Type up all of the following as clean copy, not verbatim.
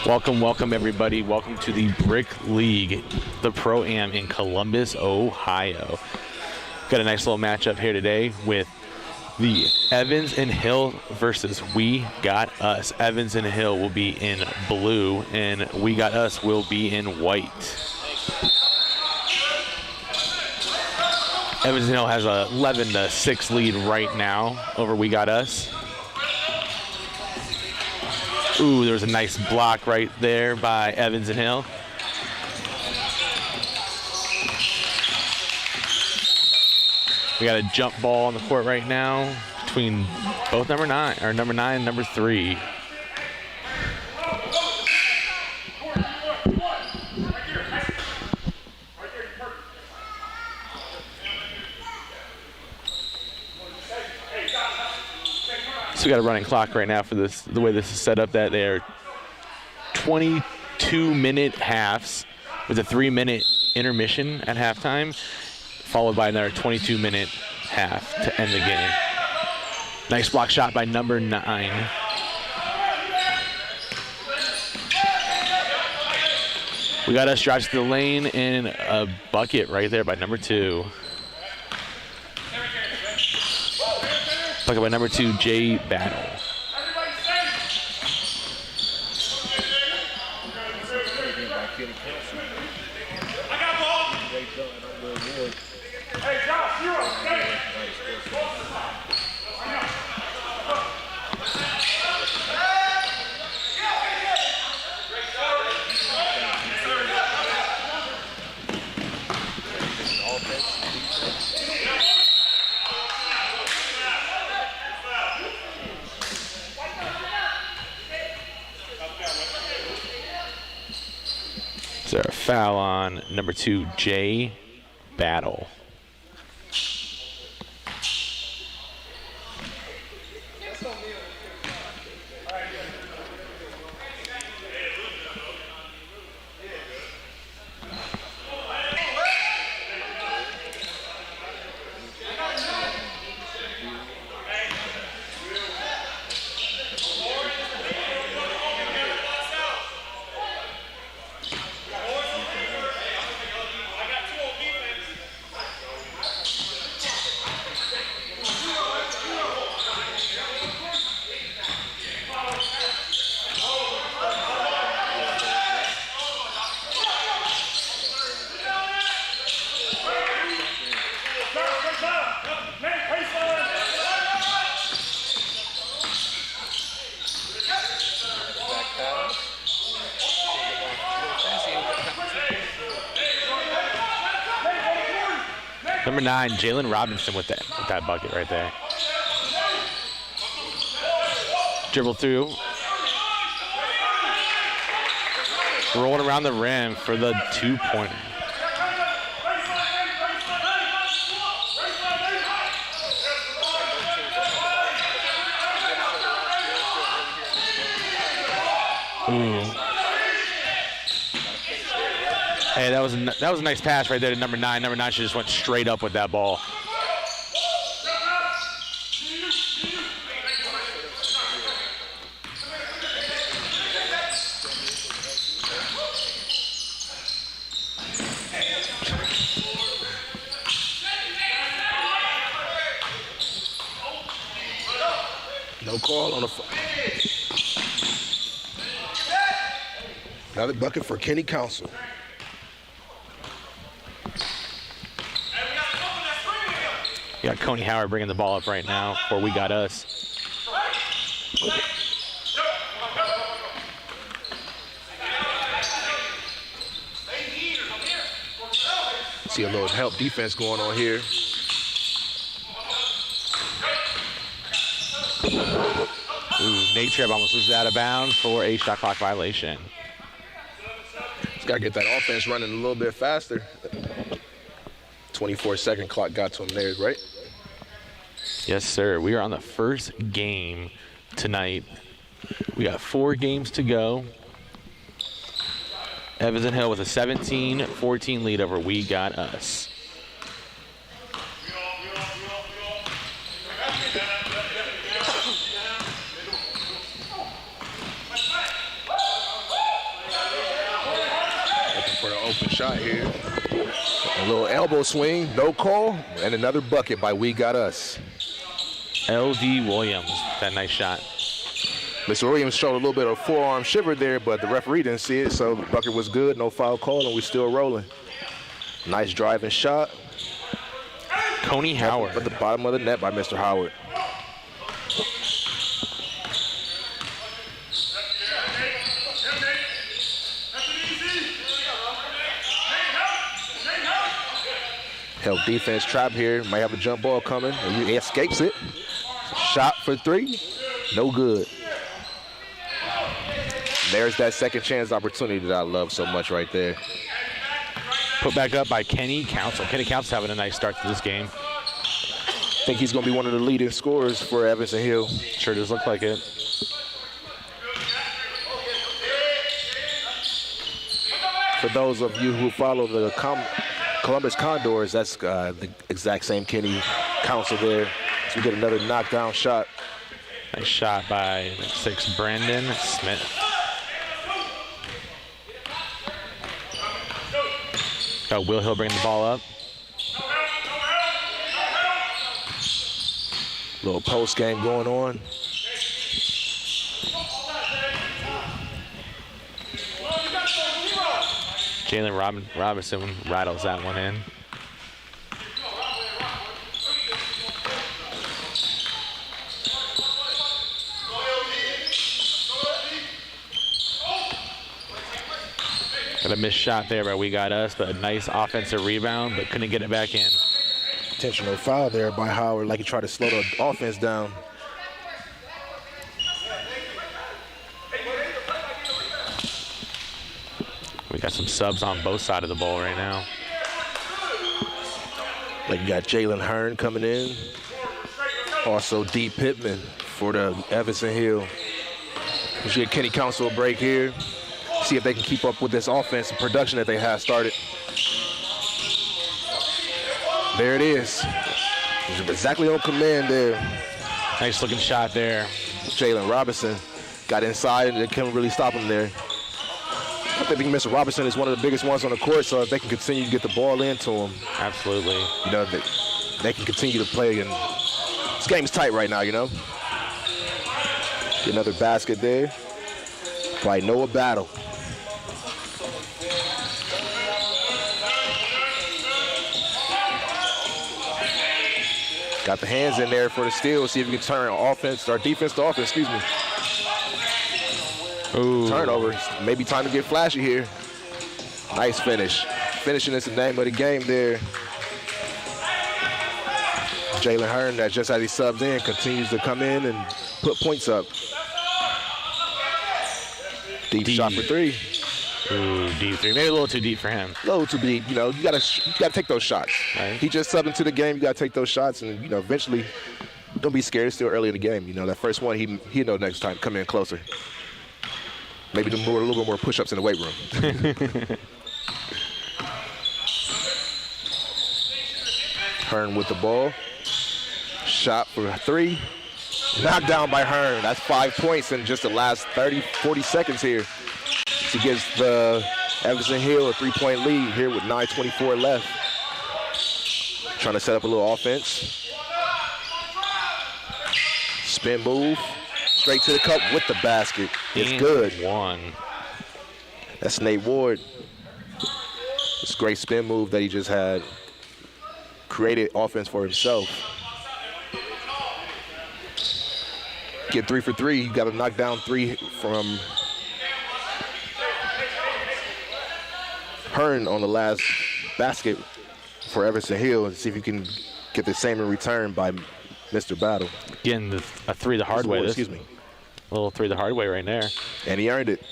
Welcome, welcome everybody. Welcome to the Brick League, the Pro-Am in Columbus, Ohio. Got a nice little matchup here today with the Evans and Hill versus We Got Us. Evans and Hill will be in blue, and We Got Us will be in white. Evans and Hill has a 11-6 lead right now over We Got Us. Ooh, there's a nice block right there by Evans and Hill. We got a jump ball on the court right now between both number 9 and number 3. So we got a running clock right now for this, the way this is set up, that they're 22-minute halves with a 3-minute intermission at halftime, followed by another 22-minute half to end the game. Nice block shot by number 9. We got us drives to the lane and a bucket right there by number 2. Bucket by number 2, Jay Battle. Is there a foul on number 2, Jay Battle? Number 9, Jalen Robinson with that bucket right there. Dribble through. Rolling around the rim for the 2-pointer. Ooh. Hey, that was a nice pass right there to number 9. Number 9 should just went straight up with that ball. No call on the another bucket for Kenny Council. We got Coney Howard bringing the ball up right now for We Got Us. See a little help defense going on here. Ooh, Nate Treb almost loses out of bounds for a shot clock violation. Just got to get that offense running a little bit faster. 24-second clock got to him there, right? Yes, sir. We are on the first game tonight. We got 4 games to go. Evans and Hill with a 17-14 lead over We Got Us. for the open shot here. A little elbow swing, no call, and another bucket by We Got Us. L.D. Williams, that nice shot. Mr. Williams showed a little bit of forearm shiver there, but the referee didn't see it, so the bucket was good. No foul call, and we're still rolling. Nice driving shot. Coney Howard. At the bottom of the net by Mr. Howard. Help defense trap here. Might have a jump ball coming. He escapes it. Shot for three. No good. There's that second chance opportunity that I love so much right there. Put back up by Kenny Council. Kenny Council having a nice start to this game. I think he's going to be one of the leading scorers for Evanston Hill. Sure does look like it. For those of you who follow the Columbus Condors, that's the exact same Kenny Council there. So we get another knockdown shot. Nice shot by 6 Brandon Smith. Got Will Hill bringing the ball up. Little post game going on. Jalen Robinson rattles that one in. Got a missed shot there by We Got Us, but a nice offensive rebound, but couldn't get it back in. Intentional foul there by Howard, like he tried to slow the offense down. We got some subs on both sides of the ball right now. Like you got Jalen Hearn coming in. Also D. Pittman for the Evanston Hill. We should get Kenny Council a break here. See if they can keep up with this offense and production that they have started. There it is. Exactly on command there. Nice looking shot there. Jalen Robinson got inside and they couldn't really stop him there. I think Mr. Robinson is one of the biggest ones on the court, so if they can continue to get the ball into him. Absolutely. You know, they can continue to play, and this game's tight right now, you know. Get another basket there by Noah Battle. Got the hands in there for the steal. See if you can turn offense or defense to offense, excuse me. Ooh. Turnover. Maybe time to get flashy here. Nice finish. Finishing is the name of the game there. Jalen Hearn, that just as he subs in, continues to come in and put points up. Deep shot for three. Ooh, deep three. Maybe a little too deep for him. A little too deep. You know, you gotta take those shots. Right. He just subbed into the game. You gotta take those shots, and you know, eventually, don't be scared. It's still early in the game. You know, that first one, he know next time come in closer. Maybe do a little bit more push-ups in the weight room. Hearn with the ball. Shot for three. Knocked down by Hearn. That's 5 points in just the last 30, 40 seconds here. He gives the Evanston Hill a 3-point lead here with 9:24 left. Trying to set up a little offense. Spin move. Straight to the cup with the basket. It's good. One. That's Nate Ward. This great spin move that he just had. Created offense for himself. Get 3 for 3. You got to knock down 3 from Hearn on the last basket for Evanston Hill and see if you can get the same in return by Mr. Battle. Getting a 3 the hard way. Excuse me. A little 3 the hard way right there. And he earned it.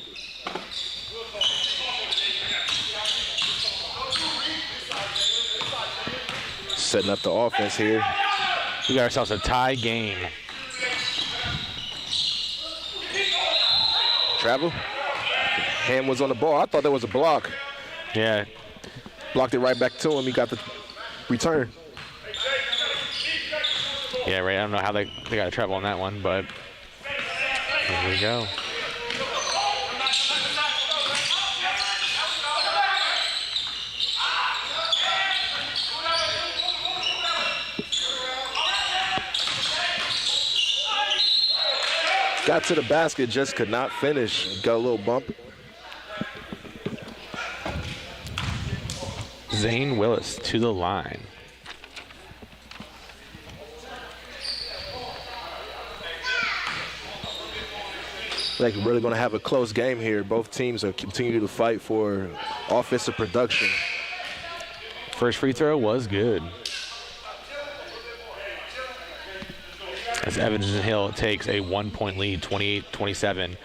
Setting up the offense here. We got ourselves a tie game. Travel. Hand was on the ball. I thought there was a block. Yeah. Blocked it right back to him. He got the return. Yeah, right. I don't know how they got to travel on that one, but here we go. Got to the basket, just could not finish. Got a little bump. Zane Willis to the line. Like really going to have a close game here. Both teams are continuing to fight for offensive production. First free throw was good. As Evanston Hill takes a 1-point lead, 28-27,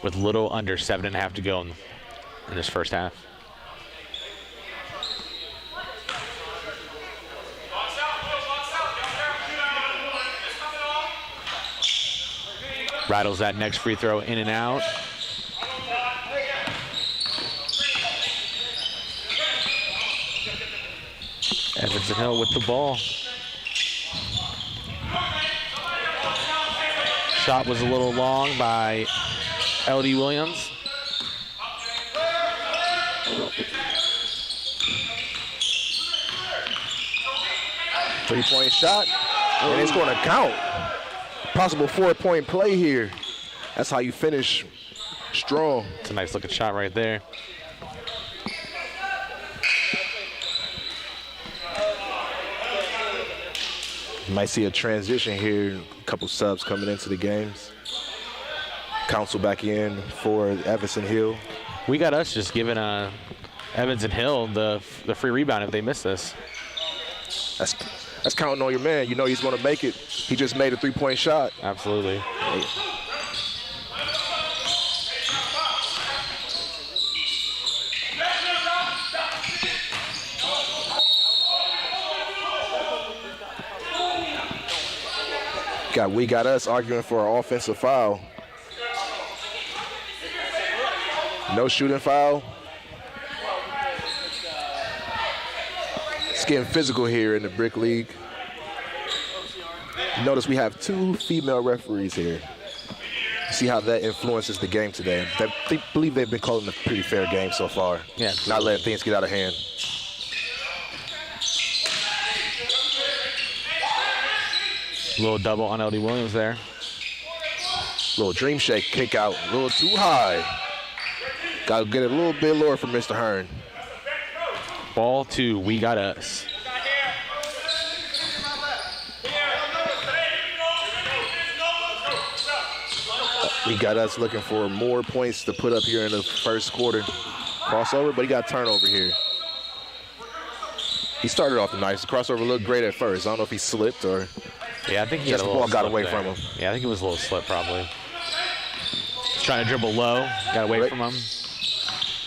with little under 7.5 to go in this first half. Rattles that next free throw in and out. Evanston Hill with the ball. Shot was a little long by L.D. Williams. Three-point shot, and it's going to count. Possible 4-point play here. That's how you finish strong. It's a nice looking shot right there. You might see a transition here. A couple subs coming into the games. Council back in for Evanston Hill. We got us just giving Evanston Hill the free rebound if they miss this. That's counting on your man. You know he's going to make it. He just made a three-point shot. Absolutely. We got us arguing for an offensive foul. No shooting foul. It's getting physical here in the Brick League. Notice we have 2 female referees here. See how that influences the game today. They believe they've been calling a pretty fair game so far. Yeah, not letting things get out of hand. Little double on L.D. Williams there. Little dream shake kick out, a little too high. Got to get it a little bit lower from Mr. Hearn. Ball to We Got Us. We got us looking for more points to put up here in the first quarter. Crossover, but he got turnover here. He started off nice. The crossover looked great at first. I don't know if he slipped or yeah, I think he just the ball got away from him. Yeah, I think it was a little slip probably. Trying to dribble low, got away from him.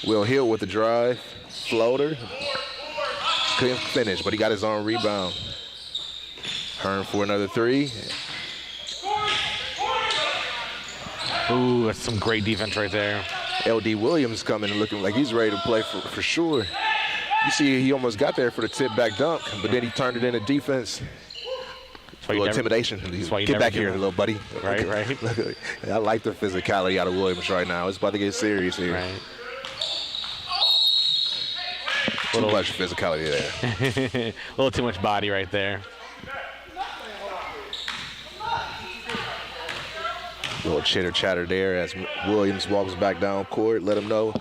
Will Hill with the drive, floater. Couldn't finish, but he got his own rebound. Hearn for another 3. Ooh, that's some great defense right there. L.D. Williams coming and looking like he's ready to play for sure. You see he almost got there for the tip-back dunk, but then he turned it into defense. A little intimidation. Get back here, little buddy. Right. I like the physicality out of Williams right now. It's about to get serious here. Right. Too much physicality there. A little too much body right there. Little chitter-chatter there as Williams walks back down court. Let him know,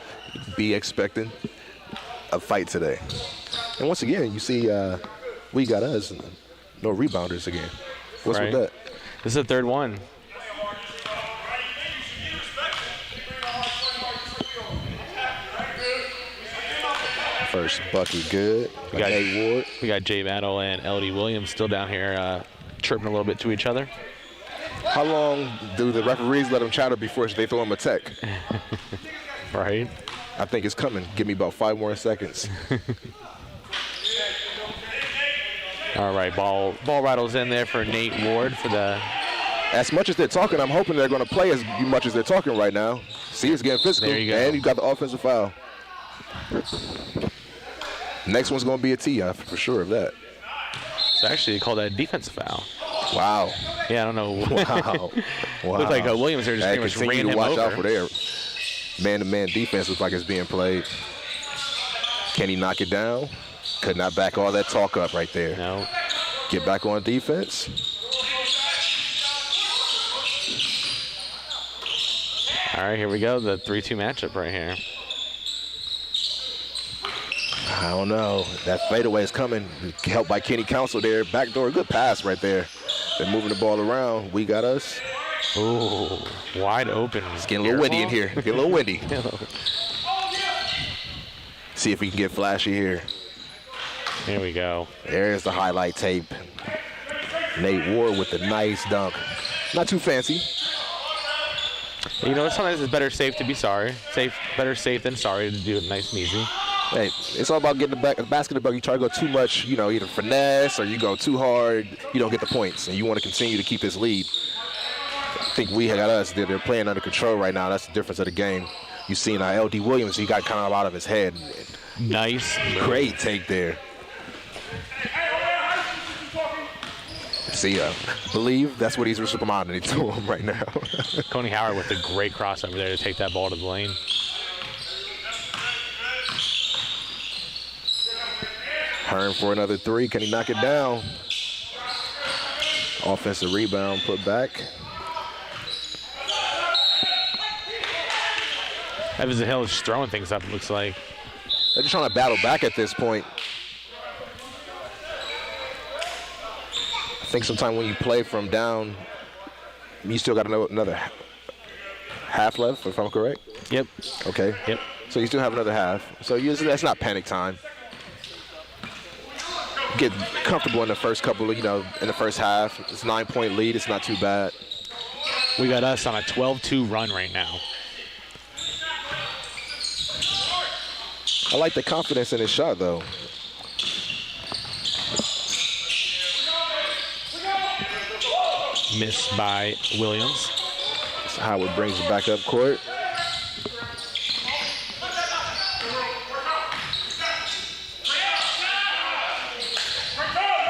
be expecting a fight today. And once again, you see We Got Us. No rebounders again. What's with that? This is the third one. First bucket good. We got Nate Ward. We got Jay Battle and L.D. Williams still down here chirping a little bit to each other. How long do the referees let them chatter before they throw him a tech? Right. I think it's coming. Give me about 5 more seconds. All right, ball rattles in there for Nate Ward for the. As much as they're talking, I'm hoping they're going to play as much as they're talking right now. See, it's getting physical. There you go. And you got the offensive foul. Next one's going to be a tee, for sure of that. So actually, they called that a defensive foul. Wow. Yeah, I don't know. Wow. Looked like Williams there just pretty much ran him watch over. out for there. Man-to-man defense looks like it's being played. Can he knock it down? Could not back all that talk up right there. No. Get back on defense. All right, here we go. The 3-2 matchup right here. I don't know. That fadeaway is coming. Helped by Kenny Council there. Backdoor, good pass right there. They're moving the ball around. We got us. Ooh, wide open. It's getting a little windy in here. Getting a little windy. See if we can get flashy here. Here we go. There's the highlight tape. Nate Ward with the nice dunk. Not too fancy. You know, sometimes it's better safe to be sorry. Better safe than sorry to do it nice and easy. Hey, it's all about getting the basket of the buck. You try to go too much, you know, either finesse or you go too hard, you don't get the points. And you want to continue to keep this lead. I think we got us. They're playing under control right now. That's the difference of the game. You've seen L.D. Williams. He got kind of out of his head. Nice. Great take there. See, believe that's what he's responding to him right now. Coney Howard with a great crossover there to take that ball to the lane. Hearn for another three. Can he knock it down? Offensive rebound, put back. Evans and Hill is just throwing things up, it looks like. They're just trying to battle back at this point. I think sometimes when you play from down, you still got another half left, if I'm correct? Yep. Okay. Yep. So you still have another half. So that's not panic time. Get comfortable in the first couple of, in the first half. It's a 9-point lead. It's not too bad. We got us on a 12-2 run right now. I like the confidence in his shot, though. Missed by Williams. So Howard brings it back up court.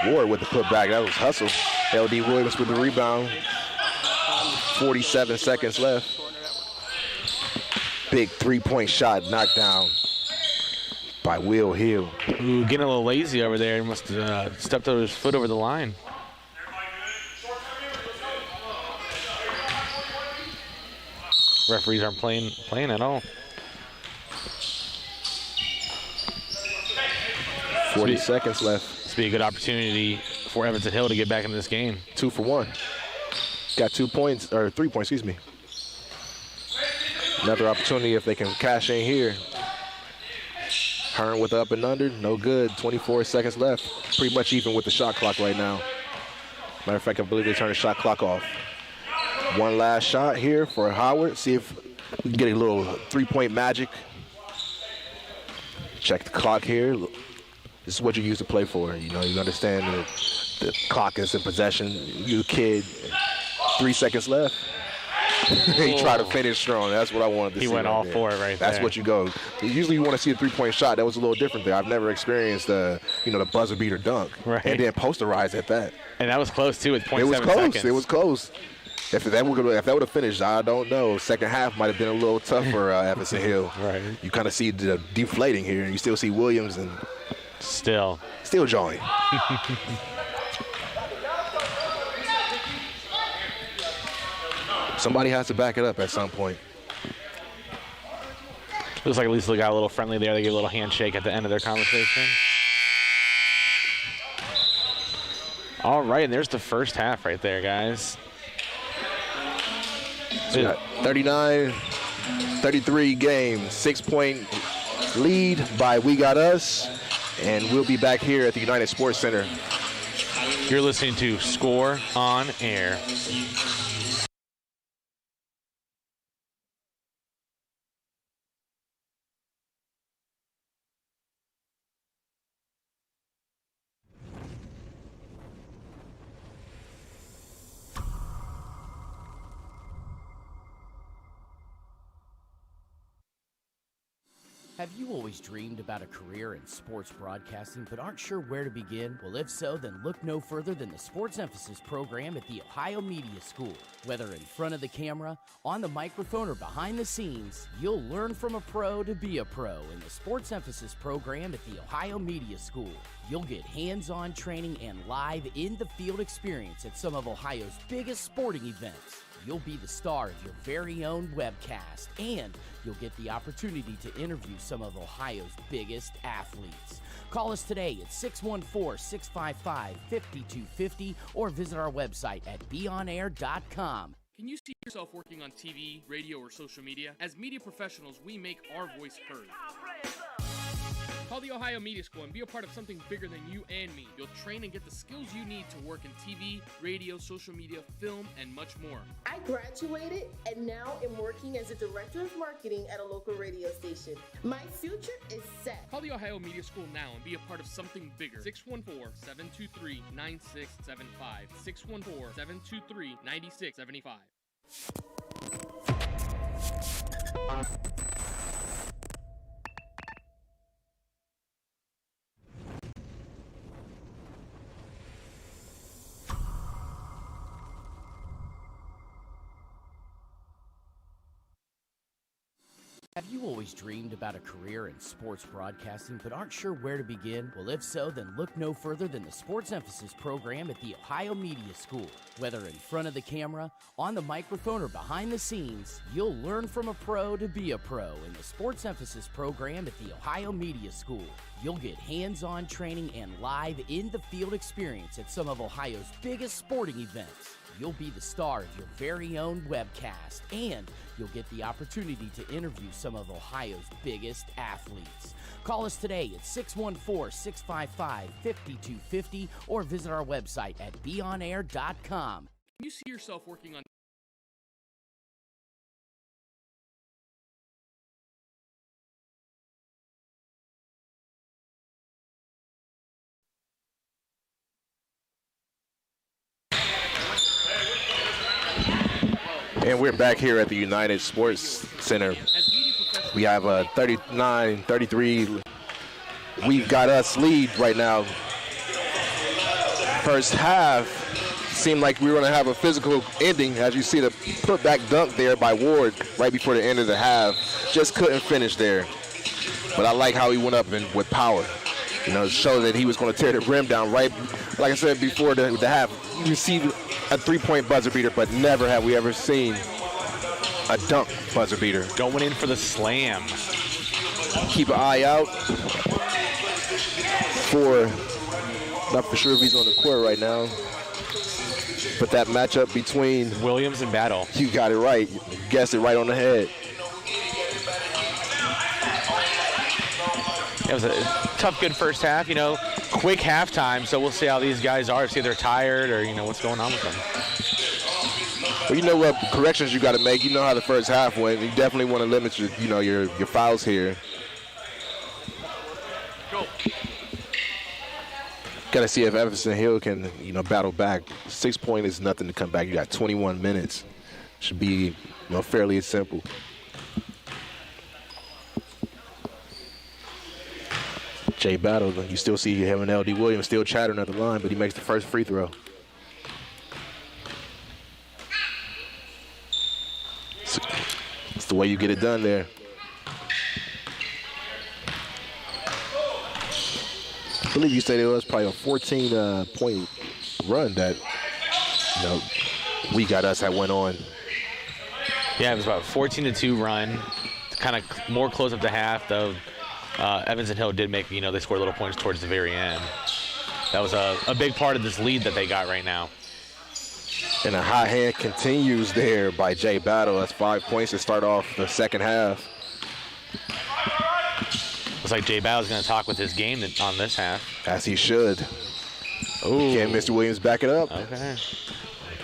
Ward with the putback. That was hustle. L.D. Williams with the rebound. 47 seconds left. Big three-point shot knocked down by Will Hill. Ooh, getting a little lazy over there. He must have stepped over his foot over the line. Referees aren't playing at all. 40 seconds left. This would be a good opportunity for Evans and Hill to get back into this game. 2 for 1. Got 2 points, or 3 points, excuse me. Another opportunity if they can cash in here. Hearn with the up and under, no good. 24 seconds left. Pretty much even with the shot clock right now. Matter of fact, I believe they turned the shot clock off. One last shot here for Howard. See if we can get a little three-point magic. Check the clock here. This is what you use to play for. You understand the clock is in possession. You a kid. 3 seconds left. He tried to finish strong. That's what I wanted to see. He went right all there. for it right That's there. what you go. Usually you want to see a three-point shot. That was a little different there. I've never experienced the buzzer beater dunk. Right. And then posterize at that. And that was close too with 0.7 It was close. seconds. It was close. If that would have finished, I don't know. Second half might have been a little tough for Everson Hill. Right. You kind of see the deflating here. You still see Williams and Still Joey. Somebody has to back it up at some point. looks like at least they got a little friendly there. They gave a little handshake at the end of their conversation. All right, and there's the first half right there, guys. So we got 39-33 game, 6-point lead by We Got Us, and we'll be back here at the United Sports Center. You're listening to Score on Air. Have you always dreamed about a career in sports broadcasting but aren't sure where to begin? Well, if so, then look no further than the Sports Emphasis program at The Ohio Media School. Whether in front of the camera, on the microphone, or behind the scenes, you'll learn from a pro to be a pro in the Sports Emphasis program at The Ohio Media School. You'll get hands-on training and live in-the-field experience at some of Ohio's biggest sporting events. you'll be the star of your very own webcast, and you'll get the opportunity to interview some of Ohio's biggest athletes. Call us today at 614-655-5250 or visit our website at beonair.com. Can you see yourself working on TV, radio, or social media? As media professionals, we make our voice heard. Call the Ohio Media School and be a part of something bigger than you and me. You'll train and get the skills you need to work in TV, radio, social media, film, and much more. I graduated and now am working as a director of marketing at a local radio station. My future is set. Call the Ohio Media School now and be a part of something bigger. 614-723-9675. 614-723-9675. Have you always dreamed about a career in sports broadcasting but aren't sure where to begin? Well, if so, then look no further than the Sports Emphasis program at the Ohio Media School. Whether in front of the camera, on the microphone, or behind the scenes, you'll learn from a pro to be a pro in the Sports Emphasis program at the Ohio Media School. You'll get hands-on training and live in-the-field experience at some of Ohio's biggest sporting events. You'll be the star of your very own webcast, and you'll get the opportunity to interview some of Ohio's biggest athletes. Call us today at 614-655-5250 or visit our website at beonair.com. Can you see yourself working on And we're back here at the United Sports Center. We have a 39-33. We've got us lead right now. First half seemed like we were going to have a physical ending. As you see the putback dunk there by Ward right before the end of the half. Just couldn't finish there. But I like how he went up with power. You know, show that he was going to tear the rim down right. Like I said before the half, you see a three-point buzzer beater, but never have we ever seen a dunk buzzer beater. Going in for the slam. Keep an eye out for, not for sure if he's on the court right now, but that matchup between Williams and Battle. You got it right. You guessed it right on the head. It was a tough, good first half, you know, quick halftime, so we'll see how these guys are, see if they're tired or, you know, what's going on with them. Well, you know what corrections you got to make. You know how the first half went. You definitely want to limit your, you know, your fouls here. go? Got to see if Evanston Hill can, you know, battle back. 6 point is nothing to come back. You got 21 minutes. Should be, you know, fairly simple. Jay Battle, you still see him and L.D. Williams still chattering at the line, but he makes the first free throw. It's the way you get it done there. I believe you said it was probably a 14-point run that, you know, We Got Us had went on. Yeah, it was about a 14-2 run. Kind of more close up to half, though. Evanston Hill did make, you know, they scored little points towards the very end. That was a big part of this lead that they got right now. And a high hand continues there by Jay Battle. That's 5 points to start off the second half. Looks like Jay Battle's going to talk with his game on this half. As he should. Ooh. Can Mr. Williams back it up? Okay.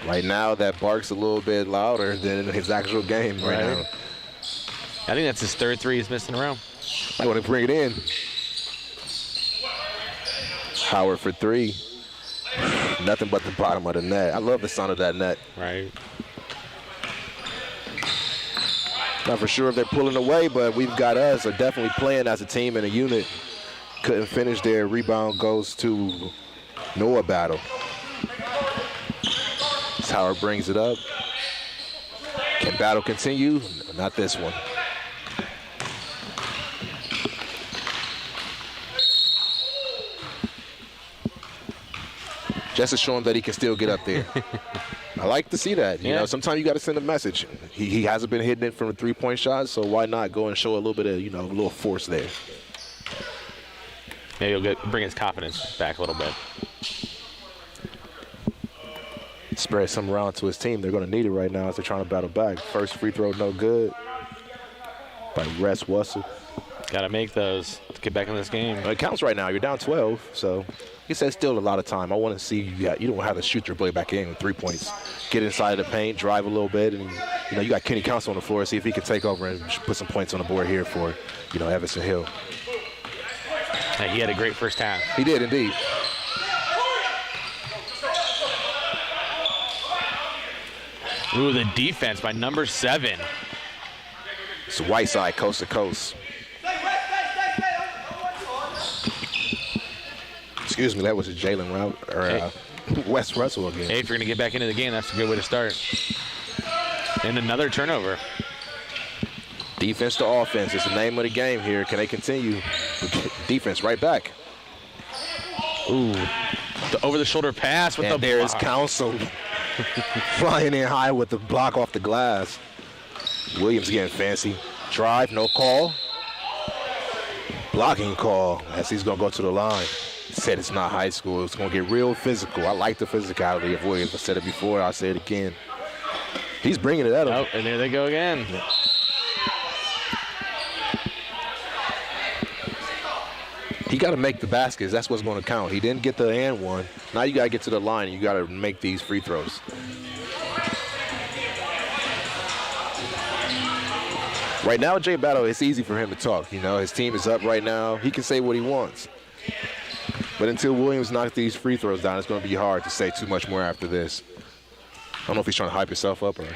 Right now, that bark's a little bit louder than his actual game right now. I think that's his third three he's missing around. I want to bring it in. Howard for three. Nothing but the bottom of the net. I love the sound of that net. Right. Not for sure if they're pulling away, but We've Got Us are definitely playing as a team and a unit. Couldn't finish there. Rebound goes to Noah Battle. As Howard brings it up. Can Battle continue? Not this one. Just to show him that he can still get up there. I like to see that. You Yeah. know, sometimes you got to send a message. He hasn't been hitting it from a three-point shot, so why not go and show a little bit of, a little force there. Maybe he'll bring his confidence back a little bit. Spread some around to his team. They're going to need it right now as they're trying to battle back. First free throw, no good by Wes Wussel. Got to make those to get back in this game. It counts right now. You're down 12, so he said still a lot of time. I want to see you don't have to shoot your play back in with 3 points. Get inside of the paint, drive a little bit, and you got Kenny Council on the floor. See if he can take over and put some points on the board here for Evanston Hill. Hey, he had a great first half. He did indeed. Ooh, the defense by number 7. It's Whiteside, coast to coast. Excuse me, that was Jalen Rout or Wes Russell again. Hey, if you're going to get back into the game, that's a good way to start. And another turnover. Defense to offense is the name of the game here. Can they continue? Defense right back. Ooh, the over-the-shoulder pass with And the there is block. Council flying in high with the block off the glass. Williams getting fancy. Drive, no call. Blocking call as he's going to go to the line. Said it's not high school. It's going to get real physical. I like the physicality of Williams. I said it before. I'll say it again. He's bringing it at him. Oh, and there they go again. He got to make the baskets. That's what's going to count. He didn't get the and one. Now you got to get to the line. You got to make these free throws. Right now, Jay Battle, it's easy for him to talk. His team is up right now. He can say what he wants. But until Williams knocks these free throws down, it's going to be hard to say too much more after this. I don't know if he's trying to hype himself up or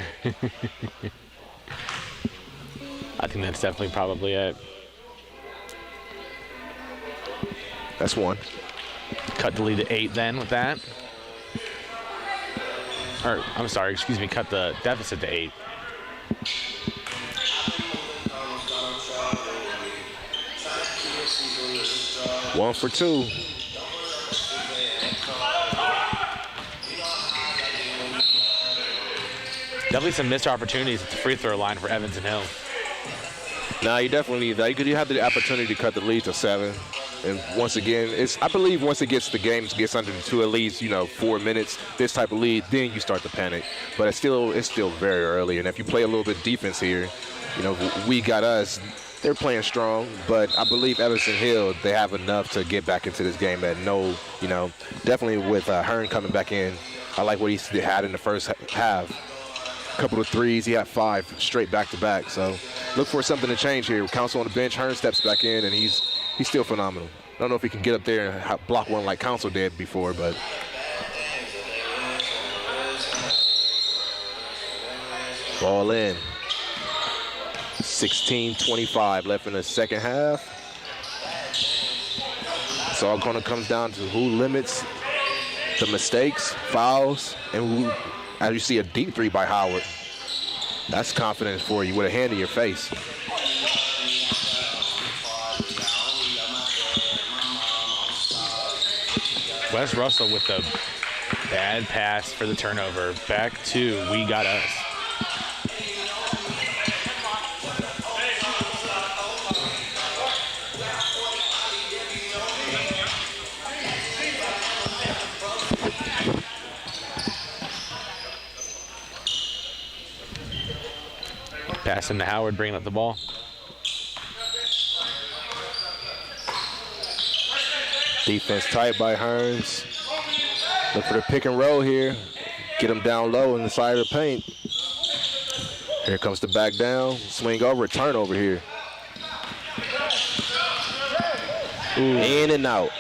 I think that's definitely probably it. That's one. Cut the lead to 8 then with that. Or, I'm sorry, excuse me, cut the deficit to 8. One for two. Definitely some missed opportunities at the free throw line for Evanston Hill. Now you definitely need that. You have the opportunity to cut the lead to 7. And once again, I believe once it gets the game gets under the 2 at least, 4 minutes, this type of lead, then you start to panic. But it's still very early. And if you play a little bit defense here, we got us. They're playing strong, but I believe Evanston Hill, they have enough to get back into this game at definitely with Hearn coming back in. I like what he had in the first half. A couple of threes, he had 5 straight back-to-back. So look for something to change here. Council on the bench, Hearn steps back in, and he's still phenomenal. I don't know if he can get up there and block one like Council did before, but ball in. 16:25 left in the second half. It's all going to come down to who limits the mistakes, fouls, and who, as you see a deep 3 by Howard. That's confidence for you with a hand in your face. Wes Russell with the bad pass for the turnover. Back to We Got Us. Passing to Howard, bringing up the ball. Defense tight by Hearns. Look for the pick and roll here. Get him down low in the side of the paint. Here comes the back down. Swing over, turnover here. Ooh. In and out.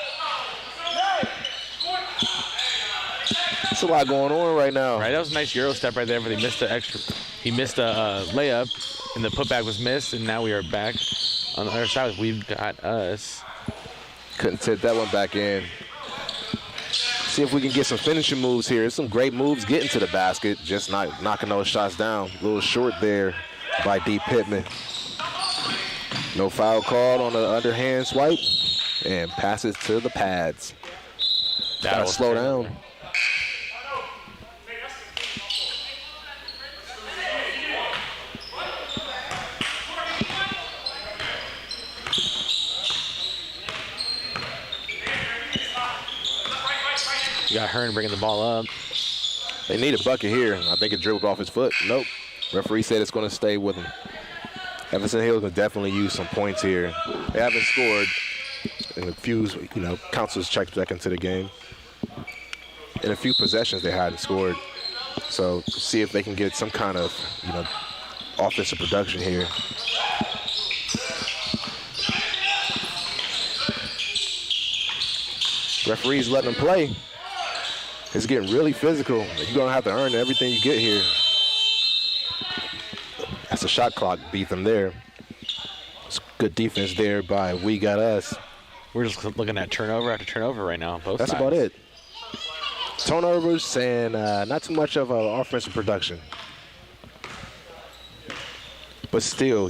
There's a lot going on right now. Right, that was a nice Euro step right there, but he missed a layup, and the putback was missed, and now we are back on the other side. We've got us. Couldn't tip that one back in. See if we can get some finishing moves here. There's some great moves getting to the basket, just not knocking those shots down. A little short there by D. Pittman. No foul called on the underhand swipe, and passes to the pads. Gotta slow down. You got Hearn bringing the ball up. They need a bucket here. I think it dribbled off his foot. Nope. Referee said it's going to stay with him. Evanston Hill can definitely use some points here. They haven't scored in a few, Council's checked back into the game. In a few possessions, they hadn't scored. So see if they can get some kind of, offensive production here. Referees letting them play. It's getting really physical. You're going to have to earn everything you get here. That's a shot clock, beat them there. It's good defense there by We Got Us. We're just looking at turnover after turnover right now. Both That's sides. about it. Turnovers and not too much of offensive production. But still,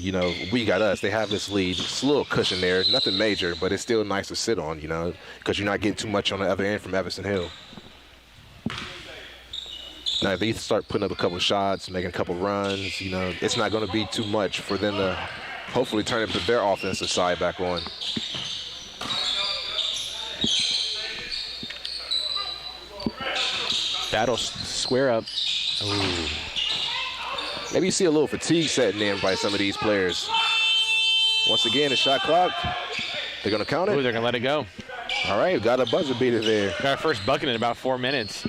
We Got Us. They have this lead. It's a little cushion there. Nothing major, but it's still nice to sit on, because you're not getting too much on the other end from Evanston Hill. Now, if they start putting up a couple shots, making a couple runs, it's not going to be too much for them to hopefully turn their offensive side back on. Battle square up. Ooh. Maybe you see a little fatigue setting in by some of these players. Once again, the shot clock. They're going to count it. Ooh, they're going to let it go. All right, got a buzzer beater there. Got our first bucket in about 4 minutes.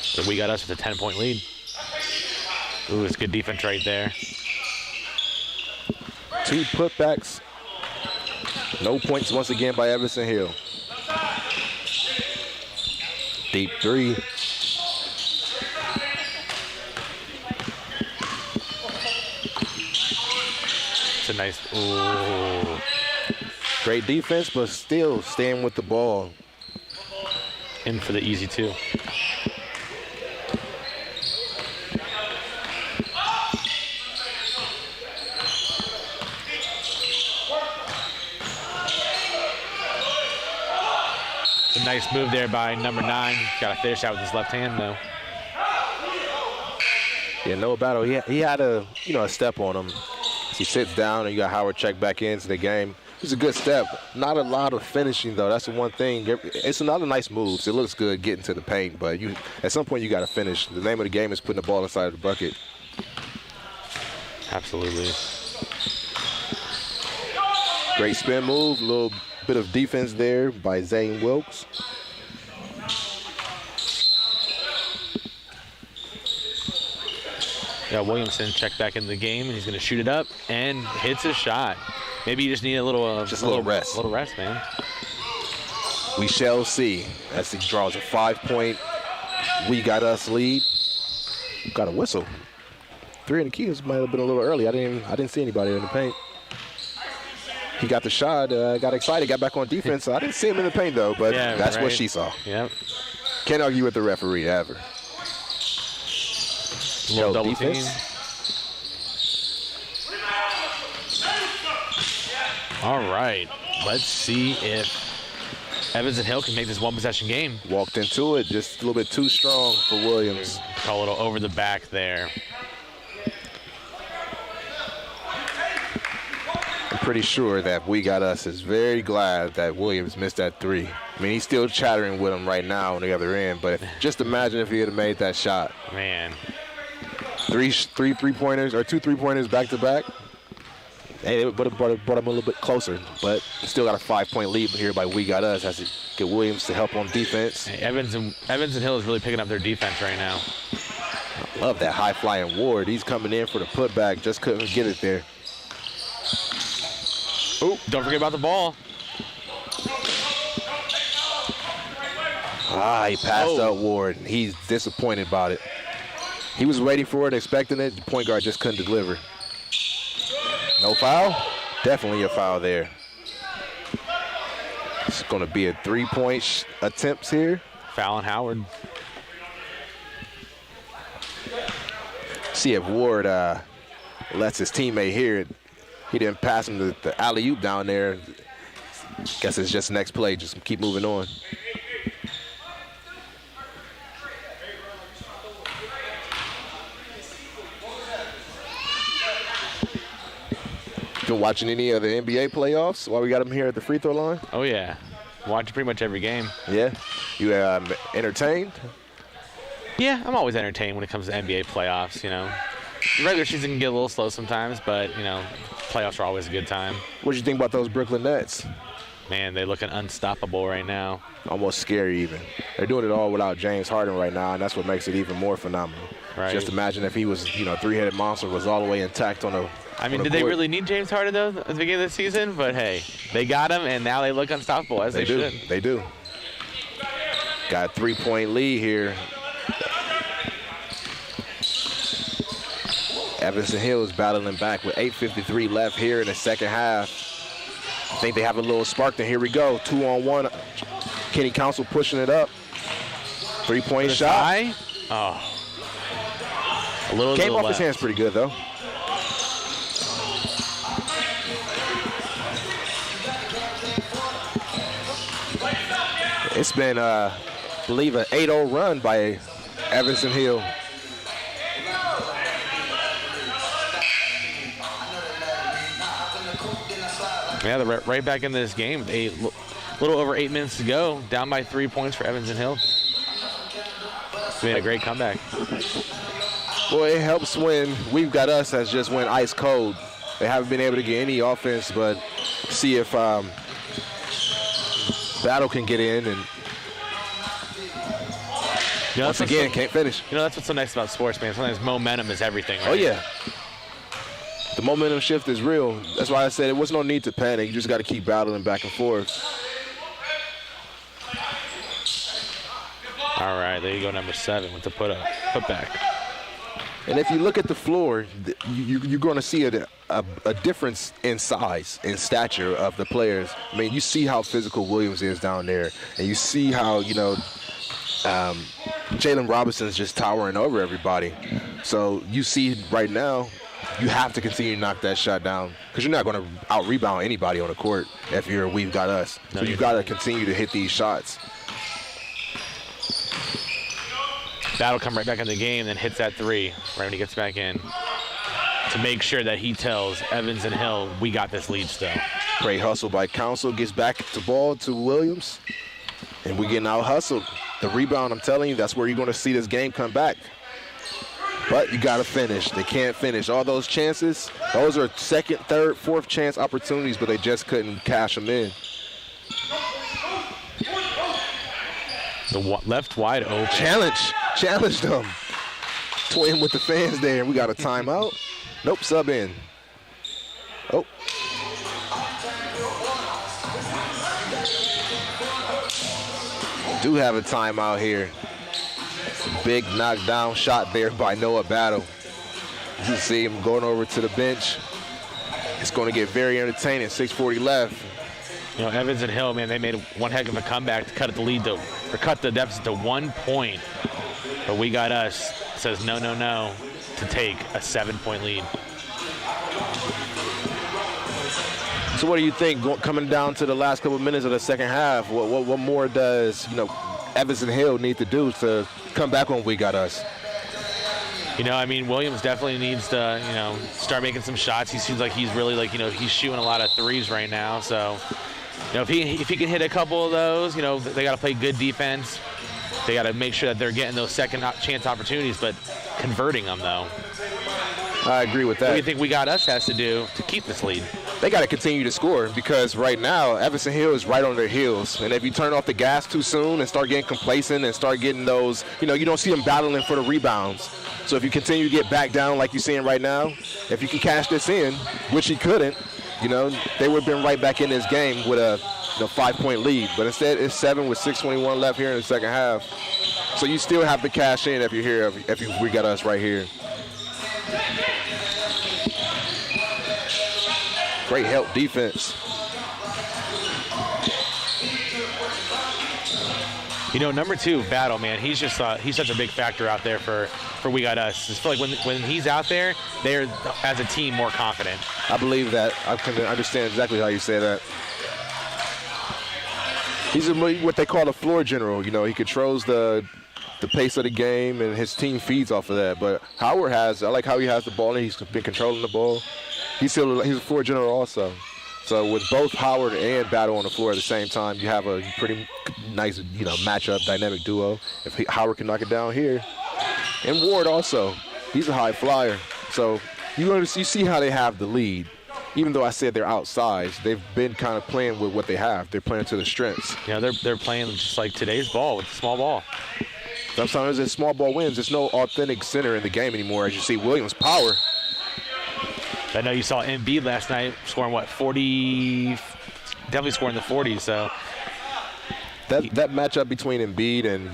So We Got Us with a 10-point lead. Ooh, it's good defense right there. 2 putbacks. No points once again by Evanston Hill. Deep 3. It's a nice, ooh. Great defense, but still staying with the ball. In for the easy 2. It's a nice move there by number 9. Got to finish out with his left hand, though. Yeah, no battle. He had a step on him. He sits down, and you got Howard check back into the game. It's a good step. Not a lot of finishing, though. That's the one thing. It's another nice move. It looks good getting to the paint, but at some point you got to finish. The name of the game is putting the ball inside of the bucket. Absolutely. Great spin move. A little bit of defense there by Zane Wilkes. Yeah, Williamson checked back into the game, and he's going to shoot it up and hits his shot. Maybe you just need a little rest. A little rest, man. We shall see as he draws a 5-point We Got Us lead. Got a whistle. 3 in the keys might have been a little early. I didn't see anybody in the paint. He got the shot, got excited, got back on defense. I didn't see him in the paint, though, but yeah, that's right. what she saw. Yep. Can't argue with the referee ever. A little double defense. team. All right. Let's see if Evanston Hill can make this one-possession game. Walked into it just a little bit too strong for Williams. Call a little over the back there. I'm pretty sure that We Got Us is very glad that Williams missed that 3. I mean, he's still chattering with him right now on the other end, but just imagine if he had made that shot. Man. 2 3-pointers back to back. Hey, it would have brought him a little bit closer, but still got a 5-point lead here by We Got Us. Has to get Williams to help on defense. Hey, Evanston Hill is really picking up their defense right now. Love that high-flying Ward. He's coming in for the putback, just couldn't get it there. Oh, don't forget about the ball. He passed out Ward. He's disappointed about it. He was waiting for it, expecting it. The point guard just couldn't deliver. No foul? Definitely a foul there. It's going to be a 3-point attempts here. Foul on Howard. See if Ward lets his teammate hear it. He didn't pass him the alley-oop down there. Guess it's just next play. Just keep moving on. Been watching any of the NBA playoffs while we got him here at the free throw line? Oh, yeah. Watch pretty much every game. Yeah. You entertained? Yeah, I'm always entertained when it comes to NBA playoffs, you know. The regular season can get a little slow sometimes, but, you know, playoffs are always a good time. What do you think about those Brooklyn Nets? Man, they're looking unstoppable right now. Almost scary even. They're doing it all without James Harden right now, and that's what makes it even more phenomenal. Right. Just imagine if he was, you know, three-headed monster was all the way intact on a I mean, did they really need James Harden, though, at the beginning of the season? But, hey, they got him, and now they look unstoppable, as they should. They do. Got a 3-point lead here. Evanston Hill is battling back with 8:53 left here in the second half. I think they have a little spark. Then here we go. 2-on-1. Kenny Council pushing it up. 3-point shot. High? Oh. A little Came to the off left. his hands pretty good, though. It's been, I believe, an 8-0 run by Evanston Hill. Yeah, they're right back in this game. A little over 8 minutes to go. Down by 3 points for Evanston Hill. It's been a great comeback. Well, it helps when We've Got Us has just went ice cold. They haven't been able to get any offense, but see if Battle can get in and once again can't finish. You know, that's what's so nice about sports, man. Sometimes momentum is everything. Right? Oh, yeah. The momentum shift is real. That's why I said it was no need to panic. You just got to keep battling back and forth. All right, there you go, number 7 with the putback. And if you look at the floor, you're going to see a difference in size, in stature of the players. I mean, you see how physical Williams is down there, and you see how, you know, Jalen Robinson's just towering over everybody. So you see right now, you have to continue to knock that shot down because you're not going to out-rebound anybody on the court if We've Got Us. So you've got to continue to hit these shots. Battle come right back in the game, then hits that 3 right when he gets back in to make sure that he tells Evans and Hill, we got this lead still. Great hustle by Council. Gets back the ball to Williams, and we getting out-hustled. The rebound, I'm telling you, that's where you're going to see this game come back. But you got to finish. They can't finish. All those chances, those are second, third, fourth chance opportunities, but they just couldn't cash them in. The left wide open. Challenge them. Toying with the fans there. We got a timeout. Nope, sub in. Oh. Do have a timeout here. Big knockdown shot there by Noah Battle. You see him going over to the bench. It's going to get very entertaining. 6:40 left. You know, Evans and Hill, man, they made one heck of a comeback to cut the deficit to 1 point. But We Got Us says no to take a 7-point lead. So what do you think coming down to the last couple of minutes of the second half? What more does, you know, Evans and Hill need to do to come back when We Got Us? You know, I mean, Williams definitely needs to, you know, start making some shots. He seems like he's really, like, you know, he's shooting a lot of threes right now. So, you know, if he can hit a couple of those, you know, they got to play good defense. They got to make sure that they're getting those second chance opportunities, but converting them, though. I agree with that. What do you think We Got Us has to do to keep this lead? They got to continue to score because right now, Evanston Hill is right on their heels. And if you turn off the gas too soon and start getting complacent and start getting those, you know, you don't see them battling for the rebounds. So if you continue to get back down like you're seeing right now, if you can cash this in, which he couldn't, you know, they would have been right back in this game with a 5-point lead. But instead, it's 7 with 6:21 left here in the second half. So you still have to cash in if you're here, if We Got Us right here. Great help defense. You know, number 2, Battle, man, he's such a big factor out there for We Got Us. I feel like when he's out there, they're, as a team, more confident. I believe that. I can understand exactly how you say that. He's what they call a floor general. You know, he controls the pace of the game, and his team feeds off of that. But Howard I like how he has the ball, and he's been controlling the ball. He's a floor general also. So with both Howard and Battle on the floor at the same time, you have a pretty nice, matchup, dynamic duo. If Howard can knock it down here. And Ward also. He's a high flyer. So you see how they have the lead. Even though I said they're outsized, they've been kind of playing with what they have. They're playing to their strengths. Yeah, they're playing just like today's ball with the small ball. Sometimes it's small ball wins. There's no authentic center in the game anymore. As you see, Williams' power. I know you saw Embiid last night scoring, 40? Definitely scoring the 40s, so. That matchup between Embiid and,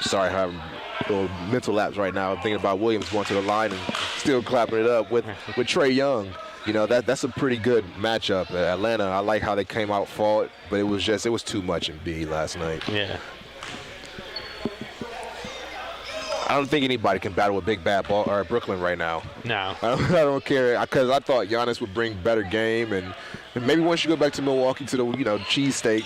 sorry, I have a little mental lapse right now. I'm thinking about Williams going to the line and still clapping it up with Trae Young. That's a pretty good matchup. Atlanta, I like how they came out fought, but it was too much Embiid last night. Yeah. I don't think anybody can battle with Big Bad Ball or Brooklyn right now. No. I don't care, because I thought Giannis would bring better game, and maybe once you go back to Milwaukee to the cheesesteak,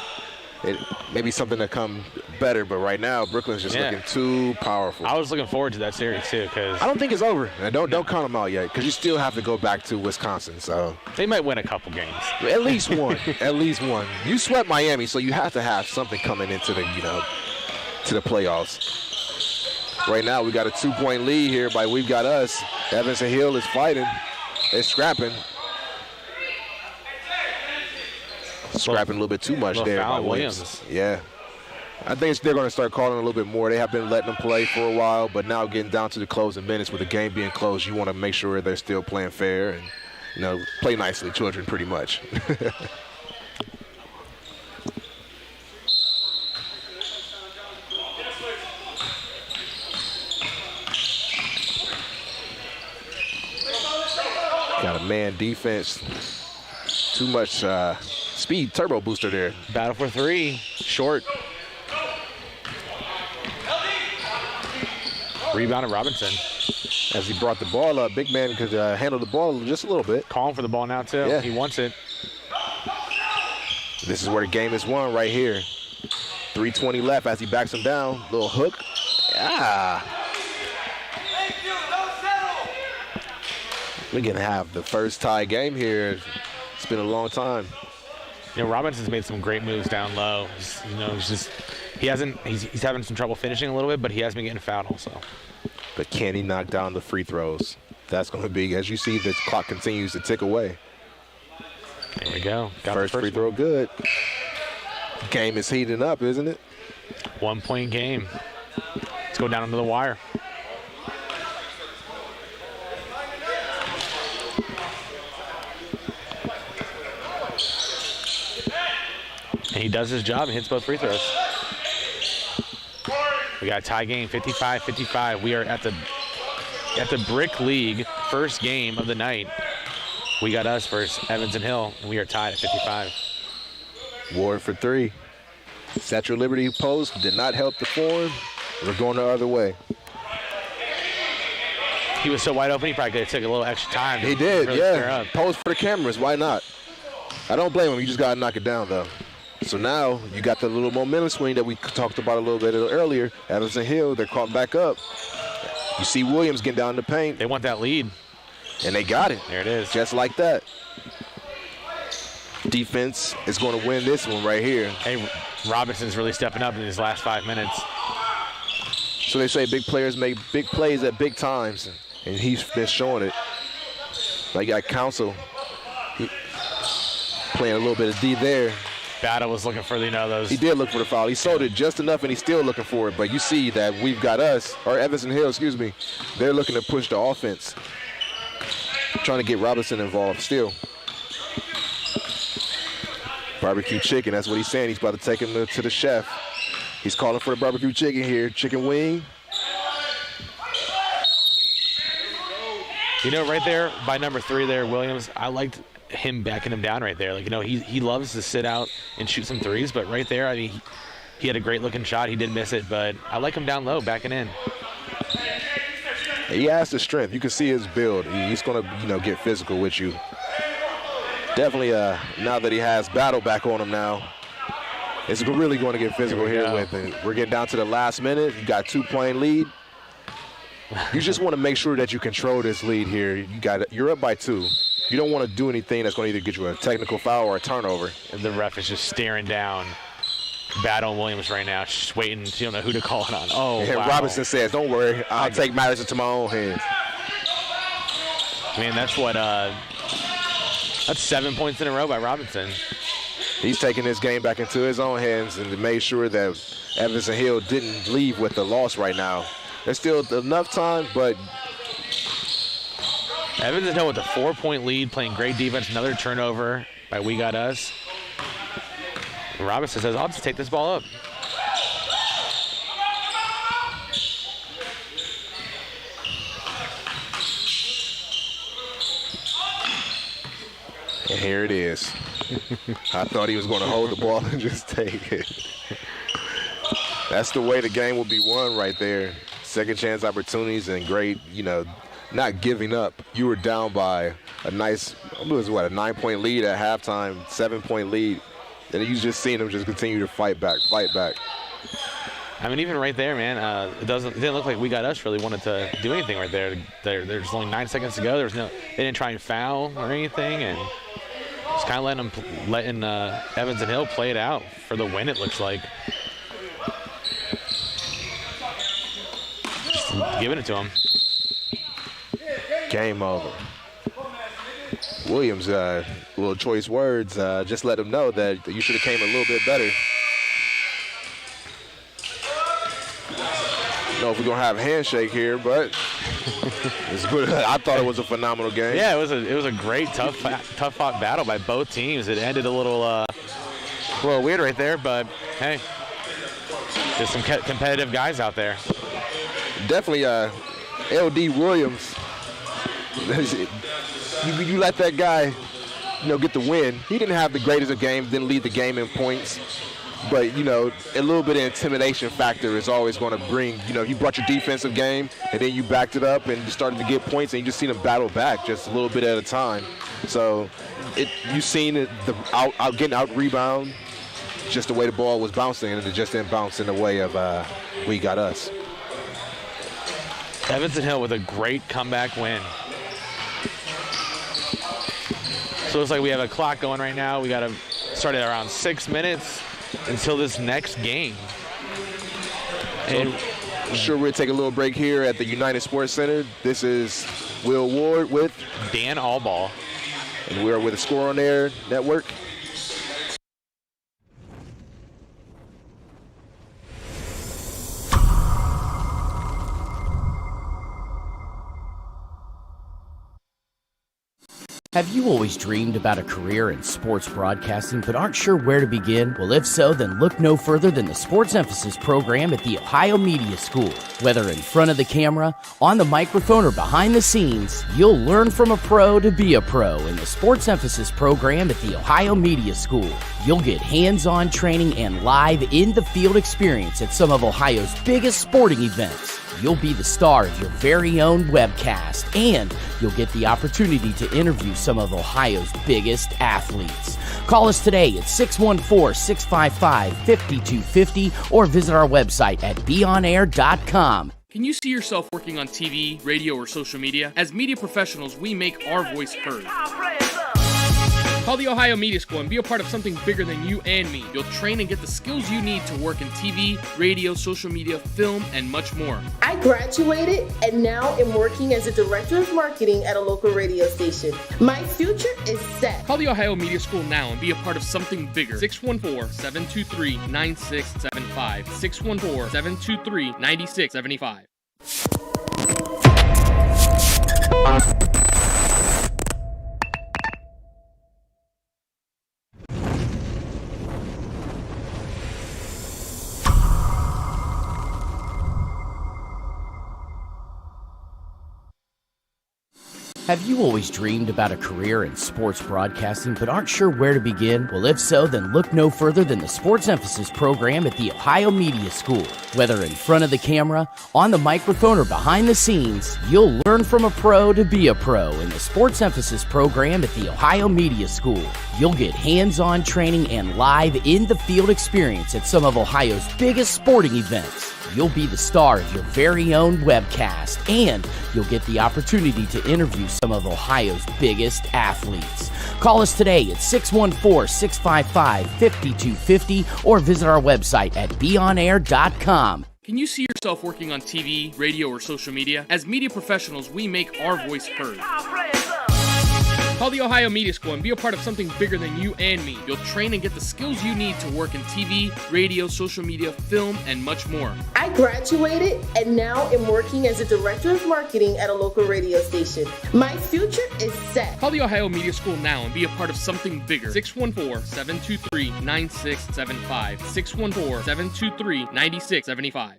maybe something to come better. But right now, Brooklyn's just looking too powerful. I was looking forward to that series too, because I don't think it's over. Don't count them out yet, because you still have to go back to Wisconsin. So they might win a couple games. At least one. At least one. You swept Miami, so you have to have something coming into the to the playoffs. Right now, we got a 2-point lead here by We've Got Us. Evans and Hill is fighting. They're scrapping. Scrapping a little bit too much there by Williams. Yeah. I think they're going to start calling a little bit more. They have been letting them play for a while, but now getting down to the closing minutes with the game being closed, you want to make sure they're still playing fair and, play nicely, children, pretty much. Got a man defense. Too much speed turbo booster there. Battle for three. Short. Rebound to Robinson. As he brought the ball up, big man could handle the ball just a little bit. Calling for the ball now, too. Yeah. He wants it. This is where the game is won right here. 3:20 left as he backs him down. Little hook. We're going to have the first tie game here. It's been a long time. Robinson's made some great moves down low. He's having some trouble finishing a little bit, but he has been getting fouled also. But can he knock down the free throws? That's going to be, as you see, the clock continues to tick away. There we go. Got first free throw good. Game is heating up, isn't it? 1 point game. Let's go down to the wire. And he does his job and hits both free throws. We got a tie game, 55-55. We are at the Brick League first game of the night. We got us versus Evans and Hill, and we are tied at 55. Ward for three. Statue of Liberty post did not help the form. We're going the other way. He was so wide open, he probably could have took a little extra time. He did, really yeah. Pose for the cameras, why not? I don't blame him. You just got to knock it down, though. So now you got the little momentum swing that we talked about a little bit earlier. Evans and Hill, they're caught back up. You see Williams getting down in the paint. They want that lead. And they got it. There it is. Just like that. Defense is going to win this one right here. Hey, Robinson's really stepping up in his last 5 minutes. So they say big players make big plays at big times, and he's been showing it. Like got Council playing a little bit of D there. Battle was looking for those. He did look for the foul. He sold it just enough, and he's still looking for it. But you see that We've Got Us, or Evans and Hill, excuse me, they're looking to push the offense. Trying to get Robinson involved still. Barbecue chicken, that's what he's saying. He's about to take him to the chef. He's calling for the barbecue chicken here. Chicken wing. Right there by number 3 there, Williams, I liked him backing him down right there. He loves to sit out and shoot some threes, but right there, I mean, he had a great looking shot. He did miss it, but I like him down low, backing in. He has the strength. You can see his build. He's going to, get physical with you. Definitely, now that he has Battle back on him now, it's really going to get physical here with him. We're getting down to the last minute. You got 2-point lead. You just want to make sure that you control this lead here. You're up by 2. You don't want to do anything that's going to either get you a technical foul or a turnover. And the ref is just staring down Battle Williams right now, just waiting. You don't know who to call it on. Oh, And wow. Robinson says, don't worry, I'll take matters into my own hands. Man, that's what, that's 7 points in a row by Robinson. He's taking this game back into his own hands and made sure that Evans and Hill didn't leave with the loss right now. There's still enough time, but Evans and Hill with a 4-point lead, playing great defense. Another turnover by We Got Us. And Robinson says, I'll just take this ball up. and here it is. I thought he was going to hold the ball and just take it. That's the way the game will be won right there. Second chance opportunities and great, not giving up. You were down by a nice, it was what, a 9-point lead at halftime, 7-point lead. And you just seen them just continue to fight back. I mean, even right there, man, it didn't look like We Got Us really wanted to do anything right there. There's only 9 seconds to go. They didn't try and foul or anything, and just kind of letting Evans and Hill play it out for the win, it looks like. Just giving it to him. Game over. Williams, little choice words, just let him know that you should have came a little bit better. I don't know if we're going to have a handshake here, but I thought it was a phenomenal game. Yeah, it was a great, tough fought battle by both teams. It ended a little weird right there, but hey, there's some competitive guys out there. Definitely LD Williams. You let that guy, get the win. He didn't have the greatest of games, didn't lead the game in points. But, a little bit of intimidation factor is always going to bring, you brought your defensive game and then you backed it up and you started to get points and you just seen them battle back just a little bit at a time. So you seen it, getting out rebound, just the way the ball was bouncing, and it just didn't bounce in the way of We Got Us. Evans and Hill with a great comeback win. So it looks like we have a clock going right now. We got to start at around 6 minutes until this next game. And I'm sure we'll take a little break here at the United Sports Center. This is Will Ward with Dan Allball. And we're with the Score on Air Network. Have you always dreamed about a career in sports broadcasting but aren't sure where to begin? Well, if so, then look no further than the Sports Emphasis program at the Ohio Media School. Whether in front of the camera, on the microphone, or behind the scenes, you'll learn from a pro to be a pro in the Sports Emphasis program at the Ohio Media School. You'll get hands-on training and live in-the-field experience at some of Ohio's biggest sporting events. You'll be the star of your very own webcast, and you'll get the opportunity to interview some of Ohio's biggest athletes. Call us today at 614-655-5250 or visit our website at beonair.com. Can you see yourself working on TV, radio, or social media? As media professionals, we make our voice heard. Call the Ohio Media School and be a part of something bigger than you and me. You'll train and get the skills you need to work in TV, radio, social media, film, and much more. I graduated and now am working as a director of marketing at a local radio station. My future is set. Call the Ohio Media School now and be a part of something bigger. 614-723-9675. 614-723-9675. Have you always dreamed about a career in sports broadcasting but aren't sure where to begin? Well, if so, then look no further than the Sports Emphasis program at the Ohio Media School. Whether in front of the camera, on the microphone, or behind the scenes, you'll learn from a pro to be a pro in the Sports Emphasis program at the Ohio Media School. You'll get hands-on training and live in-the-field experience at some of Ohio's biggest sporting events. You'll be the star of your very own webcast, and you'll get the opportunity to interview some of Ohio's biggest athletes. Call us today at 614-655-5250 or visit our website at beonair.com. Can you see yourself working on TV, radio, or social media? As media professionals, we make our voice heard. Call the Ohio Media School and be a part of something bigger than you and me. You'll train and get the skills you need to work in TV, radio, social media, film, and much more. I graduated and now am working as a director of marketing at a local radio station. My future is set. Call the Ohio Media School now and be a part of something bigger. 614-723-9675. 614-723-9675.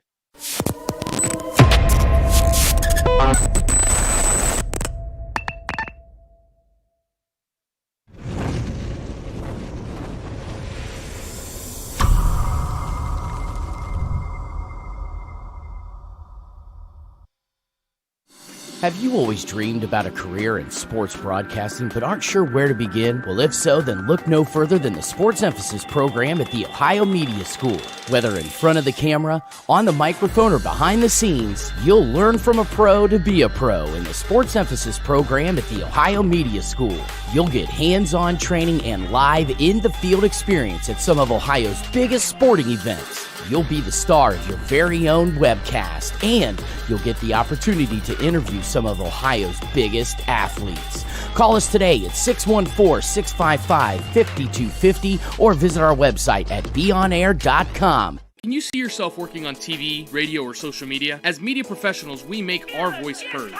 Have you always dreamed about a career in sports broadcasting but aren't sure where to begin? Well, if so, then look no further than the Sports Emphasis program at the Ohio Media School. Whether in front of the camera, on the microphone, or behind the scenes, you'll learn from a pro to be a pro in the Sports Emphasis program at the Ohio Media School. You'll get hands-on training and live in-the-field experience at some of Ohio's biggest sporting events. You'll be the star of your very own webcast, and you'll get the opportunity to interview some of Ohio's biggest athletes. Call us today at 614-655-5250 or visit our website at beonair.com. Can you see yourself working on TV, radio, or social media? As media professionals, we make our voice heard.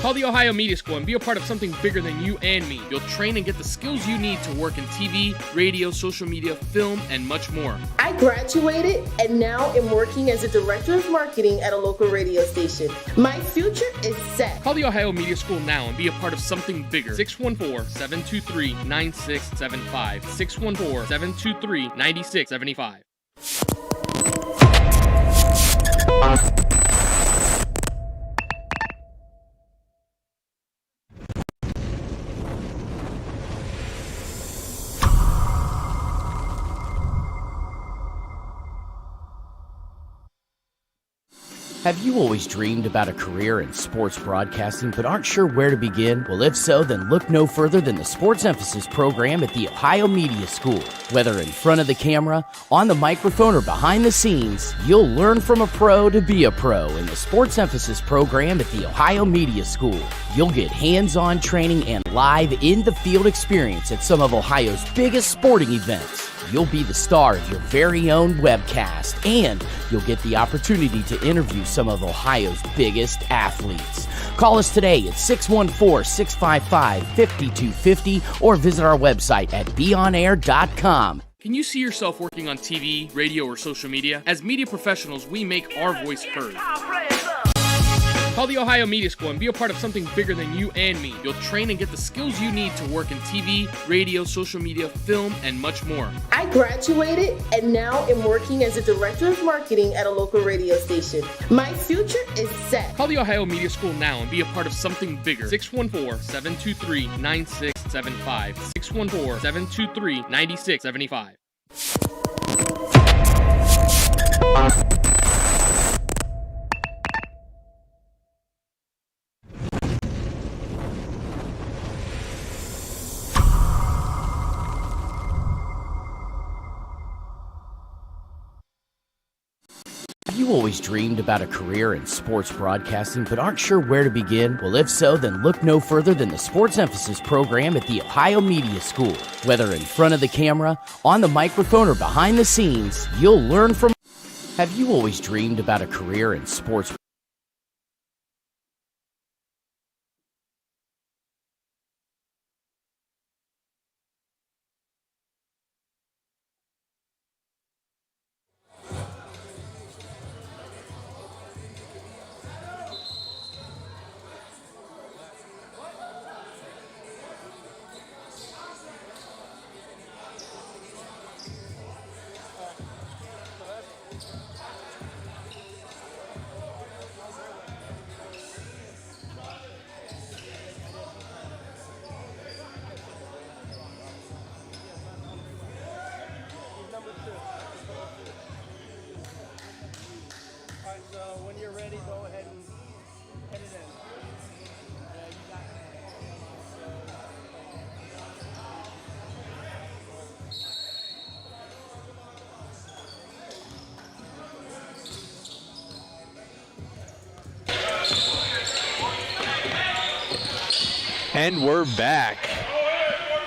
Call the Ohio Media School and be a part of something bigger than you and me. You'll train and get the skills you need to work in TV, radio, social media, film, and much more. I graduated and now am working as a director of marketing at a local radio station. My future is set. Call the Ohio Media School now and be a part of something bigger. 614-723-9675. 614-723-9675. Have you always dreamed about a career in sports broadcasting but aren't sure where to begin? Well, if so, then look no further than the Sports Emphasis program at the Ohio Media School. Whether in front of the camera, on the microphone, or behind the scenes, you'll learn from a pro to be a pro in the Sports Emphasis program at the Ohio Media School. You'll get hands-on training and live in-the-field experience at some of Ohio's biggest sporting events. You'll be the star of your very own webcast, and you'll get the opportunity to interview some of Ohio's biggest athletes. Call us today at 614-655-5250 or visit our website at beonair.com. Can you see yourself working on TV, radio, or social media? As media professionals, we make our voice heard. Call the Ohio Media School and be a part of something bigger than you and me. You'll train and get the skills you need to work in TV, radio, social media, film, and much more. I graduated and now am working as a director of marketing at a local radio station. My future is set. Call the Ohio Media School now and be a part of something bigger. 614-723-9675. 614-723-9675. Have you always dreamed about a career in sports broadcasting but aren't sure where to begin? Well, if so, then look no further than the Sports Emphasis program at the Ohio Media School. Whether in front of the camera, on the microphone, or behind the scenes, you'll learn from... Have you always dreamed about a career in sports? And we're back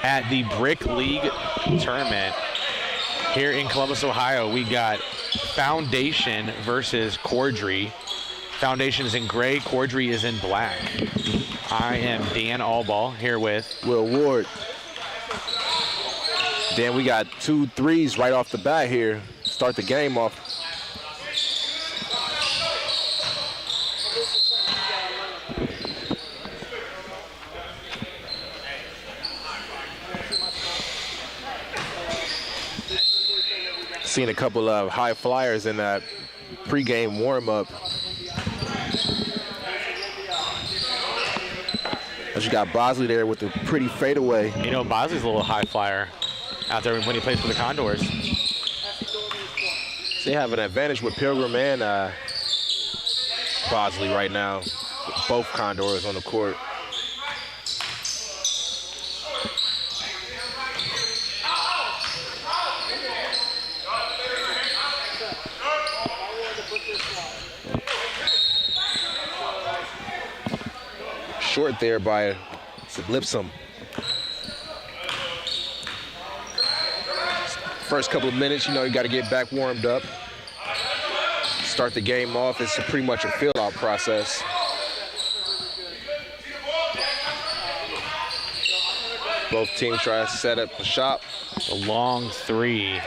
at the Brick League tournament here in Columbus, Ohio. We got Foundation versus Cordry. Foundation is in gray, Cordry is in black. I am Dan Allball here with Will Ward. Dan, we got 2 threes right off the bat here. Start the game off. Seen a couple of high flyers in that pregame warm-up. But you got Bosley there with a pretty fadeaway. You know, Bosley's a little high flyer out there when he plays for the Condors. They have an advantage with Pilgrim and Bosley right now. Both Condors on the court. Short there by Lipscomb. First couple of minutes, you know, you got to get back warmed up. Start the game off. It's pretty much a fill-out process. Both teams try to set up a shot. A long three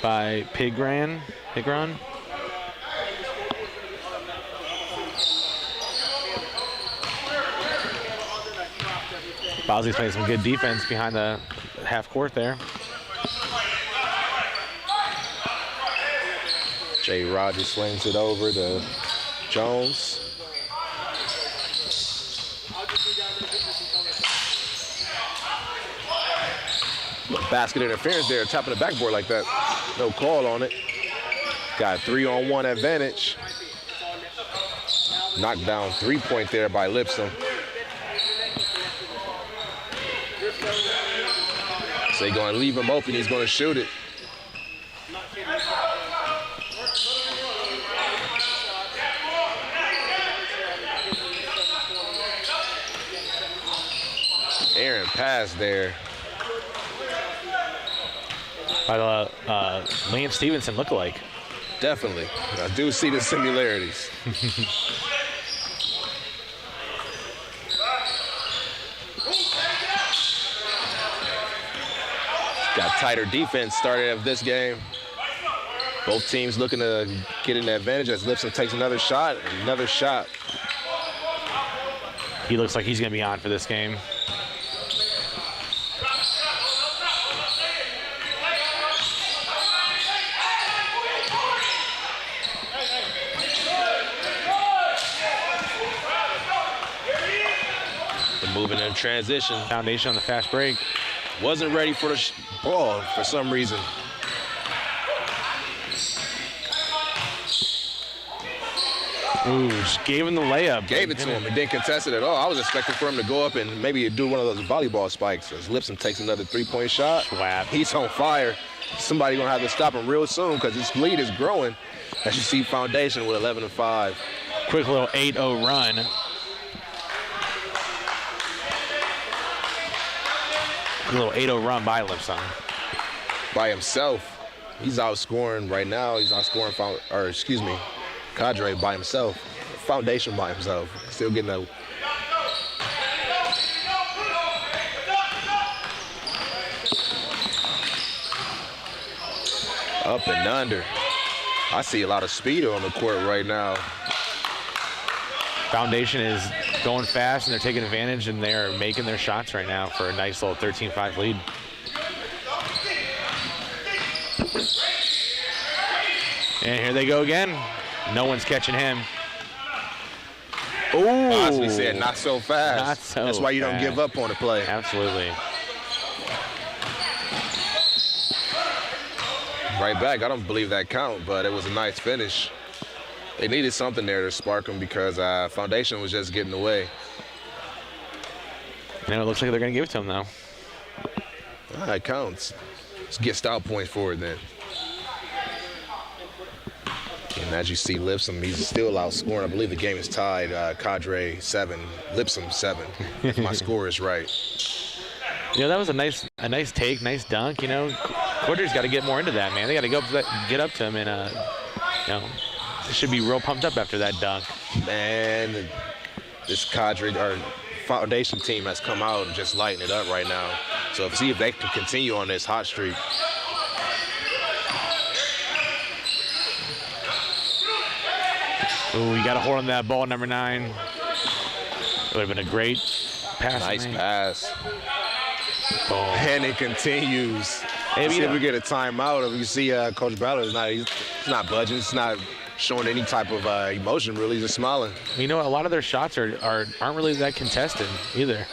by Pigran. Bosley's playing some good defense behind the half court there. Jay Rogers swings it over to Jones. Basket interference there, tapping the backboard like that. No call on it. Got a 3-on-1 advantage. Knocked down 3-point there by Lipscomb. So they're going to leave him open. He's going to shoot it. Aaron pass there. By the Liam Stevenson lookalike. Definitely. I do see the similarities. Got tighter defense started of this game. Both teams looking to get an advantage as Lipscomb takes another shot. He looks like he's going to be on for this game. Moving in transition. Foundation on the fast break. Wasn't ready for the ball for some reason. Ooh, just gave him the layup. Gave it to him and didn't contest it at all. I was expecting for him to go up and maybe do one of those volleyball spikes. As Lipscomb takes another 3-point shot. Swap. He's on fire. Somebody gonna have to stop him real soon because his lead is growing. As you see Foundation with 11-5. Quick little 8-0 run. A little 8-0 run by Lipscomb. By himself. He's outscoring right now. He's outscoring, Cadre by himself. Foundation by himself. Still getting a... Up and under. I see a lot of speed on the court right now. Foundation is going fast, and they're taking advantage, and they're making their shots right now for a nice little 13-5 lead. And here they go again. No one's catching him. Ooh. Bosley said, not so fast. Not so That's why you fast. don't give up on the play. Absolutely. Right back. I don't believe that count, but it was a nice finish. They needed something there to spark them because Foundation was just getting away. And it looks like they're going to give it to him, though. It counts. Let's get style points for it then. And as you see, Lipscomb, he's still outscoring. I believe the game is tied. Cadre 7, Lipscomb 7. If my score is right. You know, that was a nice take, nice dunk. You know, Cordry's got to get more into that, man. They got to get up to him, and you know, they should be real pumped up after that dunk. Man, this Cadre or Foundation team has come out and just lighting it up right now. So see if they can continue on this hot streak. Ooh, you got to hold on that ball, number 9. It would have been a great pass. Nice pass. Boom. And it continues. Hey, See if we get a timeout. If you see Coach Ballard, he's not budging. He's not showing any type of emotion, really. He's just smiling. You know, a lot of their shots aren't really that contested either.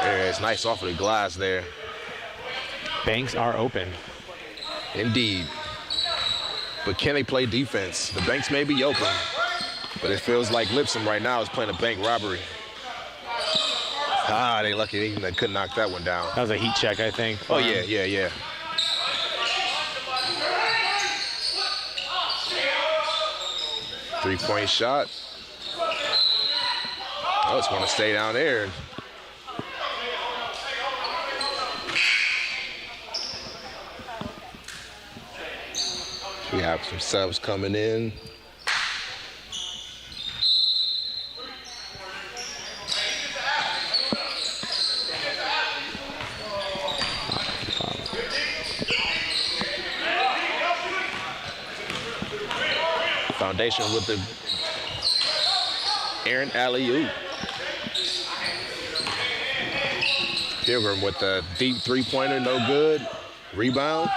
Yeah, it's nice off of the glass there. Banks are open. Indeed. But can they play defense? The banks may be open, but it feels like Lipscomb right now is playing a bank robbery. They lucky they couldn't knock that one down. That was a heat check, I think. Oh, yeah. Three-point shot. Oh, it's going to stay down there. We have some subs coming in. Foundation with the Aaron alley-oop. Pilgrim with the deep three-pointer, no good. Rebound.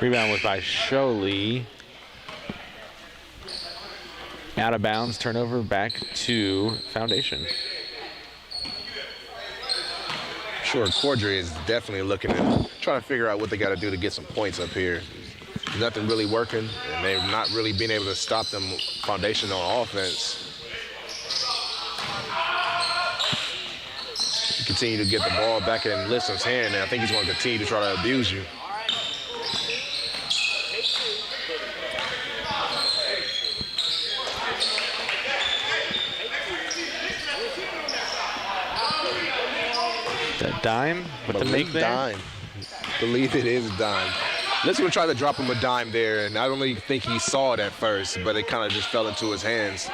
Rebound was by Sholey. Out of bounds, turnover back to Foundation. Sure, Cordry is definitely looking at trying to figure out what they got to do to get some points up here. Nothing really working, and they're not really being able to stop them Foundation on offense. You continue to get the ball back in Lipscomb's hand, and I think he's going to continue to try to abuse you. Dime with the make there? Dime. Believe it is dime. Lipscomb tried to drop him a dime there, and I don't really think he saw it at first, but it kind of just fell into his hands.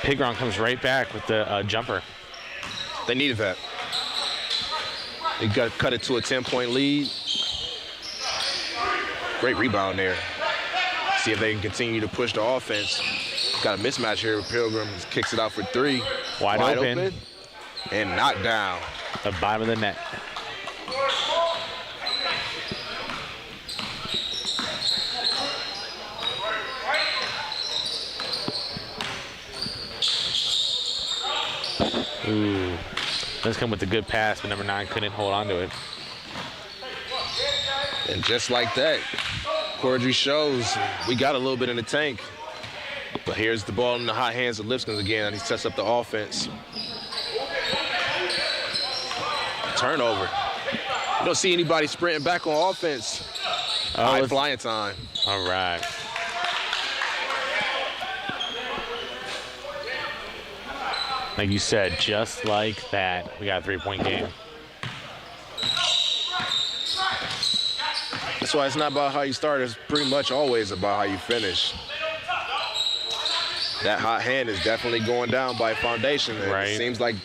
Pigron comes right back with the jumper. They needed that. They got to cut it to a 10-point lead. Great rebound there. See if they can continue to push the offense. Got a mismatch here. Pilgrim kicks it out for 3. Wide open. And knocked down. The bottom of the net. Ooh. Let's come with a good pass, but number 9 couldn't hold on to it. And just like that, Cordry shows we got a little bit in the tank. But here's the ball in the hot hands of Lipscomb again, and he sets up the offense. Turnover. You don't see anybody sprinting back on offense. High flying time. All right. Like you said, just like that, we got a 3-point game. That's why it's not about how you start. It's pretty much always about how you finish. That hot hand is definitely going down by Foundation. And right. It seems like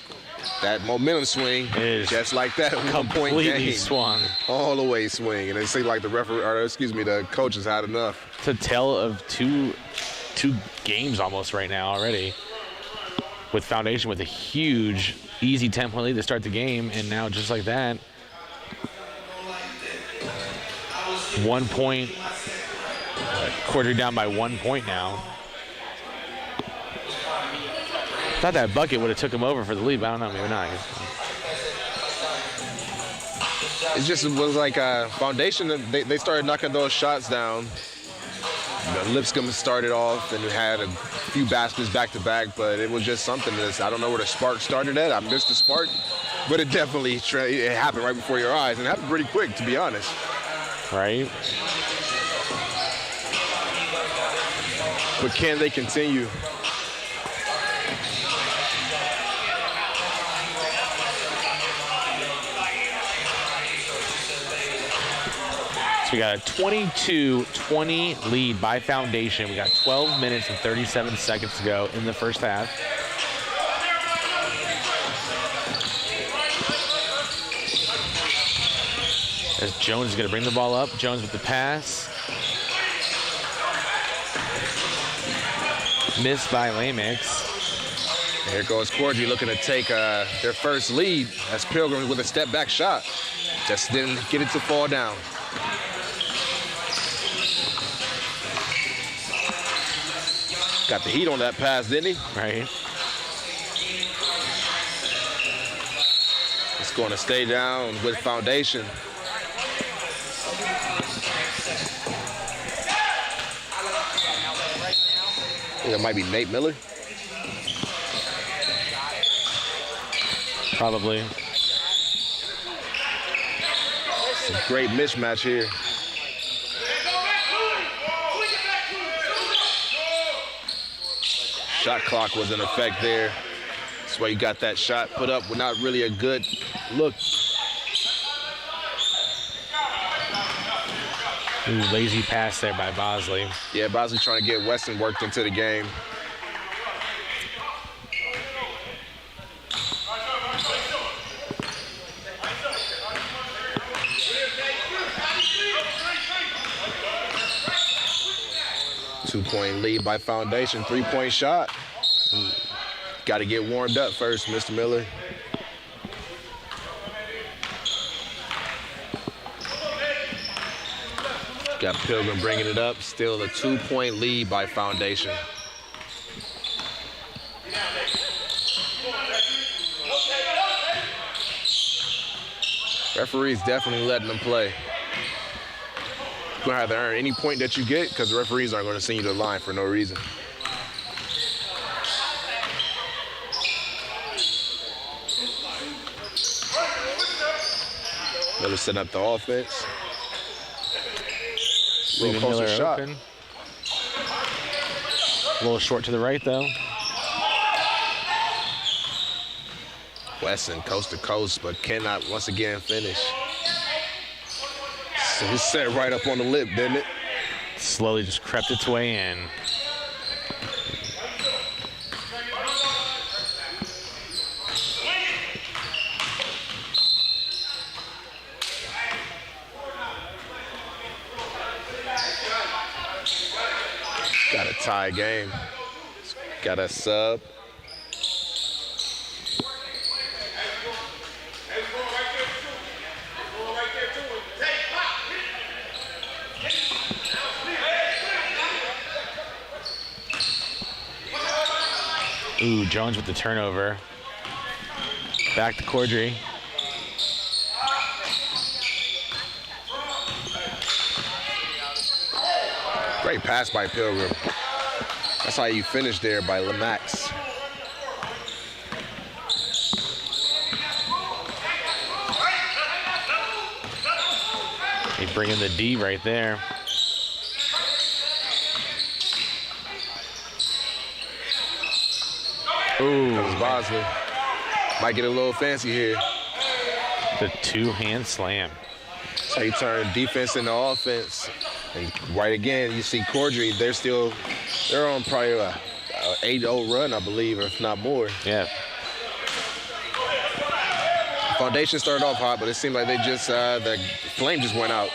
that momentum swing, is just like that, completely swung. All the way swing. And it seems like the coaches had enough. It's a tale of two games almost right now already. With Foundation with a huge, easy 10-point lead to start the game, and now just like that, 1 point. Cordry down by 1 point now. Thought that bucket would have took him over for the lead, but I don't know, maybe not. It just was like Foundation, they started knocking those shots down. Lipscomb started off and had a few baskets back-to-back, but it was just something that I don't know where the spark started at. I missed the spark, but it definitely it happened right before your eyes, and it happened pretty quick, to be honest. Right? But can they continue? So we got a 22-20 lead by Foundation. We got 12 minutes and 37 seconds to go in the first half. As Jones is going to bring the ball up. Jones with the pass. Missed by Lamix. Here goes Corgi looking to take their first lead. That's Pilgrim with a step-back shot. Just didn't get it to fall down. Got the heat on that pass, didn't he? Right. It's going to stay down with Foundation. I think that might be Nate Miller. Probably. It's a great mismatch here. Shot clock was in effect there. That's why you got that shot put up with not really a good look. Ooh, lazy pass there by Bosley. Yeah, Bosley trying to get Weston worked into the game. Two-point lead by Foundation. Three-point shot. Got to get warmed up first, Mr. Miller. Got Pilgrim bringing it up. Still a two-point lead by Foundation. Referee's definitely letting them play. You're going to have to earn any point that you get because the referees aren't going to send you to the line for no reason. Miller setting up the offense. Leaving Miller open. A little short to the right, though. Wesson coast to coast, but cannot once again finish. So he set right up on the lip, didn't it? Slowly just crept its way in. Got a tie game. Got a sub. Ooh, Jones with the turnover. Back to Cordry. Great pass by Pilgrim. That's how you finish there by Lamax. They bring in the D right there. Ooh, That was Bosley. Might get a little fancy here. the two-hand slam. That's how you turn defense into offense. And right again, you see Cordry, they're on probably a 8-0 run, I believe, or if not more. Yeah. Foundation started off hot, but it seemed like they just, the flame just went out.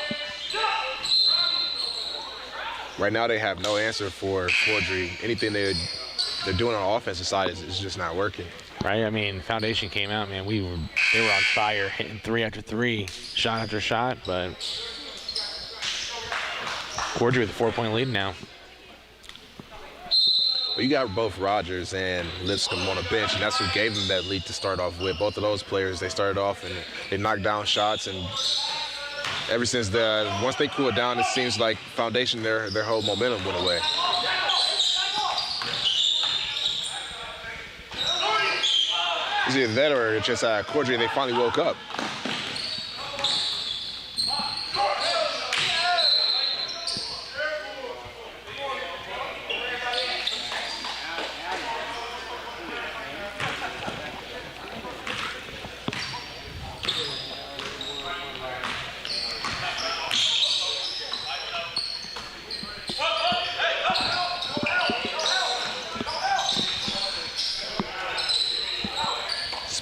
Right now, they have no answer for Cordry. Anything they're doing on the offensive side is just not working. Right, I mean, Foundation came out, man. They were on fire, hitting three after three, shot after shot, but Cordry with a 4-point lead now. Well, you got both Rogers and Lipscomb on the bench, and that's what gave them that lead to start off with. Both of those players, they started off and they knocked down shots, and ever since once they cooled down, it seems like Foundation, their whole momentum went away. It's either that or just Cordray, they finally woke up.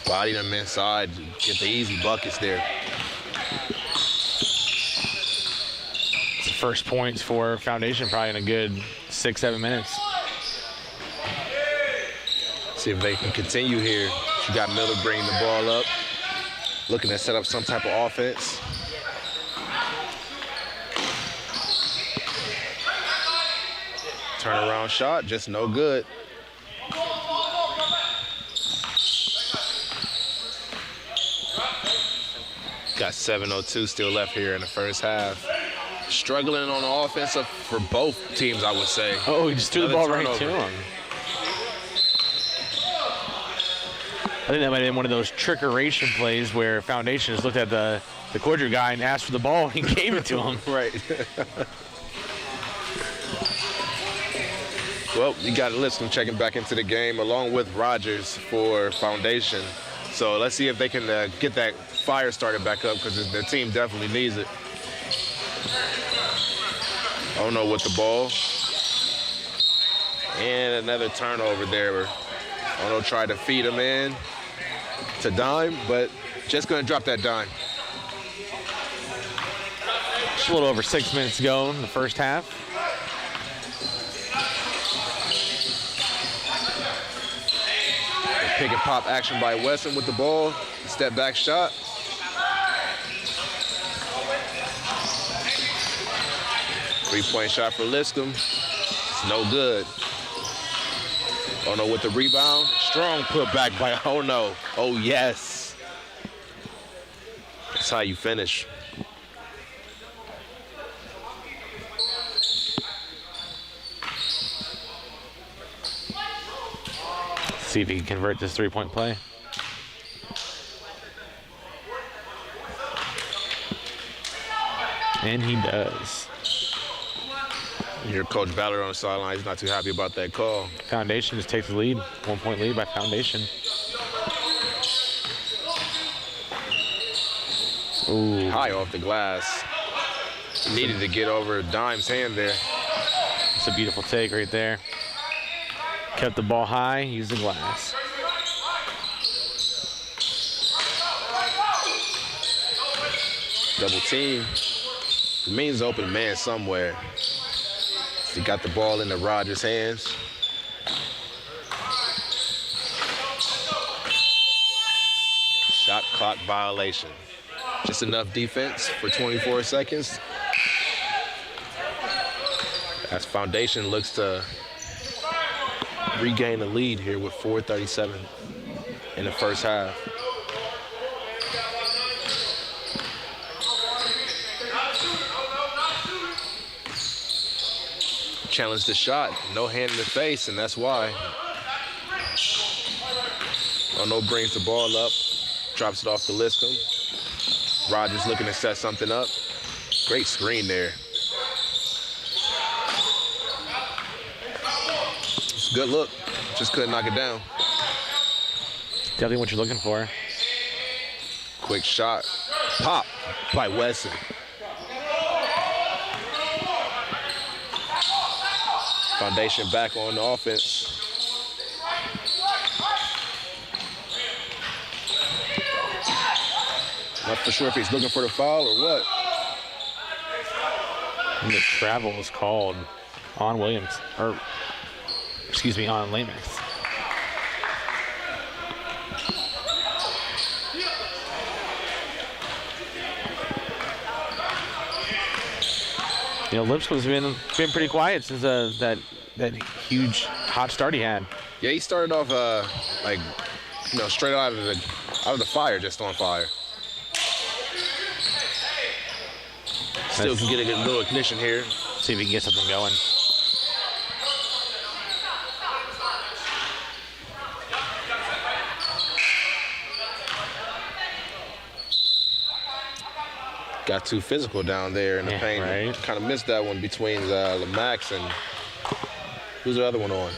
Body them inside, get the easy buckets there. First points for Foundation probably in a good 6-7 minutes. See if they can continue here. You got Miller bringing the ball up, looking to set up some type of offense. Turnaround shot, just no good. Got 7:02 still left here in the first half. Struggling on the offensive for both teams, I would say. Oh, he just threw the ball right to him. I think that might have been one of those trickeration plays where Foundation just looked at the Cordray guy and asked for the ball and he gave it to him. Right. Well, you got Lipscomb checking back into the game along with Rogers for Foundation. So let's see if they can get that fire started back up because the team definitely needs it. Ono with the ball. And another turnover there. Ono tried to feed him in to Dime, but just going to drop that dime. Just a little over 6 minutes to go in the first half. Pick and pop action by Wesson with the ball. Step back shot. Three-point shot for Lipscomb. It's no good. Ono with the rebound. Strong putback by Ono. Oh, yes. That's how you finish. See if he can convert this three-point play. And he does. You hear Coach Ballard on the sideline. He's not too happy about that call. Foundation just takes the lead. 1 point lead by Foundation. Ooh. High off the glass. Needed to get over Dime's hand there. It's a beautiful take right there. Kept the ball high, used the glass. Double team. Remains open man somewhere. He got the ball into Rogers' hands. Shot clock violation. Just enough defense for 24 seconds. As Foundation looks to regain the lead here with 4:37 in the first half. Challenged the shot, no hand in the face, and that's why. Ono brings the ball up, drops it off to Lipscomb. Rogers looking to set something up. Great screen there. It's a good look, just couldn't knock it down. Definitely what you're looking for. Quick shot, pop by Wesson. Foundation back on the offense. Not for sure if he's looking for the foul or what. And the travel was called on Williams, or excuse me, on Lamex. You know, Lipscomb's been pretty quiet since that huge hot start he had. Yeah, he started off straight out of the fire, just on fire. Still can get a good little ignition here. See if we can get something going. Got too physical down there in the paint. Right. Kind of missed that one between Lamax and who's the other one on?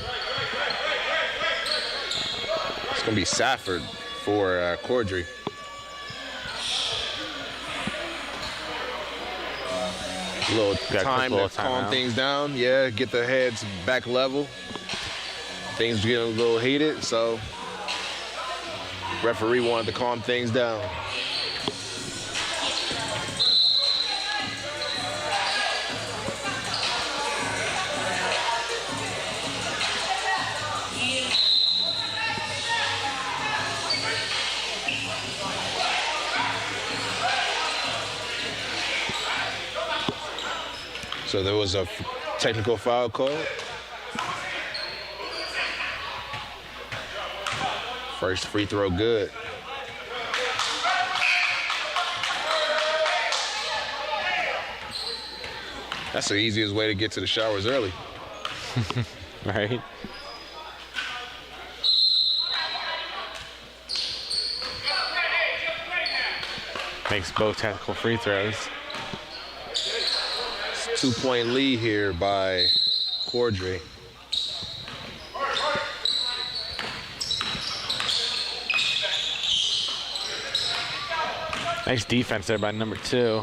It's going to be Safford for Cordry. A little time to calm things down. Yeah, get the heads back level. Things getting a little heated, so referee wanted to calm things down. So there was a technical foul call. First free throw good. That's the easiest way to get to the showers early. Right. Makes both technical free throws. 2-point lead here by Cordry. Nice defense there by number 2,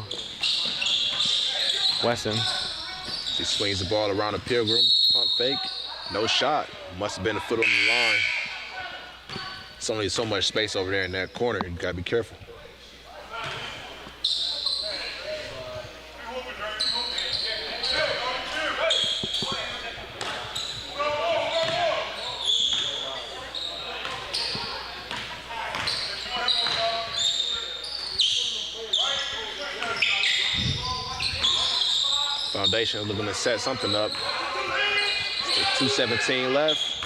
Wesson. He swings the ball around a Pilgrim. Pump fake. No shot. Must have been a foot on the line. There's only so much space over there in that corner. You gotta be careful. Foundation looking to set something up. 2:17 left.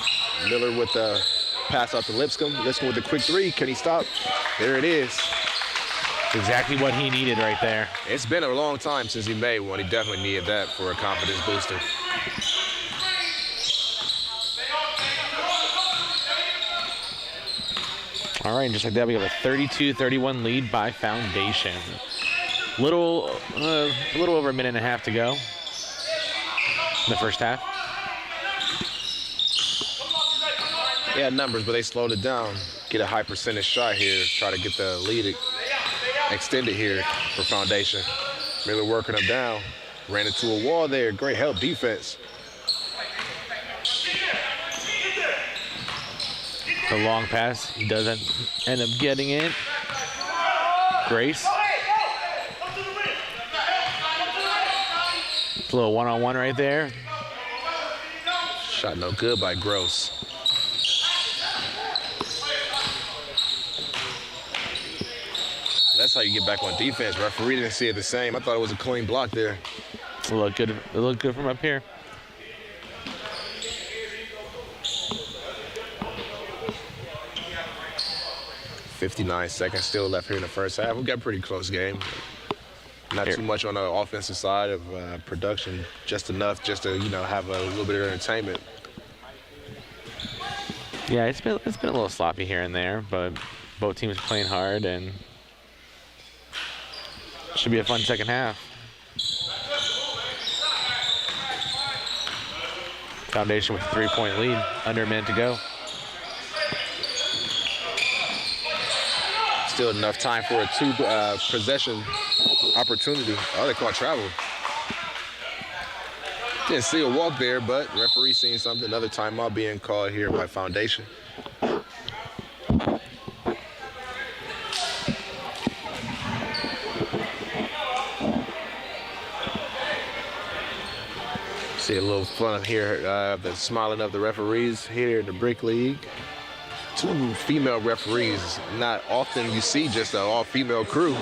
Miller with the pass out to Lipscomb. Lipscomb with the quick three. Can he stop? There it is. Exactly what he needed right there. It's been a long time since he made one. He definitely needed that for a confidence booster. All right, just like that, we have a 32-31 lead by Foundation. A little over a minute and a half to go in the first half. Yeah, numbers, but they slowed it down. Get a high percentage shot here. Try to get the lead extended here for Foundation. Miller working them down. Ran into a wall there. Great help defense. The long pass, he doesn't end up getting it. Grace. A little one-on-one right there. Shot no good by Gross. That's how you get back on defense. Referee didn't see it the same. I thought it was a clean block there. It looked good. It looked good from up here. .59 seconds still left here in the first half. We got a pretty close game. Not too much on the offensive side of production, just enough just to, have a little bit of entertainment. Yeah, it's been a little sloppy here and there, but both teams are playing hard and should be a fun second half. Foundation with a 3-point lead, under a minute to go. Still enough time for a 2-possession opportunity. Oh, they caught travel. Didn't see a walk there, but referee seen something. Another timeout being called here by Foundation. See a little fun here, the smiling of the referees here in the Brick League. 2 female referees. Not often you see just an all-female crew.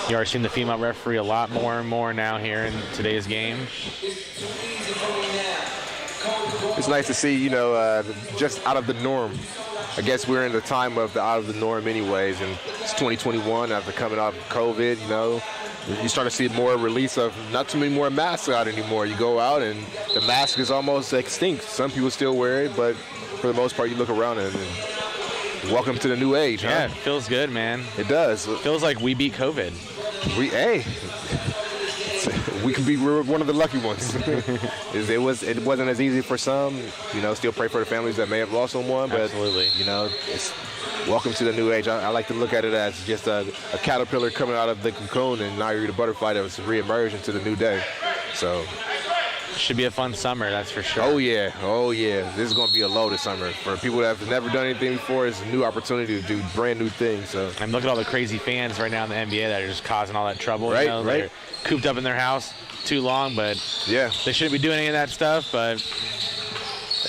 You are seeing the female referee a lot more and more now here in today's game. It's nice to see, just out of the norm. I guess we're in the time of the out of the norm anyways, and it's 2021 after coming off of COVID, you know. You start to see more release of not too many more masks out anymore. You go out and the mask is almost extinct. Some people still wear it, but for the most part, you look around and welcome to the new age, huh? Yeah, it feels good, man. It does. It feels like we beat COVID. We're one of the lucky ones. It wasn't as easy for some. You know, still pray for the families that may have lost someone. But, Absolutely. you know, it's welcome to the new age. I like to look at it as just a caterpillar coming out of the cocoon, and now you're the butterfly that was reemerged into the new day. So should be a fun summer, that's for sure. Oh yeah. This is going to be a load of summer. For people that have never done anything before, it's a new opportunity to do brand new things. So. And look at all the crazy fans right now in the NBA that are just causing all that trouble. Right, you know? right. They're cooped up in their house too long, but yeah, they shouldn't be doing any of that stuff. But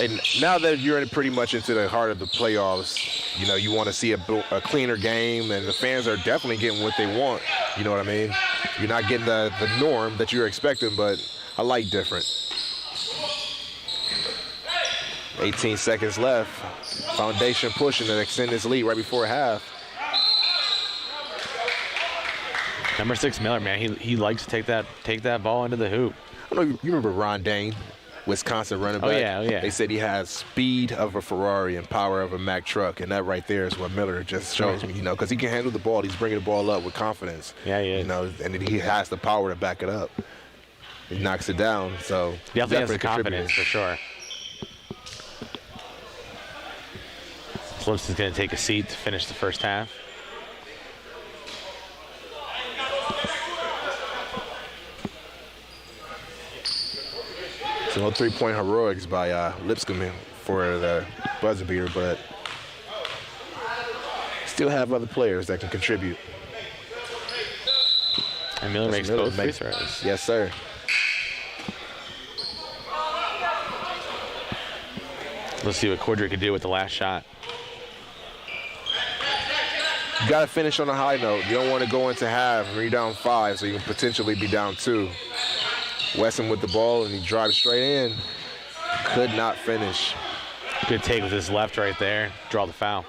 and now that you're pretty much into the heart of the playoffs, you know, you want to see a cleaner game, and the fans are definitely getting what they want. You know what I mean? You're not getting the norm that you're expecting, but I like different. 18 seconds left. Foundation pushing to extend this lead right before half. Number 6 Miller, man, he likes to take that ball into the hoop. I don't know, you remember Ron Dane, Wisconsin running back? Oh yeah. They said he has speed of a Ferrari and power of a Mack truck, and that right there is what Miller just shows me, you know, because he can handle the ball. He's bringing the ball up with confidence. Yeah, he is. You know, and he has the power to back it up. He knocks it down, so definitely has the confidence for sure. Clemson's going to take a seat to finish the first half. So no three-point heroics by Lipscomb for the buzzer beater, but still have other players that can contribute. And Miller makes both free throws. Yes, sir. Let's see what Cordray could do with the last shot. You got to finish on a high note. You don't want to go into half and you're down 5, so you can potentially be down 2. Wesson with the ball, and he drives straight in. Could not finish. Good take with his left right there. Draw the foul.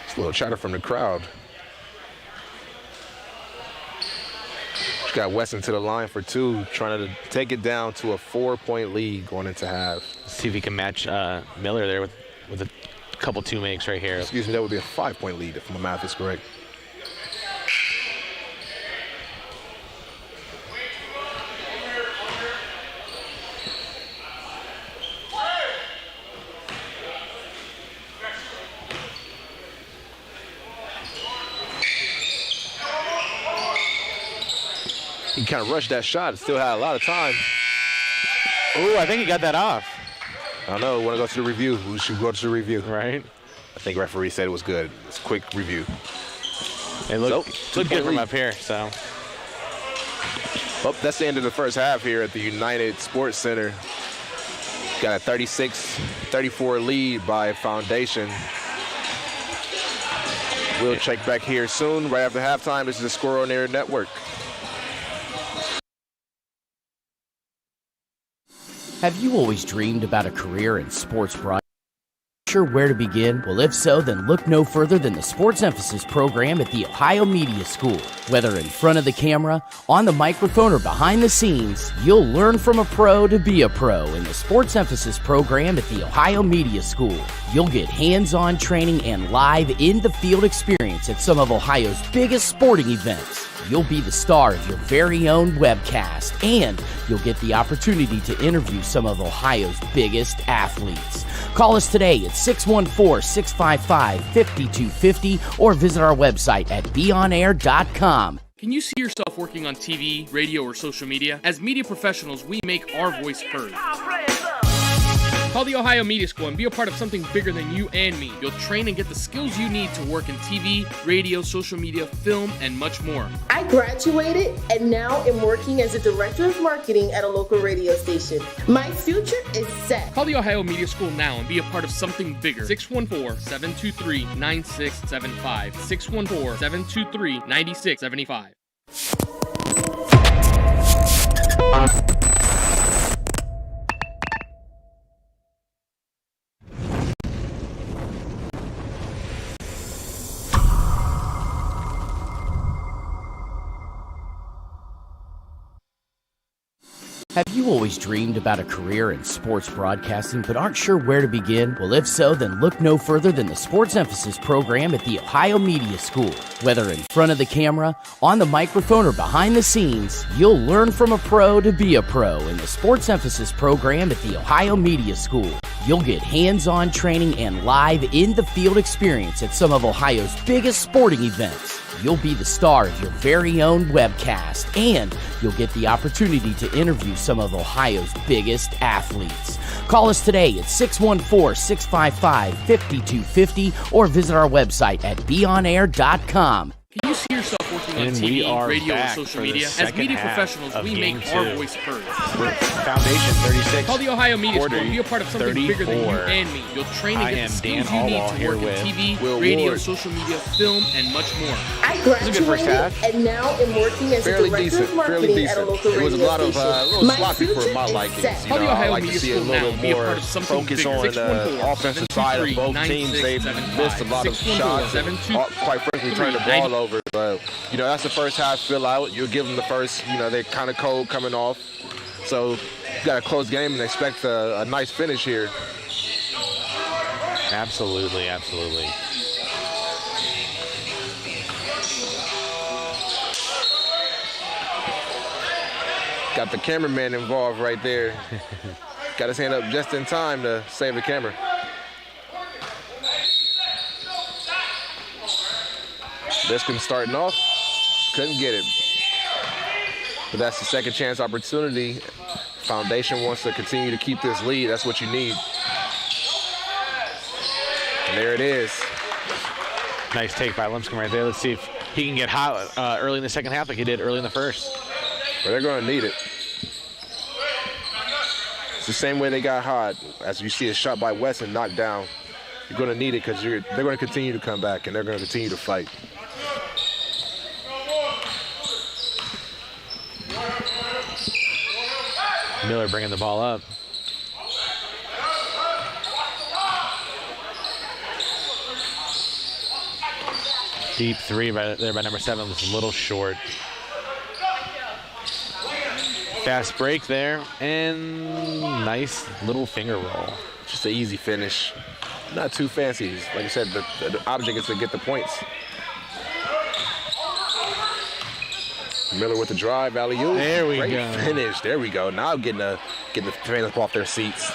It's a little chatter from the crowd. Got Wesson to the line for 2, trying to take it down to a 4-point lead going into half. Let's see if he can match Miller there with a couple 2 makes right here. Excuse me, that would be a 5-point lead if my math is correct. He kind of rushed that shot. Still had a lot of time. Ooh, I think he got that off. I don't know. Want to go to the review? We should go to the review. Right. I think referee said it was good. It's a quick review. It looked good from up here, so. Well, that's the end of the first half here at the United Sports Center. Got a 36-34 lead by Foundation. We'll check back here soon, right after halftime. This is the Score on Air Network. Have you always dreamed about a career in sports broadcasting? Sure where to begin? Well, if so, then look no further than the Sports Emphasis program at The Ohio Media School. Whether in front of the camera, on the microphone, or behind the scenes, you'll learn from a pro to be a pro in the Sports Emphasis program at The Ohio Media School. You'll get hands-on training and live in-the-field experience at some of Ohio's biggest sporting events. You'll be the star of your very own webcast, and you'll get the opportunity to interview some of Ohio's biggest athletes. Call us today at 614-655-5250 or visit our website at beonair.com. Can you see yourself working on TV, radio, or social media? As media professionals, we make our voice heard. Call the Ohio Media School and be a part of something bigger than you and me. You'll train and get the skills you need to work in TV, radio, social media, film, and much more. I graduated and now am working as a director of marketing at a local radio station. My future is set. Call the Ohio Media School now and be a part of something bigger. 614-723-9675. 614-723-9675. Have you always dreamed about a career in sports broadcasting but aren't sure where to begin? Well, if so, then look no further than the Sports Emphasis program at the Ohio Media School. Whether in front of the camera, on the microphone, or behind the scenes, you'll learn from a pro to be a pro in the Sports Emphasis program at the Ohio Media School. You'll get hands-on training and live in-the-field experience at some of Ohio's biggest sporting events. You'll be the star of your very own webcast, and you'll get the opportunity to interview some of Ohio's biggest athletes. Call us today at 614-655-5250 or visit our website at beonair.com. Can you see yourself working on And we TV, are radio, or back social for the media? As second media half professionals, of we game make our two. voice heard. Foundation 36. Call the Ohio Media School and be a 40, part of something bigger than you 34. and me. You'll train and I get am the skills Dan you need Hallwall to here work in with TV, Will radio, Ward. social media, film, and much more. I was a good first graduated half. and now am working as Fairly a director decent, of marketing fairly at a decent. local It was a radio lot of station. little My sloppy for future my is likings. set. You Call know, the I Ohio like to Media see a School little now. bit Be a more part of something focus bigger. on the 614 offensive side of both teams. They've missed a lot of shots and, quite frankly, turned the ball over. But, you know, that's the first half fill out. You'll give them the first, you know, they're kind of cold coming off. So you got a close game and expect a nice finish here. Absolutely, absolutely. Got the cameraman involved right there. Got his hand up just in time to save the camera. Biscombe starting off, couldn't get it. But that's the second chance opportunity. Foundation wants to continue to keep this lead. That's what you need. And there it is. Nice take by Lipscomb right there. Let's see if he can get hot early in the second half like he did early in the first. But they're going to need it. It's the same way they got hot. As you see a shot by Weston knocked down, you're going to need it because they're going to continue to come back and they're going to continue to fight. Miller bringing the ball up. Deep three there by number 7 was a little short. Fast break there, and nice little finger roll. Just an easy finish. Not too fancy. Like I said, the object is to get the points. Miller with the drive, alley-oop. There we Great go. finish. There we go. Now getting the fans up off their seats.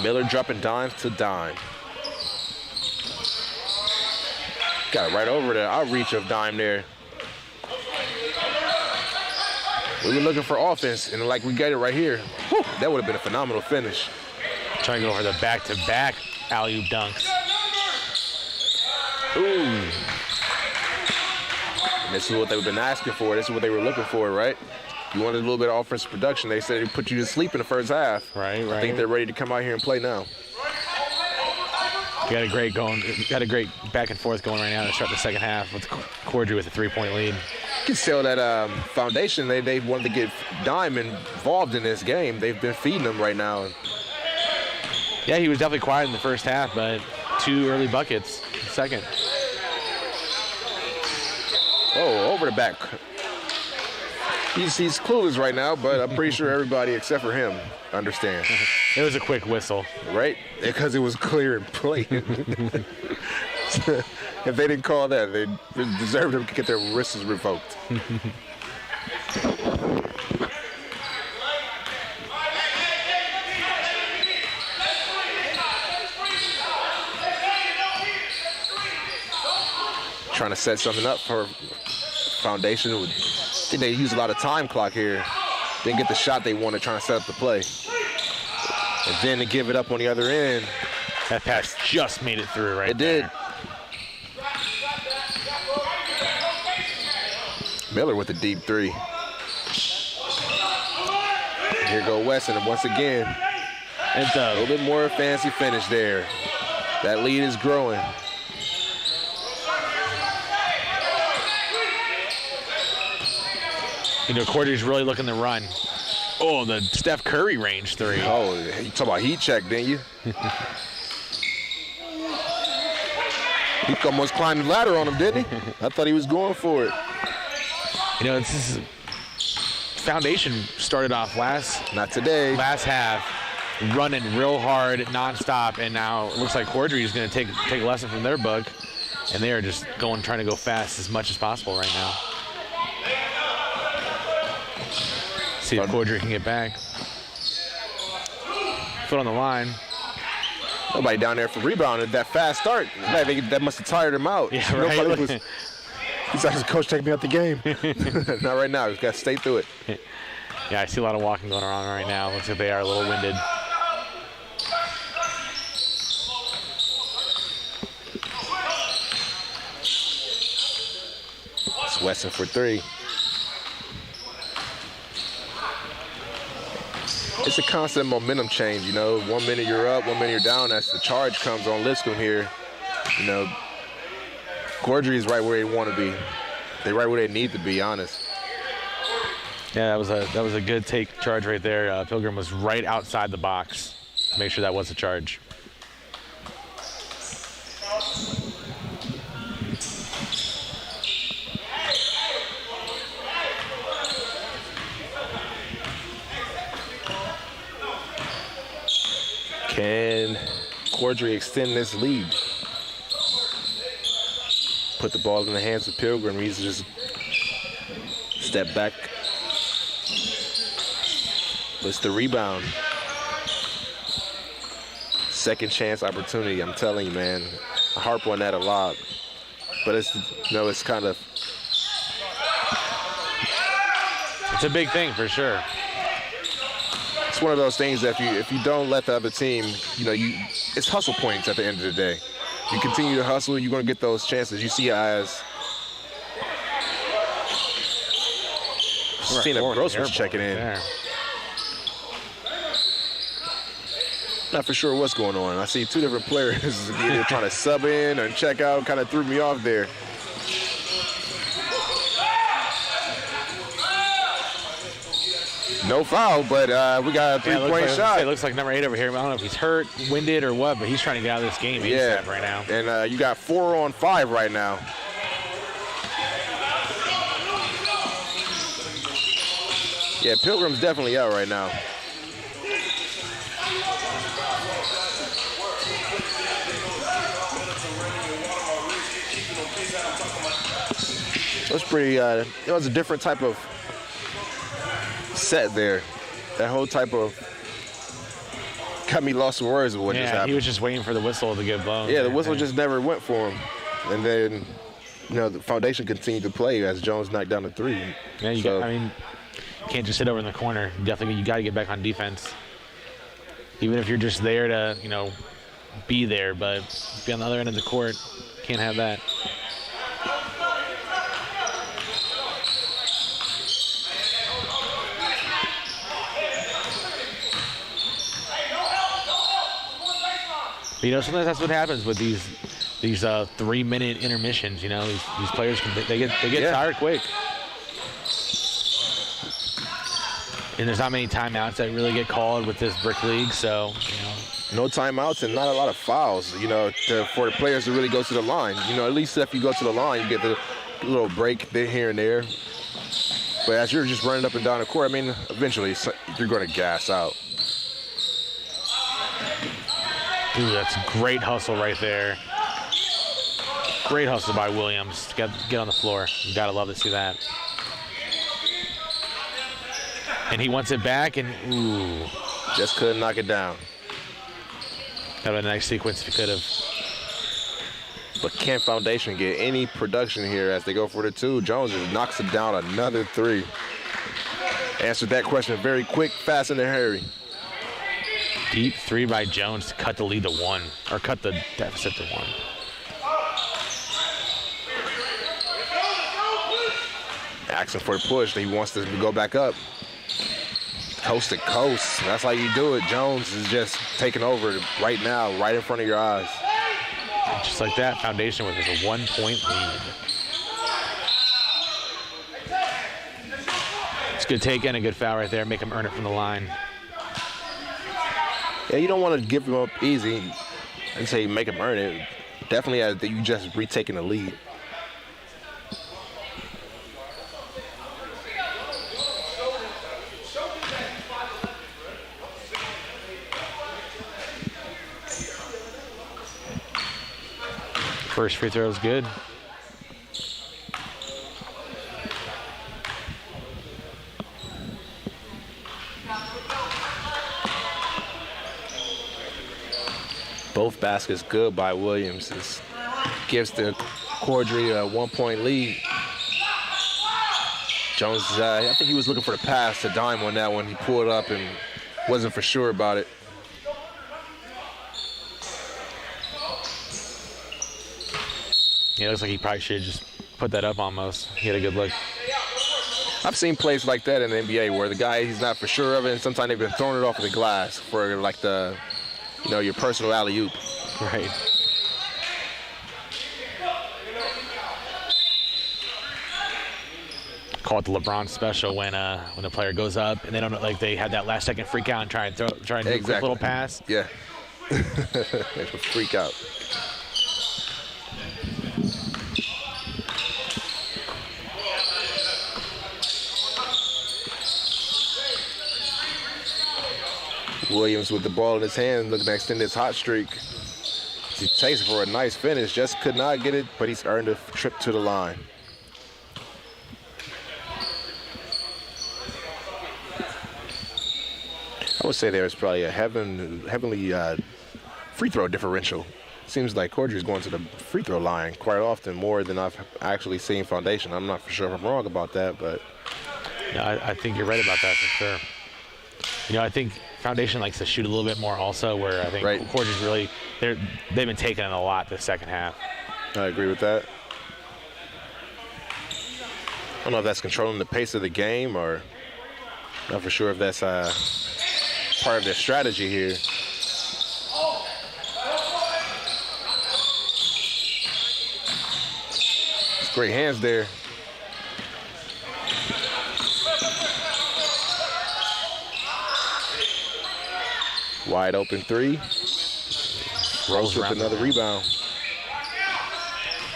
Miller dropping dimes to dime. Got it right over the outreach of dime there. We were looking for offense, and like we got it right here. Whew, that would have been a phenomenal finish. Trying to go for the back-to-back alley-oop dunks. Ooh. And this is what they've been asking for. This is what they were looking for, right? You wanted a little bit of offensive production. They said they put you to sleep in the first half. Right. I think they're ready to come out here and play now. Got a great back and forth going right now to start the second half with Cordry with a 3-point lead. You can tell that Foundation, they wanted to get Dime involved in this game. They've been feeding them right now. Yeah, he was definitely quiet in the first half, but 2 early buckets in the second. Oh, over the back. He's clueless right now, but I'm pretty sure everybody except for him understands. It was a quick whistle. Right? Because it was clear and plain. If they didn't call that, they deserved to get their wrists revoked. Trying to set something up for Foundation. I think they used a lot of time clock here. Didn't get the shot they wanted, trying to set up the play. And then to give it up on the other end. That pass just made it through right It did. Miller with the deep three. Here go Weston, and once again, It's a little bit more fancy finish there. That lead is growing. Cordry's really looking to run. Oh, the Steph Curry range 3. Oh, you talking about heat check, didn't you? He almost climbed the ladder on him, didn't he? I thought he was going for it. You know, this is Foundation started off Not today. last half running real hard nonstop, and now it looks like Cordry is going to take a lesson from their book, and they are just trying to go fast as much as possible right now. See if Cordry can get back. Foot on the line. Nobody down there for rebounding. That fast start, that must have tired him out. Yeah, right. He's like, coach, take me out the game. Not right now. He's got to stay through it. Yeah, I see a lot of walking going on right now. Looks like they are a little winded. It's Wesson for 3. It's a constant momentum change, you know. 1 minute you're up, 1 minute you're down. That's the charge comes on Lipscomb here. You know, Cordry is right where they want to be. They're right where they need to be, honest. Yeah, that was a good take charge right there. Pilgrim was right outside the box to make sure that was a charge. Can Cordry extend this lead? Put the ball in the hands of Pilgrim. He's just step back. It's the rebound. Second chance opportunity. I'm telling you, man. I harp on that a lot. But it's, you know, it's kind of. It's a big thing for sure. It's one of those things that if you don't let the other team, you know, it's hustle points at the end of the day. You continue to hustle, you're going to get those chances. You see as Christina Gross was checking in. There. Not for sure what's going on. I see 2 different players either trying to sub in or check out. Kind of threw me off there. No foul, but we got a three-point shot. It looks like number 8 over here. I don't know if he's hurt, winded, or what, but he's trying to get out of this game ASAP right now. And you got 4 on 5 right now. Yeah, Pilgrim's definitely out right now. That's pretty, it was a different type of set there. That whole type of got me lost for words of what just happened. He was just waiting for the whistle to get blown. Yeah, the whistle just never went for him. And then, you know, the Foundation continued to play as Jones knocked down the 3. Yeah, you can't just sit over in the corner. You got to get back on defense. Even if you're just there to, you know, be there, but be on the other end of the court, can't have that. But, you know, sometimes that's what happens with these 3-minute intermissions. You know, these players they get tired quick. And there's not many timeouts that really get called with this brick league, so you know. No timeouts and not a lot of fouls. You know, for the players to really go to the line. You know, at least if you go to the line, you get the little break here and there. But as you're just running up and down the court, I mean, eventually you're going to gas out. Ooh, that's a great hustle right there. Great hustle by Williams. Get on the floor. You gotta love to see that. And he wants it back, and ooh. Just couldn't knock it down. That would a nice sequence if he could have. But can Foundation get any production here as they go for the 2? Jones just knocks it down another 3. Answered that question very quick, fast, and in a hurry. Deep 3 by Jones to cut the lead to 1, or cut the deficit to 1. Asking for the push. He wants to go back up. Coast to coast. That's how you do it. Jones is just taking over right now, right in front of your eyes. Just like that, Foundation with a 1-point lead. It's a good take and a good foul right there. Make him earn it from the line. Yeah, you don't want to give him up easy and say make him earn it. Definitely that you just retaking the lead. First free throw is good. Both baskets good by Williams. This gives the Cordry a 1-point lead. Jones, I think he was looking for the pass to Dime on that one. He pulled up and wasn't for sure about it. Yeah, it looks like he probably should have just put that up almost. He had a good look. I've seen plays like that in the NBA where the guy, he's not for sure of it, and sometimes they've been throwing it off of the glass for like the, your personal alley-oop. Right. Call it the LeBron special when the player goes up and they don't know, like they had that last second freak out and try and do a quick little pass. Yeah. It's a freak out. Williams with the ball in his hand, looking to extend his hot streak. He takes it for a nice finish, just could not get it, but he's earned a trip to the line. I would say there's probably a heavenly free throw differential. Seems like Cordry's going to the free throw line quite often, more than I've actually seen Foundation. I'm not for sure if I'm wrong about that, but Yeah, I think you're right about that for sure. I think Foundation likes to shoot a little bit more also, where I think Cordry's really, they've been taking it a lot this second half. I agree with that. I don't know if that's controlling the pace of the game or not for sure if that's part of their strategy here. It's great hands there. Wide open three. Rose with another rebound.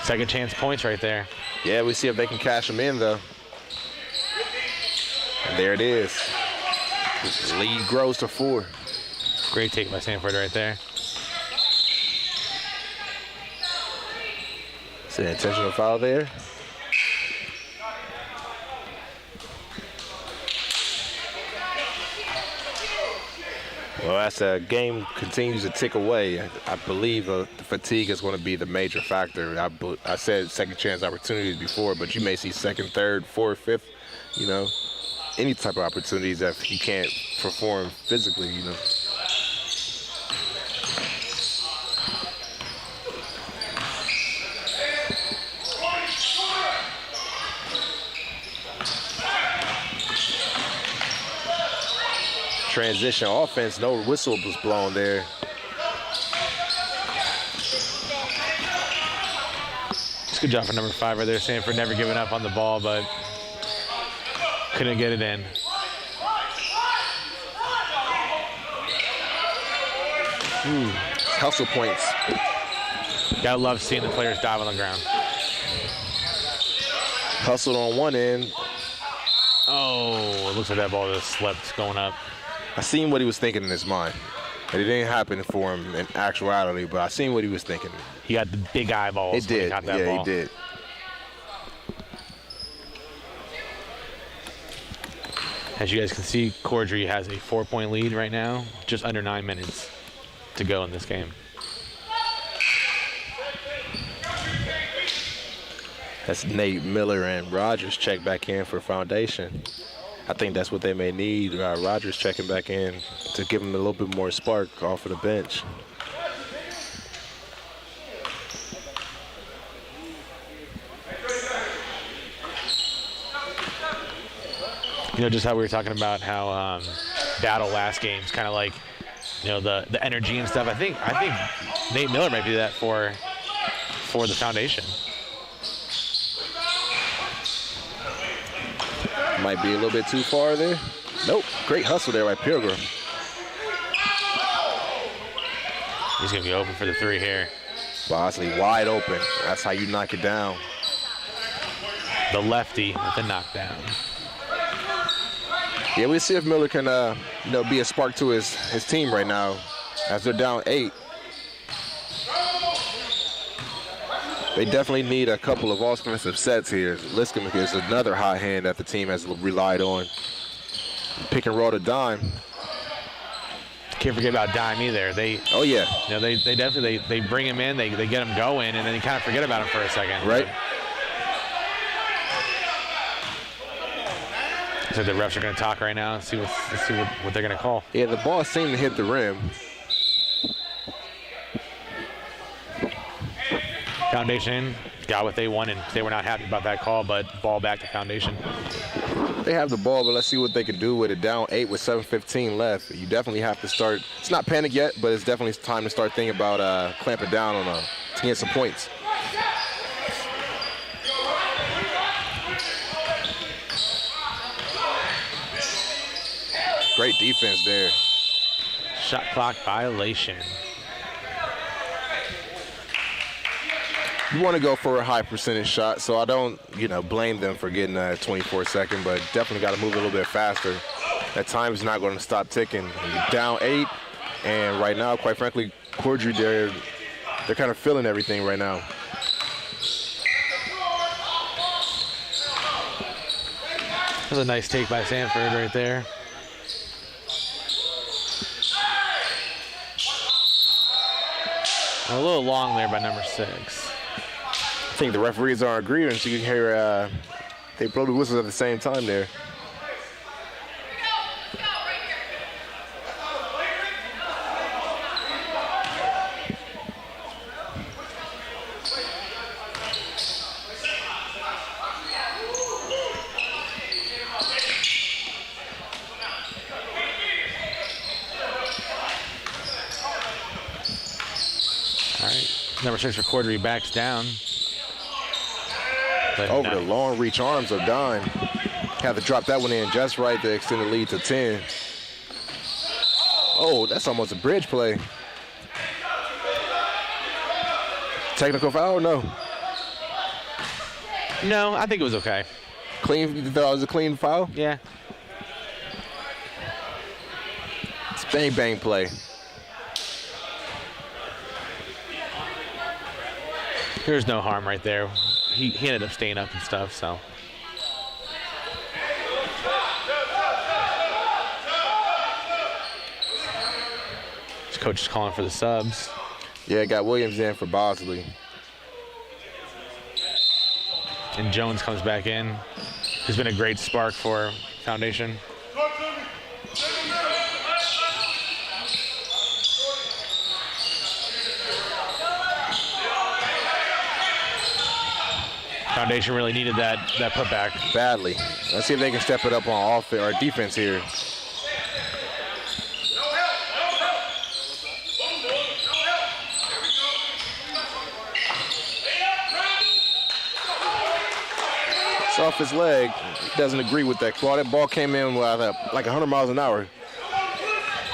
Second chance points right there. Yeah, we see if they can cash them in, though. And there it is. The lead grows to 4. Great take by Sanford right there. It's an intentional foul there. Well, as the game continues to tick away, I believe the fatigue is going to be the major factor. I said second chance opportunities before, but you may see second, third, fourth, fifth, any type of opportunities if you can't perform physically, Transition offense, no whistle was blown there. It's a good job for number 5 right there. Sanford never giving up on the ball, but couldn't get it in. Hustle points. Gotta love seeing the players dive on the ground. Hustled on one end. Oh, it looks like that ball just slipped going up. I seen what he was thinking in his mind. And it didn't happen for him in actuality, but I seen what he was thinking. He got the big eyeballs. It did. He got that ball. He did. As you guys can see, Cordry has a 4-point lead right now, just under 9 minutes to go in this game. That's Nate Miller and Rogers check back in for Foundation. I think that's what they may need. Rogers checking back in to give him a little bit more spark off of the bench. Just how we were talking about how battle last game's kind of like, the energy and stuff. I think Nate Miller might do that for the Foundation. Might be a little bit too far there. Nope. Great hustle there by Pilgrim. He's going to be open for the 3 here. Bosley wide open. That's how you knock it down. The lefty with the knockdown. Yeah, we'll see if Miller can, be a spark to his team right now as they're down 8. They definitely need a couple of offensive sets here. Liscombe is another hot hand that the team has relied on. Pick and roll to Dime. Can't forget about Dime either. Oh yeah. They definitely they bring him in, they get him going, and then you kind of forget about him for a second. Right. So the refs are going to talk right now and see what they're going to call. Yeah, the ball seemed to hit the rim. Foundation got what they wanted. They were not happy about that call, but ball back to Foundation. They have the ball, but let's see what they can do with it. Down 8 with 7:15 left. You definitely have to start. It's not panic yet, but it's definitely time to start thinking about clamping down on to get some points. Great defense there. Shot clock violation. You want to go for a high percentage shot, so I don't, blame them for getting a 24-second, but definitely got to move a little bit faster. That time is not going to stop ticking. You're down 8, and right now, quite frankly, Cordry, they're kind of feeling everything right now. That's a nice take by Sanford right there. A little long there by number 6. I think the referees are agreeing, so you can hear they blow the whistles at the same time there. All right, number 6 for Cordry backs down. Over the long reach arms of Dime. Had to drop that one in just right to extend the lead to 10. Oh, that's almost a bridge play. Technical foul? No. No, I think it was okay. Clean? You thought it was a clean foul? Yeah. It's bang bang play. There's no harm right there. He ended up staying up and stuff, so. His coach is calling for the subs. Yeah, got Williams in for Bosley. And Jones comes back in. He's been a great spark for Foundation. Foundation really needed that putback. Badly. Let's see if they can step it up on offense or defense here. It's off his leg. He doesn't agree with that claw. That ball came in with like 100 miles an hour.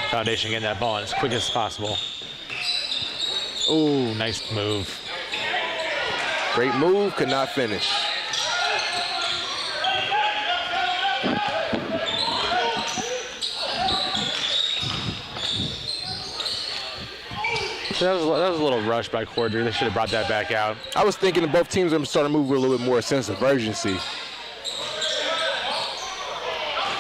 Foundation getting that ball in as quick as possible. Ooh, nice move. Great move, could not finish. So that was a little rush by Cordry. They should have brought that back out. I was thinking that both teams are starting to move with a little bit more sense of urgency.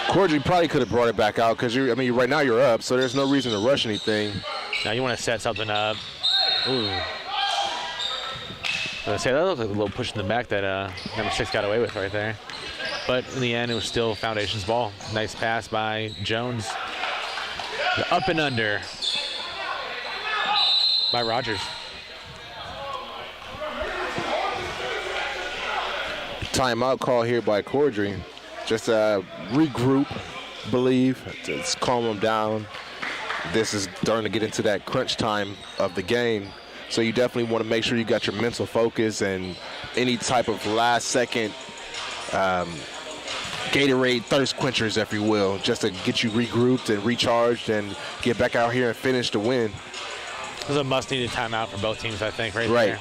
Cordry probably could have brought it back out because right now you're up, so there's no reason to rush anything. Now you want to set something up. Ooh. I say that looked like a little push in the back that number 6 got away with right there. But in the end, it was still Foundation's ball. Nice pass by Jones. The up and under by Rogers. Timeout call here by Cordry. Just regroup, believe, just calm them down. This is starting to get into that crunch time of the game. So you definitely want to make sure you got your mental focus and any type of last second Gatorade thirst quenchers, if you will, just to get you regrouped and recharged and get back out here and finish the win. This is a must-needed timeout for both teams, I think, right Right. there.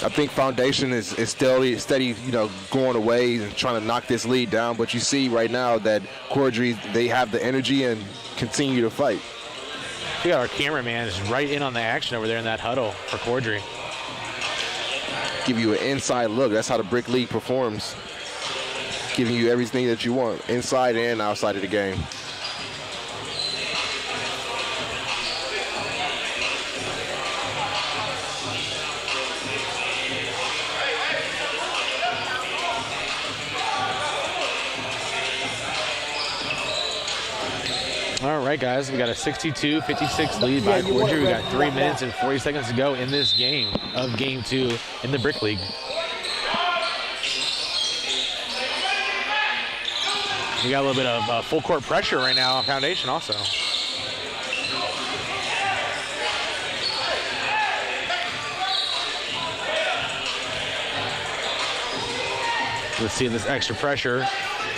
I think Foundation is steady, going away and trying to knock this lead down. But you see right now that Cordry, they have the energy and continue to fight. We got our cameraman is right in on the action over there in that huddle for Cordry. Give you an inside look. That's how the Brick League performs. Giving you everything that you want, inside and outside of the game. All right, guys, we got a 62-56 lead by Cordry. We got 3 minutes and 40 seconds to go in this game of Game 2 in the Brick League. We got a little bit of full court pressure right now on Foundation also. Let's see if this extra pressure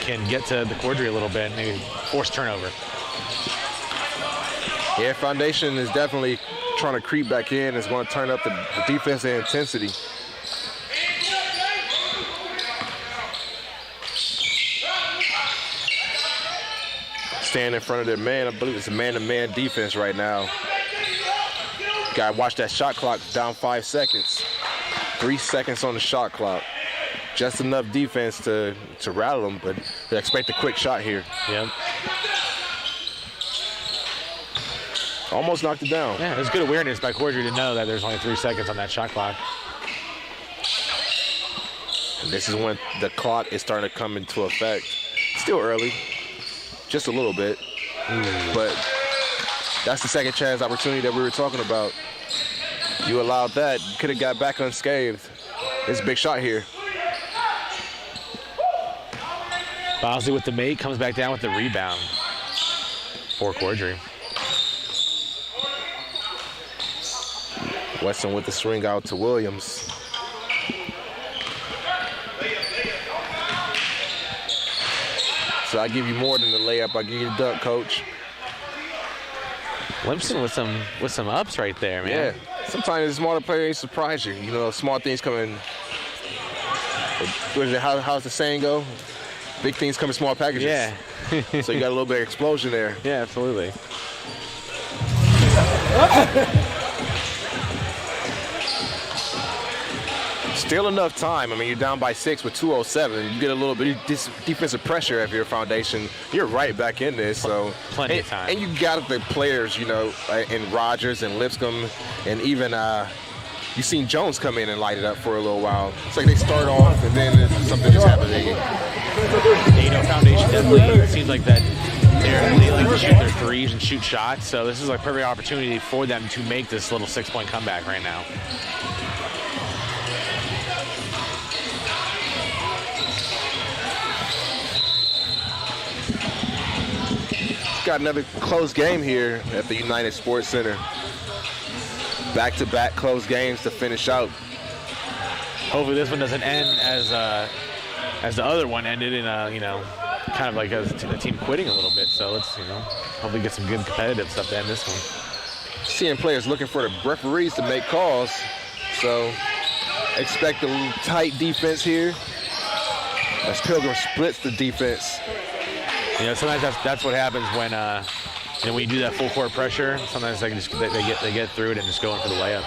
can get to the Cordry a little bit, maybe force turnover. Yeah, Foundation is definitely trying to creep back in. It's going to turn up the defensive intensity. Stand in front of their man. I believe it's a man-to-man defense right now. Got to watch that shot clock down 5 seconds. 3 seconds on the shot clock. Just enough defense to rattle them, but they expect a quick shot here. Yep. Almost knocked it down. Yeah, it was good awareness by Cordry to know that there's only 3 seconds on that shot clock. And this is when the clock is starting to come into effect. Still early, just a little bit, but that's the second chance opportunity that we were talking about. You allowed that, you could have got back unscathed. It's a big shot here. Bosley with the make, comes back down with the rebound for Cordry. Weston with the swing out to Williams. So I give you more than the layup. I give you the dunk, coach. Limpson with some ups right there, man. Yeah. Sometimes the smaller players surprise you. You know, small things come in. What is it, how's the saying go? Big things come in small packages. Yeah. So you got a little bit of explosion there. Yeah, absolutely. Still enough time. I mean, you're down by 6 with 2:07. You get a little bit of defensive pressure if you're Foundation. You're right back in this. So Plenty of time. And you got the players, you know, in Rogers and Lipscomb, and even you've seen Jones come in and light it up for a little while. It's like they start off and then something just happens. You know, Foundation definitely seems like that they like to shoot their threes and shoot shots. So this is a perfect opportunity for them to make this little 6-point comeback right now. Got another close game here at the United Sports Center. Back-to-back close games to finish out. Hopefully this one doesn't end as the other one ended in kind of like a team quitting a little bit. So let's hopefully get some good competitive stuff to end this one. Seeing players looking for the referees to make calls. So expect a tight defense here as Pilgrim splits the defense. You know, sometimes that's what happens when when you do that full court pressure. Sometimes they get through it and just go in for the layup.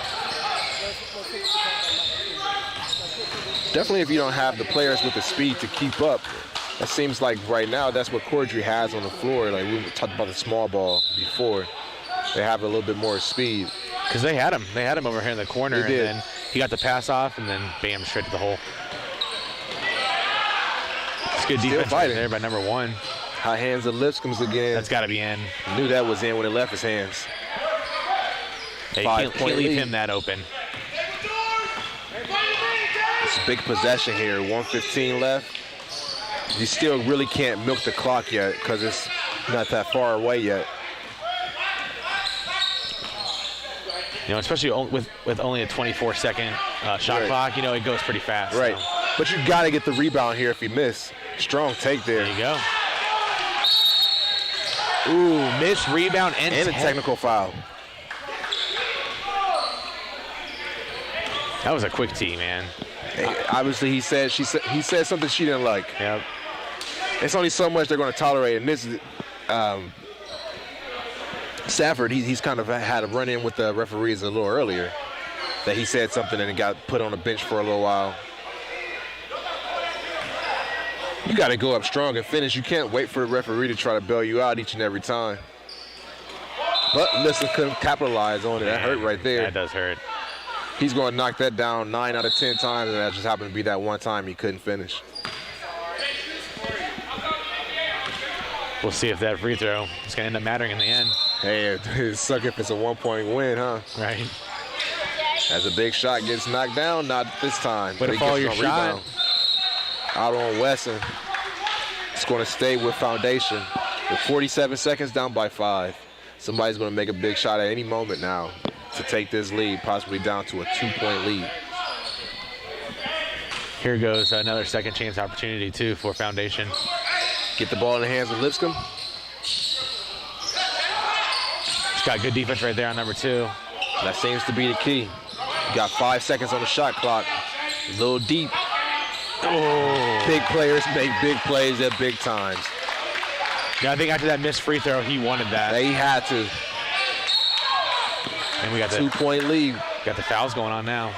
Definitely, if you don't have the players with the speed to keep up, it seems like right now that's what Cordry has on the floor. Like we talked about the small ball before, they have a little bit more speed. Because they had him over here in the corner, They did. and then he got the pass off, and then bam, straight to the hole. It's good Still defense right fighting. there by number 1. High hands of Lipscomb's again. That's got to be in. Knew that was in when it left his hands. Hey, you 5-point can't leave lead. him that open. It's a big possession here. 1:15 left. You still really can't milk the clock yet because it's not that far away yet. You know, especially with only a 24-second shot Right. clock, it goes pretty fast. Right. So. But you got to get the rebound here if you miss. Strong take there. There you go. Ooh, missed rebound and And a technical foul. That was a quick tee, man. Obviously, he said something she didn't like. Yep. It's only so much they're going to tolerate. And this is Stafford. He's kind of had a run-in with the referees a little earlier. That he said something and it got put on the bench for a little while. You got to go up strong and finish. You can't wait for the referee to try to bail you out each and every time. But Lipscomb couldn't capitalize on it. That hurt right there. That does hurt. He's going to knock that down 9 out of 10 times, and that just happened to be that one time he couldn't finish. We'll see if that free throw is going to end up mattering in the end. Hey, it sucks if it's a 1-point win, huh? Right. As a big shot gets knocked down, not this time. Way to follow your shot. Out on Wesson. It's going to stay with Foundation. With 47 seconds, down by 5. Somebody's going to make a big shot at any moment now to take this lead, possibly down to a 2-point lead. Here goes another second chance opportunity, too, for Foundation. Get the ball in the hands of Lipscomb. He's got good defense right there on number 2. That seems to be the key. You got 5 seconds on the shot clock. A little deep. Oh. Big players make big plays at big times. Yeah, I think after that missed free throw, he wanted that. They had to. And we got the 2-point lead. Got the fouls going on now.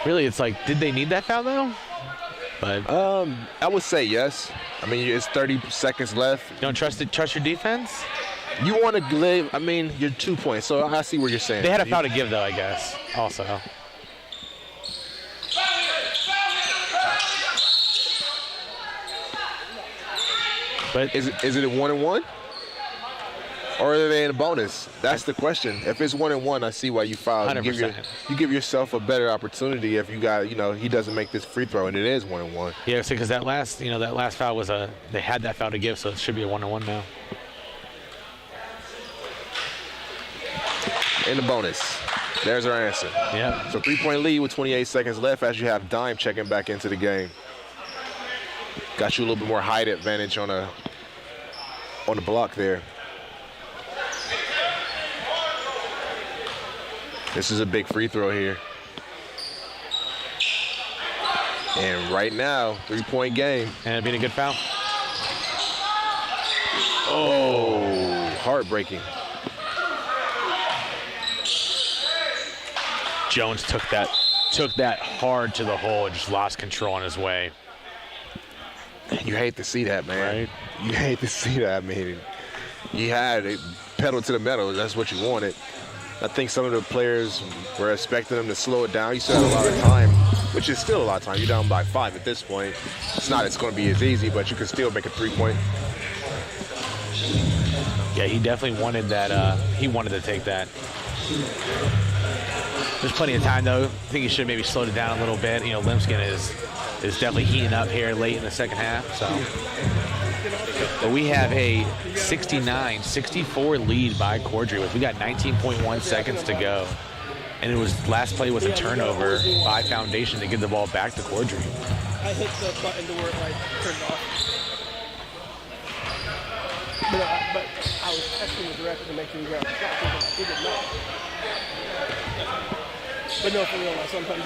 Really, it's like, did they need that foul though? But I would say yes. I mean, it's 30 seconds left. You don't trust your defense? You want to live. I mean, you're 2 points, so I see what you're saying. They had a foul to give though, I guess. Also. But is it a 1-and-1? Or are they in a bonus? That's the question. If it's 1-and-1, I see why you foul. 100%. You give yourself a better opportunity if you got, he doesn't make this free throw, and it is 1-and-1. Yeah, because that last foul was they had that foul to give, so it should be a 1-and-1 now. In the bonus. There's our answer. Yeah. So 3-point lead with 28 seconds left as you have Dime checking back into the game. Got you a little bit more height advantage on the block there. This is a big free throw here. And right now, 3-point game. And it'd been a good foul. Oh, heartbreaking. Jones took that hard to the hole and just lost control on his way. You hate to see that, man. Right. You hate to see that, man. You had it pedal to the metal. That's what you wanted. I think some of the players were expecting them to slow it down. You still had a lot of time, which is still a lot of time. You're down by 5 at this point. It's going to be as easy, but you can still make a 3-point. Yeah, he definitely wanted that. He wanted to take that. There's plenty of time, though. I think he should maybe slowed it down a little bit. Limpskin is definitely heating up here late in the second half. So, but we have a 69-64 lead by Cordry. We got 19.1 seconds to go, and it was last play was a turnover by Foundation to give the ball back to Cordry. I hit the button to where it turned off. But I was testing the direction to make sure you got I didn't know. But no, for real, sometimes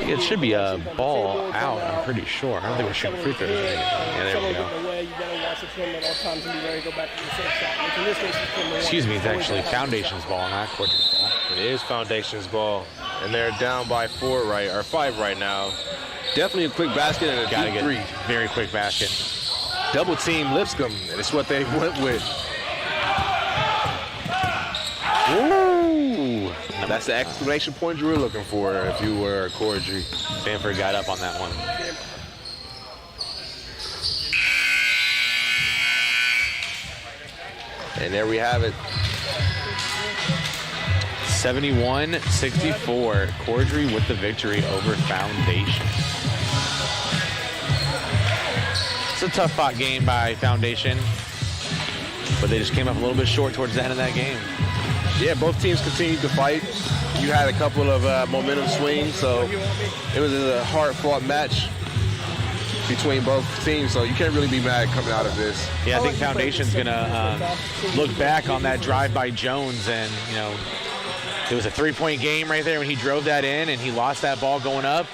It should be a ball out, I'm pretty sure. I don't think we're shooting free throws. Yeah, there we go. You gotta watch the film at all times and be ready to go back to the same shot. Which in this case is Excuse me, it's actually Foundation's ball, not Cordry's ball. It is Foundation's ball, and they're down by 5 right now. Definitely a quick basket and a deep three. Very quick basket. Double team Lipscomb, and it's what they went with. Ooh. That's the exclamation point you were looking for if you were Cordry. Stanford got up on that one. And there we have it. 71-64. Cordry with the victory over Foundation. It's a tough fought game by Foundation, but they just came up a little bit short towards the end of that game. Yeah, both teams continued to fight. You had a couple of momentum swings, so it was a hard-fought match. between both teams, so you can't really be mad coming out of this. Yeah, I think Foundation's going to look back on that drive by Jones, and, you know, it was a three-point game right there when he drove that in, and he lost that ball going up.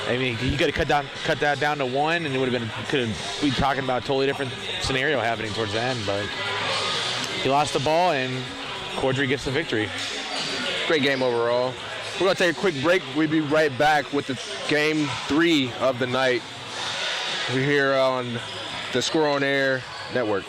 I mean, you could have cut that down to one, and it would have been could be talking about a totally different scenario happening towards the end. But he lost the ball, and Cordry gets the victory. Great game overall. We're going to take a quick break. We'll be right back with the game 3 of the night. We're here on the Score on Air Network.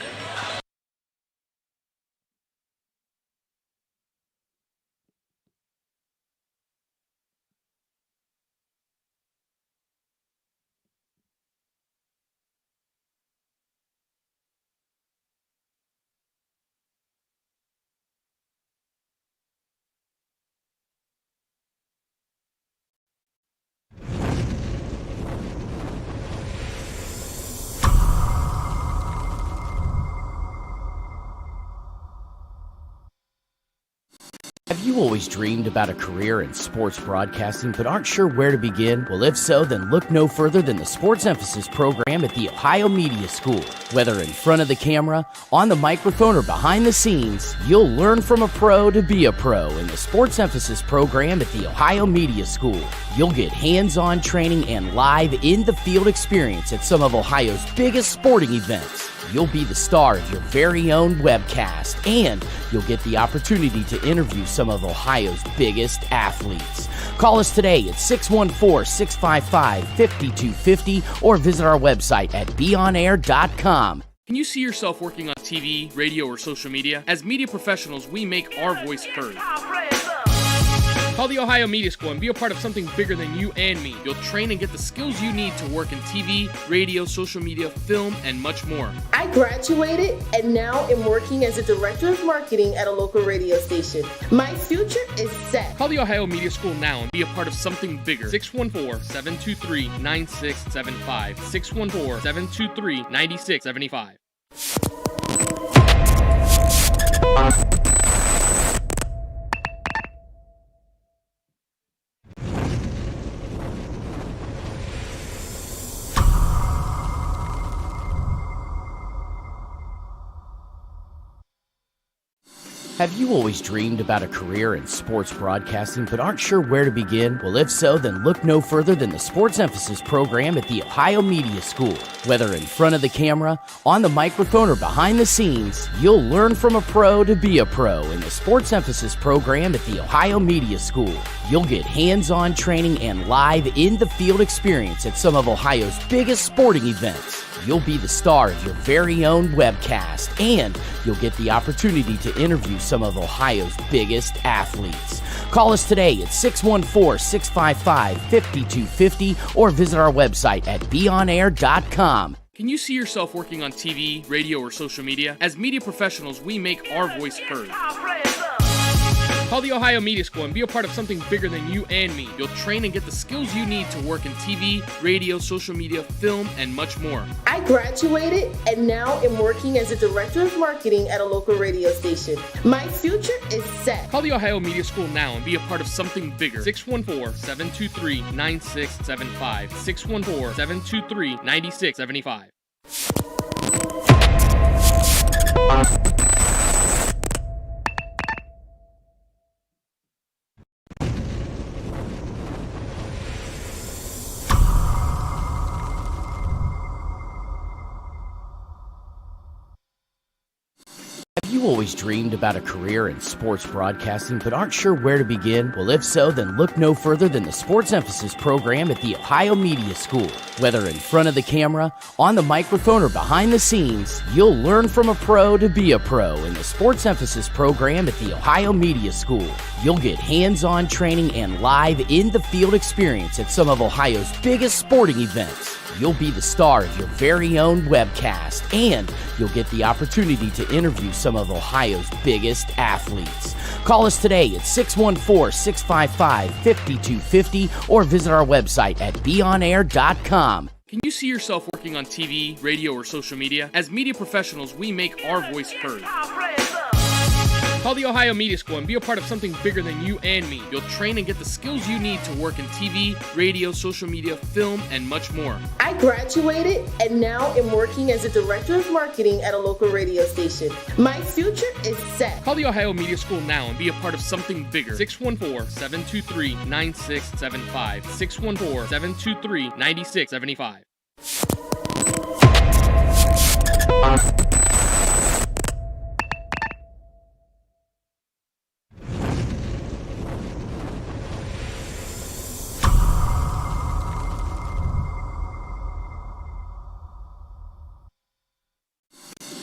Have you always dreamed about a career in sports broadcasting but aren't sure where to begin? Well, if so, then look no further than the Sports Emphasis program at the Ohio Media School. Whether in front of the camera, on the microphone, or behind the scenes, you'll learn from a pro to be a pro in the Sports Emphasis program at the Ohio Media School. You'll get hands-on training and live in-the-field experience at some of Ohio's biggest sporting events. You'll be the star of your very own webcast, and you'll get the opportunity to interview some of Ohio's biggest athletes. Call us today at 614-655-5250 or visit our website at beonair.com. Can you see yourself working on TV, radio, or social media? As media professionals, we make our voice heard. Call the Ohio Media School and be a part of something bigger than you and me. You'll train and get the skills you need to work in TV, radio, social media, film, and much more. I graduated and now am working as a director of marketing at a local radio station. My future is set. Call the Ohio Media School now and be a part of something bigger. 614-723-9675. 614-723-9675. Have you always dreamed about a career in sports broadcasting but aren't sure where to begin? Well, if so, then look no further than the Sports Emphasis program at the Ohio Media School. Whether in front of the camera, on the microphone, or behind the scenes, you'll learn from a pro to be a pro in the Sports Emphasis program at the Ohio Media School. You'll get hands-on training and live in-the-field experience at some of Ohio's biggest sporting events. You'll be the star of your very own webcast, and you'll get the opportunity to interview some of Ohio's biggest athletes. Call us today at 614-655-5250 or visit our website at beonair.com. Can you see yourself working on TV, radio, or social media? As media professionals, we make our voice heard. Call the Ohio Media School and be a part of something bigger than you and me. You'll train and get the skills you need to work in TV, radio, social media, film, and much more. I graduated and now am working as a director of marketing at a local radio station. My future is set. Call the Ohio Media School now and be a part of something bigger. 614-723-9675. 614-723-9675. Have you always dreamed about a career in sports broadcasting but aren't sure where to begin? Well, if so, then look no further than the Sports Emphasis program at the Ohio Media School. Whether in front of the camera, on the microphone, or behind the scenes, you'll learn from a pro to be a pro in the Sports Emphasis program at the Ohio Media School. You'll get hands-on training and live in-the-field experience at some of Ohio's biggest sporting events. You'll be the star of your very own webcast, and you'll get the opportunity to interview some of Ohio's biggest athletes. Call us today at 614-655-5250 or visit our website at beonair.com. Can you see yourself working on TV, radio, or social media? As media professionals, we make our voice heard. Call the Ohio Media School and be a part of something bigger than you and me. You'll train and get the skills you need to work in TV, radio, social media, film, and much more. I graduated and now am working as a director of marketing at a local radio station. My future is set. Call the Ohio Media School now and be a part of something bigger. 614-723-9675. 614-723-9675.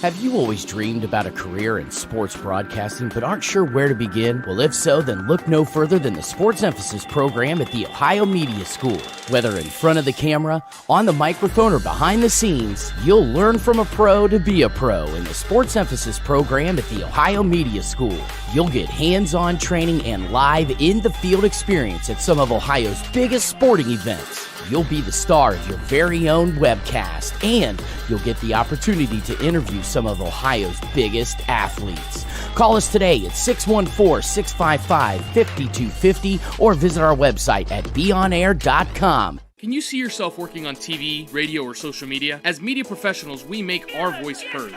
Have you always dreamed about a career in sports broadcasting but aren't sure where to begin? Well, if so, then look no further than the Sports Emphasis program at the Ohio Media School. Whether in front of the camera, on the microphone, or behind the scenes, you'll learn from a pro to be a pro in the Sports Emphasis program at the Ohio Media School. You'll get hands-on training and live in-the-field experience at some of Ohio's biggest sporting events. You'll be the star of your very own webcast, and you'll get the opportunity to interview some of Ohio's biggest athletes. Call us today at 614-655-5250 or visit our website at beonair.com. Can you see yourself working on TV, radio, or social media? As media professionals, we make our voice heard.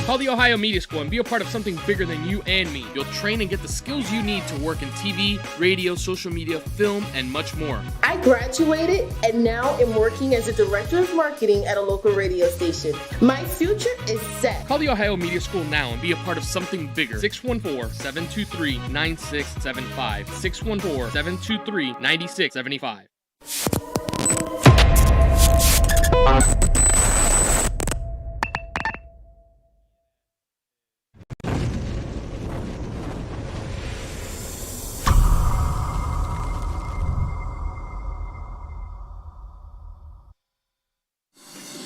Call the Ohio Media School and be a part of something bigger than you and me. You'll train and get the skills you need to work in TV, radio, social media, film, and much more. I graduated and now am working as a director of marketing at a local radio station. My future is set. Call the Ohio Media School now and be a part of something bigger. 614-723-9675. 614-723-9675.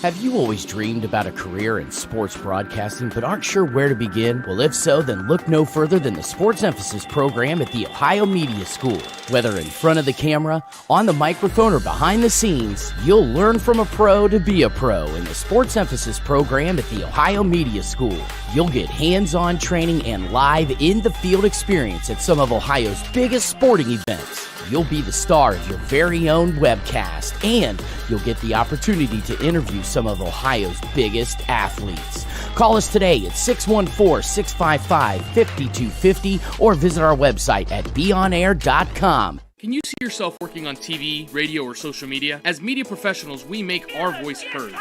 Have you always dreamed about a career in sports broadcasting but aren't sure where to begin? Well, if so, then look no further than the Sports Emphasis program at the Ohio Media School. Whether in front of the camera, on the microphone, or behind the scenes, you'll learn from a pro to be a pro in the Sports Emphasis program at the Ohio Media School. You'll get hands-on training and live in-the-field experience at some of Ohio's biggest sporting events. You'll be the star of your very own webcast, and you'll get the opportunity to interview some of Ohio's biggest athletes. Call us today at 614-655-5250 or visit our website at beonair.com. Can you see yourself working on TV, radio, or social media? As media professionals, we make our voice heard.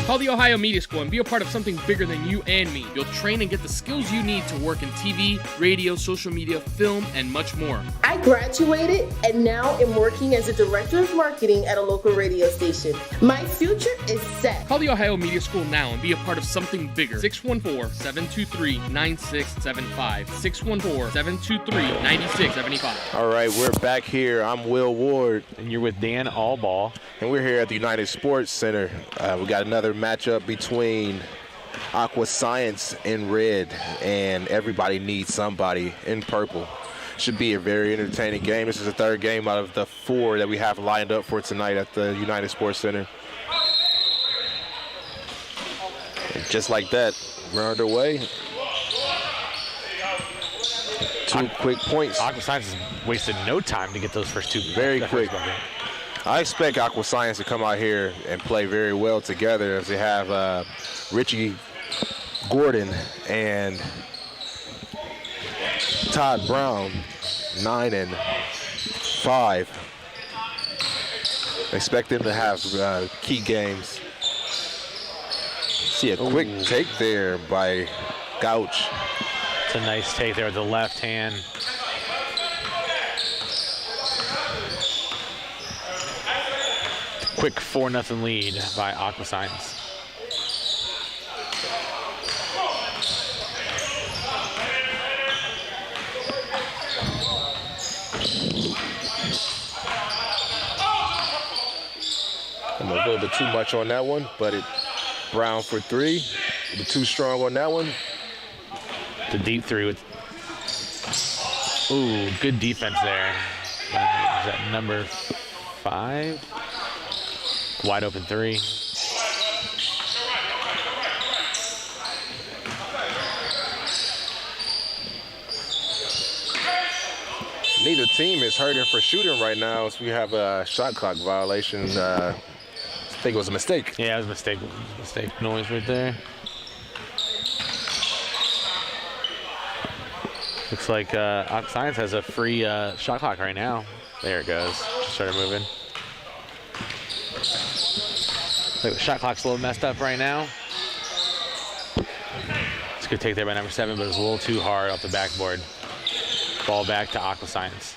Call the Ohio Media School and be a part of something bigger than you and me. You'll train and get the skills you need to work in TV, radio, social media, film, and much more. I graduated and now am working as a director of marketing at a local radio station. My future is set. Call the Ohio Media School now and be a part of something bigger. 614-723-9675. 614-723-9675. All right, we're back here. I'm Will Ward. And you're with Dan Allball. And we're here at the United Sports Center. We got another matchup between Aqua Science in red and Everybody Needs Somebody in purple. Should be a very entertaining game. This is the third game out of the 4 that we have lined up for tonight at the United Sports Center. And just like that, we're underway. 2 quick points. Aqua Science has wasted no time to get those first 2. Very quick. I expect Aqua Science to come out here and play very well together as they have Richie Gordon and Todd Brown, 9 and 5. Expect them to have key games. See a quick take there by Gouch. It's a nice take there with the left hand. Quick 4-0 lead by Aqua Science. A little bit too much on that one, but Brown for 3. A bit too strong on that one. The deep 3 with, good defense there. Is that number 5? Wide open 3. Neither team is hurting for shooting right now, so we have a shot clock violation. I think it was a mistake. Yeah, it was a mistake. Mistake noise right there. Looks like Aqua Science has a free shot clock right now. There it goes. Started moving. Like the shot clock's a little messed up right now. It's a good take there by number 7, but it was a little too hard off the backboard. Ball back to Aqua Science.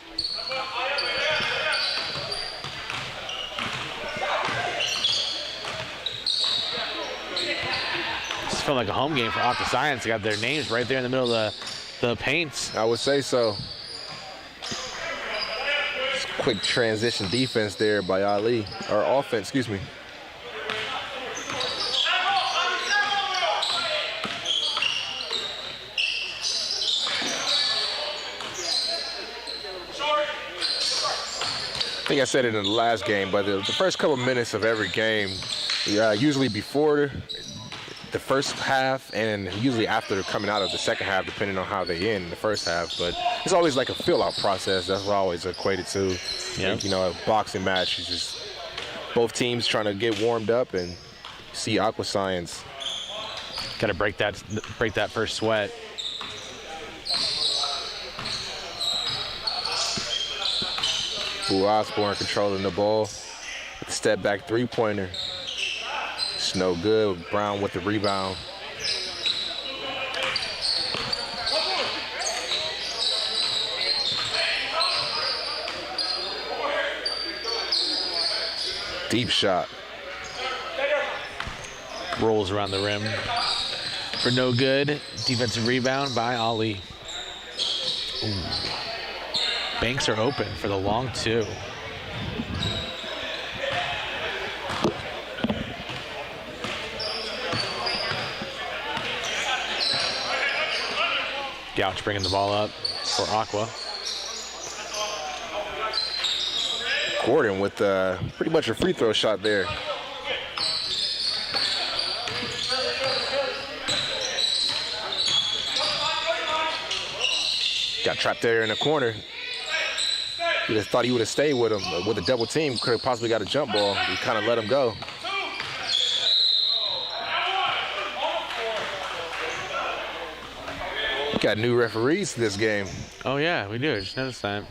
This felt like a home game for Aqua Science. They got their names right there in the middle of the paints. I would say so. Quick transition defense there by Ali, or offense, excuse me. I think I said it in the last game, but the first couple minutes of every game, usually before the first half and usually after coming out of the second half, depending on how they end the first half. But it's always like a fill-out process. That's what I always equated to. Yep. Like, a boxing match. It's just both teams trying to get warmed up and see Aqua Science. Got to break that first sweat. Boo Osborne controlling the ball. Step back three-pointer. It's no good. Brown with the rebound. Deep shot. Rolls around the rim for no good. Defensive rebound by Ali. Ooh. Banks are open for the long two. Gouch bringing the ball up for Aqua. Gordon with pretty much a free throw shot there. Got trapped there in the corner. You'd have thought he would have stayed with him. But with a double team, could have possibly got a jump ball. He kind of let him go. Got new referees this game. Oh yeah, we do. I just noticed that.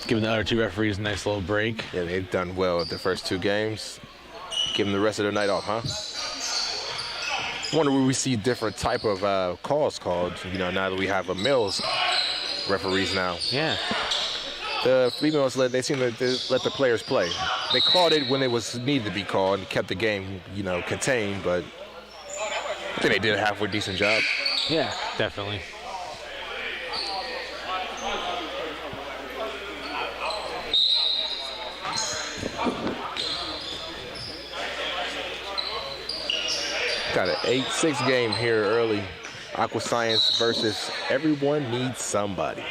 Giving the other two referees a nice little break. Yeah, they've done well at the first two games. Give them the rest of the night off, huh? Wonder where we see different type of calls called, now that we have a males referees now. Yeah. The females, they seem to let the players play. They called it when it was needed to be called and kept the game, contained, but I think they did a halfway decent job. Yeah, definitely. Got an 8-6 game here early. Aqua Science versus Everyone Needs Somebody.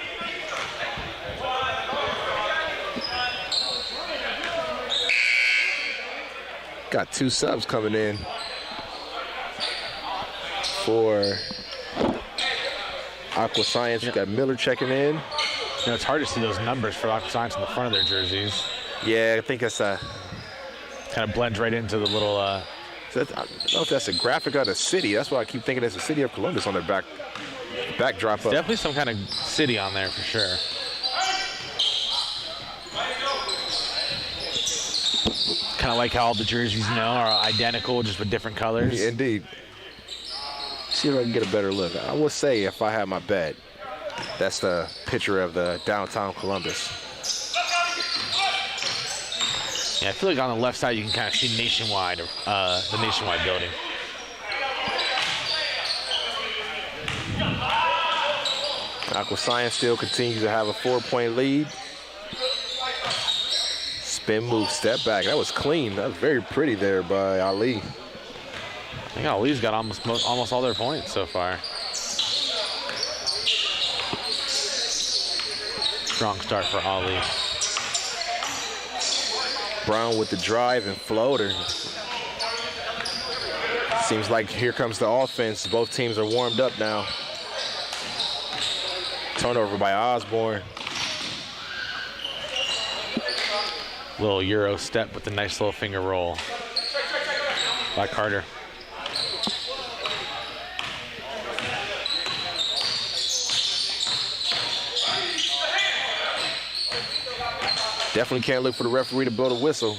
Got two subs coming in for Aqua Science. Yep. Got Miller checking in. It's hard to see those numbers for Aqua Science in the front of their jerseys. Yeah, I think that's kind of blends right into the little. I don't know if that's a graphic of the city. That's why I keep thinking it's the city of Columbus on their backdrop. Definitely some kind of city on there for sure. Kind of like how all the jerseys, are identical, just with different colors. Yeah, indeed. See if I can get a better look. I would say if I had my bet, that's the picture of the downtown Columbus. Yeah, I feel like on the left side you can kind of see Nationwide, the Nationwide building. Aqua Science still continues to have a 4-point lead. Spin move, step back. That was clean. That was very pretty there by Ali. I think Ali's got almost all their points so far. Strong start for Ali. Brown with the drive and floater. Seems like here comes the offense. Both teams are warmed up now. Turnover by Osborne. Little Euro step with a nice little finger roll by Carter. Definitely can't look for the referee to blow the whistle.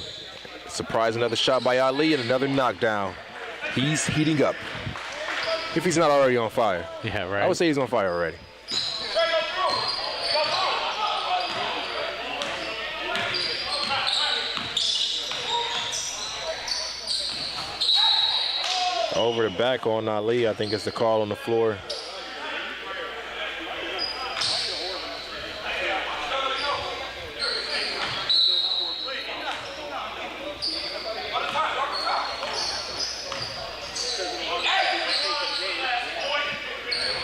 Surprise, another shot by Ali and another knockdown. He's heating up. If he's not already on fire. Yeah, right. I would say he's on fire already. Over the back on Ali, I think it's the call on the floor.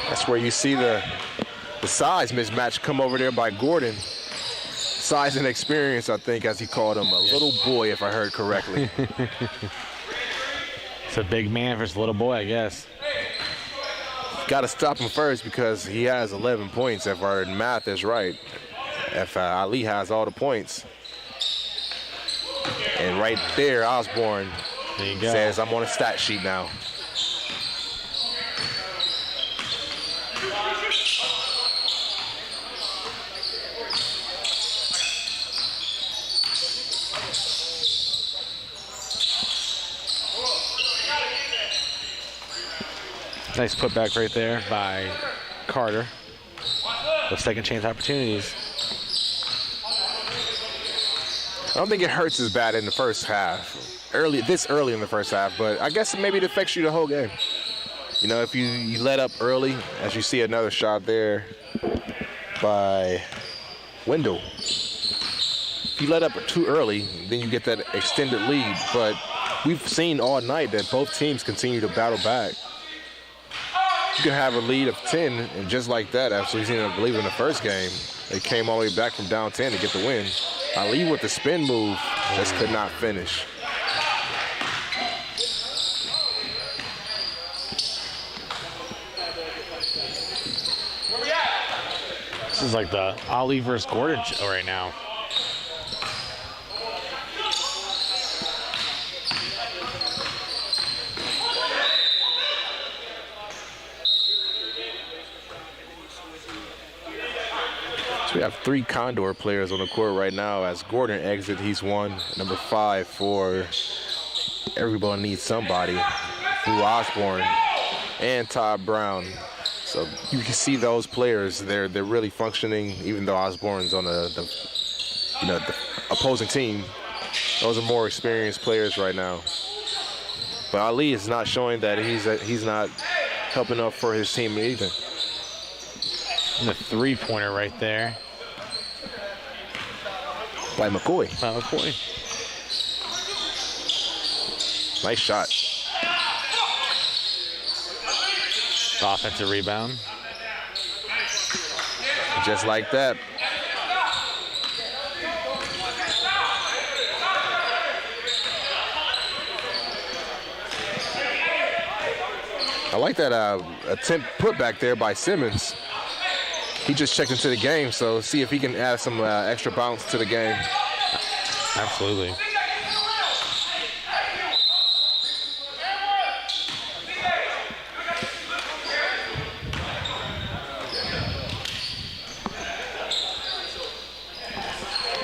That's where you see the size mismatch come over there by Gordon. Size and experience, I think, as he called him, a little boy, if I heard correctly. It's a big man versus a little boy, I guess. Got to stop him first because he has 11 points, if our math is right. If Ali has all the points. And right there, Osborne says, I'm on a stat sheet now. Nice putback right there by Carter. Those second chance opportunities. I don't think it hurts as bad in the first half. This early in the first half, but I guess maybe it affects you the whole game. You know, if you let up early, as you see another shot there by Wendell. If you let up too early, then you get that extended lead. But we've seen all night that both teams continue to battle back. You can have a lead of 10, and just like that, as we've seen, I believe, in the first game, they came all the way back from down 10 to get the win. Ali with the spin move just could not finish. This is like the Ali versus Gordon show right now. We have 3 Condor players on the court right now. As Gordon exits, he's one. Number 5 for everyone needs somebody. Through Osborne and Todd Brown. So you can see those players. They're really functioning, even though Osborne's on the opposing team. Those are more experienced players right now. But Ali is not showing that he's not helping up for his team either. And the three-pointer right there. By McCoy. By McCoy. Nice shot. Offensive rebound. Just like that. I like that attempt put back there by Simmons. He just checked into the game, so see if he can add some extra bounce to the game. Absolutely.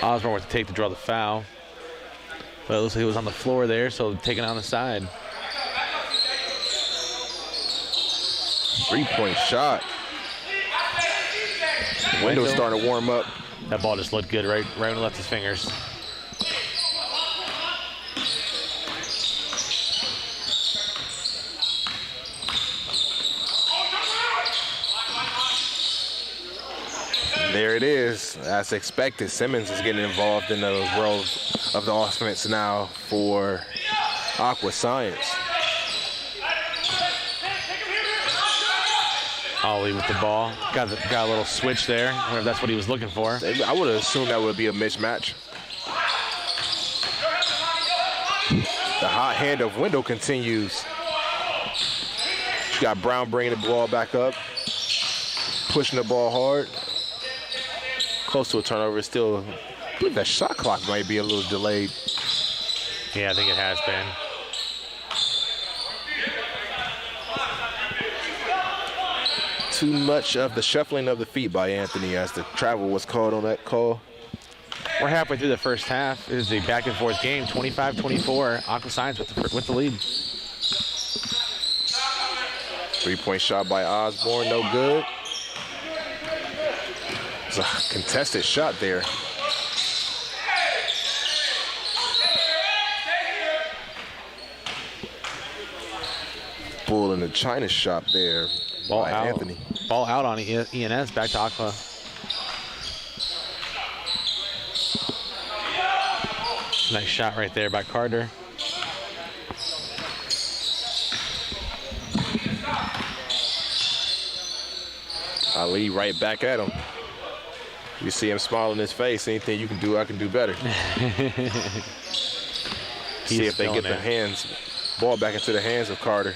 Osborne went to take to draw the foul. But it looks like he was on the floor there, so taking it on the side. 3-point shot. Wendell's starting to warm up. That ball just looked good right when he left his fingers. There it is. As expected, Simmons is getting involved in the world of the offense now for Aqua Science. Ollie with the ball. Got a little switch there. I wonder if that's what he was looking for. I would have assumed that would be a mismatch. The hot hand of Wendell continues. Got Brown bringing the ball back up. pushing the ball hard. Close to a turnover. Still, I believe that shot clock might be a little delayed. Yeah, I think it has been. Too much of the shuffling of the feet by Anthony as the travel was called on that call. We're halfway through the first half. It is a back-and-forth game, 25-24. Aqua Science with the lead. 3-point shot by Osborne, no good. It's a contested shot there. Bull in the China shop there. Ball by out. Anthony. Ball out on ENS, back to Aqua. Nice shot right there by Carter. Ali right back at him. You see him smiling his face. Anything you can do, I can do better. See if they get the ball back into the hands of Carter.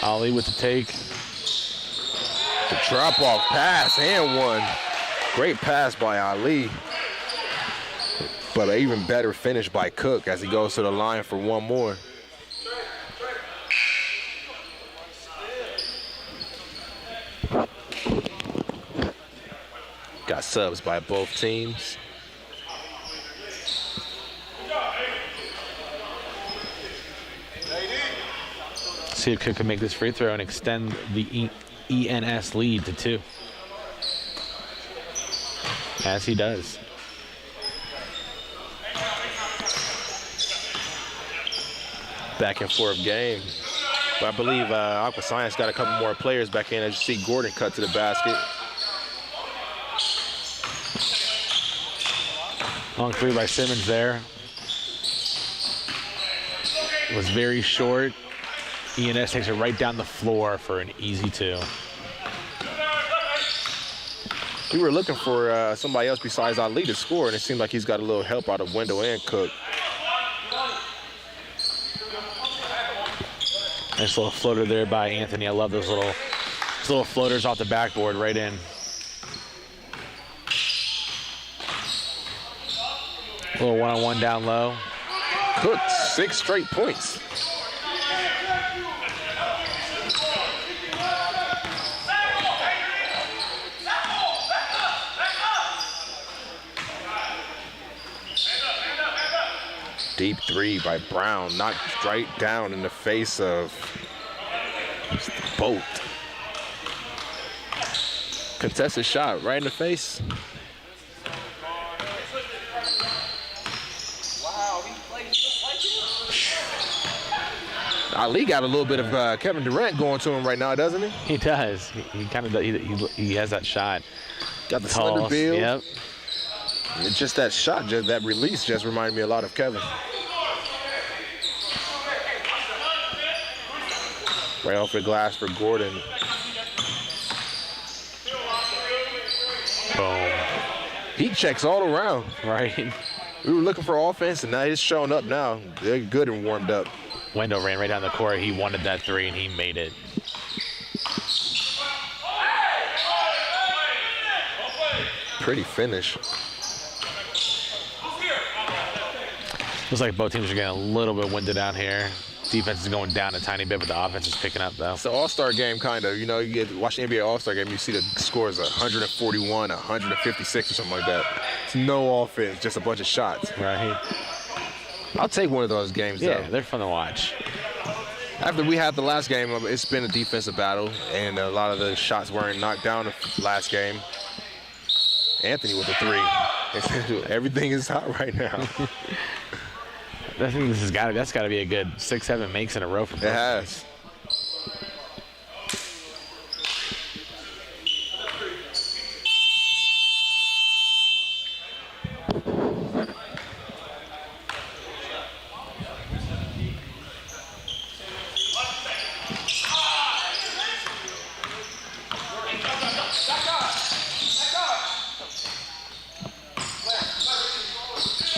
Ali with the take. The drop-off pass and one. Great pass by Ali. But an even better finish by Cook as he goes to the line for one more. Got subs by both teams. See if Cook can make this free throw and extend the ENS lead to 2. As he does. Back and forth game. But I believe Aqua Science got a couple more players back in. As you see Gordon cut to the basket. Long three by Simmons there. It was very short. ENS takes it right down the floor for an easy 2. We were looking for somebody else besides Ali to score, and it seemed like he's got a little help out of Wendell and Cook. Nice little floater there by Anthony. I love those little floaters off the backboard right in. A little one-on-one down low. Cook, 6 straight points. Deep 3 by Brown, knocked straight down in the face of Bolt. Contested shot right in the face. Ali got a little bit of Kevin Durant going to him right now, doesn't he? He does. He kind of he has that shot. Got the slender build. Yep. It's just that shot, just that release just reminded me a lot of Kevin. Right off the glass for Gordon. Boom. He checks all around. Right. We were looking for offense, and now it's showing up now. They're good and warmed up. Wendell ran right down the court. He wanted that 3, and he made it. Pretty finish. Looks like both teams are getting a little bit winded out here. Defense is going down a tiny bit, but the offense is picking up, though. It's an all-star game, kind of. You know, you watch the NBA all-star game, you see the scores 141, 156 or something like that. It's no offense, just a bunch of shots. Right. I'll take one of those games, though. Yeah, they're fun to watch. After we had the last game, it's been a defensive battle, and a lot of the shots weren't knocked down the last game. Anthony with a 3. Everything is hot right now. I think that's got to be a good 6-7 makes in a row for both. It has.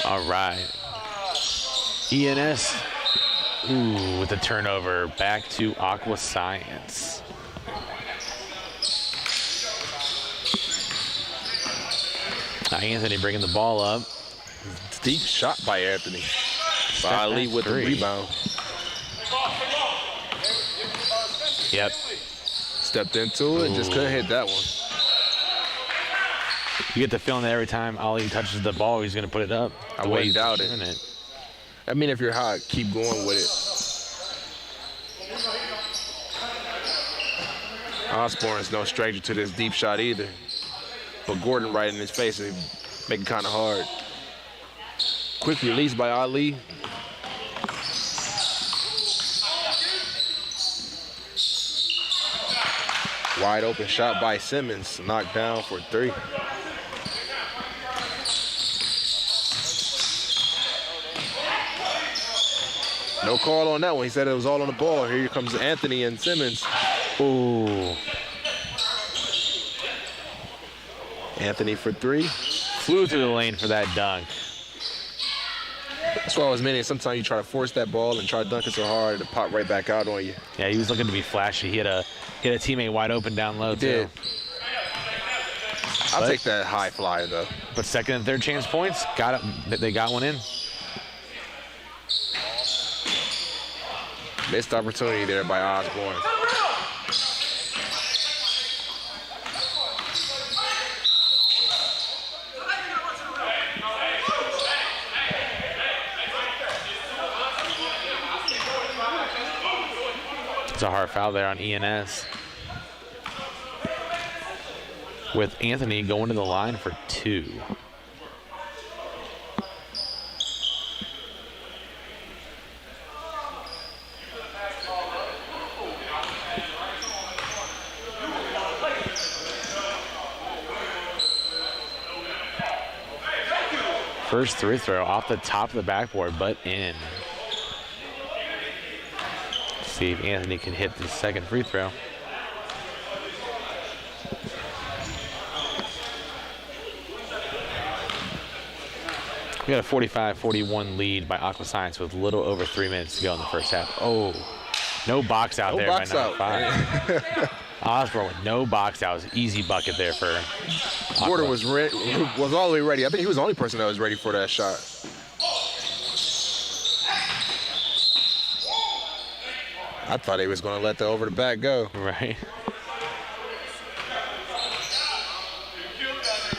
All right. ENS Ooh, with the turnover, back to Aqua Science. Now Anthony bringing the ball up. Deep shot by Anthony. Ali with the rebound. Yep. Stepped into it, just couldn't hit that one. You get the feeling that every time Ali touches the ball, he's going to put it up. I wouldn't doubt it. I mean, if you're hot, keep going with it. Osborne's no stranger to this deep shot either. But Gordon right in his face and make it kind of hard. Quick release by Ali. Wide open shot by Simmons, knocked down for 3. No call on that one. He said it was all on the ball. Here comes Anthony and Simmons. Ooh. Anthony for 3. Flew through the lane for that dunk. That's what I was meaning. Sometimes you try to force that ball and try to dunk it so hard, it pop right back out on you. Yeah, he was looking to be flashy. He had a teammate wide open down low, too. I'll take that high flyer, though. But second and third chance points, got it. They got one in. Missed opportunity there by Osborne. It's a hard foul there on ENS. With Anthony going to the line for 2. First free throw off the top of the backboard, but in. See if Anthony can hit the second free throw. We got a 45-41 lead by Aqua Science with a little over 3 minutes to go in the first half. Oh, no box out there by number 5. Osborne with no box out. It was an easy bucket there for Aqua. Gordon was all the way ready. I think he was the only person that was ready for that shot. I thought he was going to let the over the back go. Right.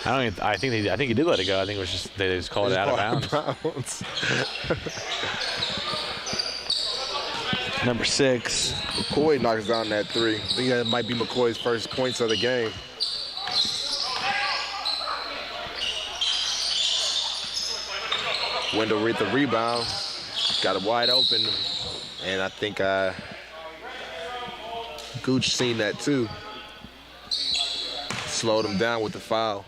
I think he did let it go. I think it was just they just called it out of bounds. Number 6. McCoy knocks down that 3. I think that might be McCoy's first points of the game. Wendell read the rebound. Got it wide open. And I think Gooch seen that too. Slowed him down with the foul.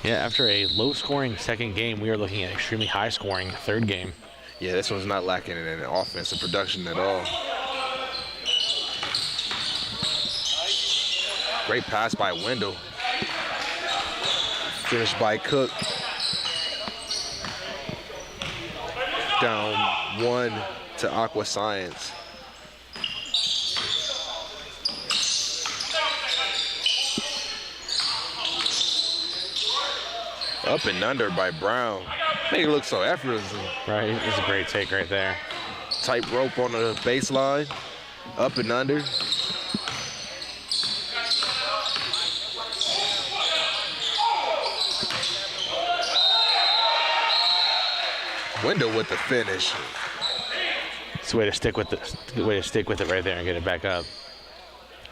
Yeah, after a low-scoring second game, we are looking at extremely high-scoring third game. Yeah, this one's not lacking in offensive production at all. Great pass by Wendell. Finished by Cook. Down 1 to Aqua Science. Up and under by Brown. Make it look so effortless. Right, it's a great take right there. Tight rope on the baseline. Up and under. Wendell with the finish. It's a way to stick with it right there and get it back up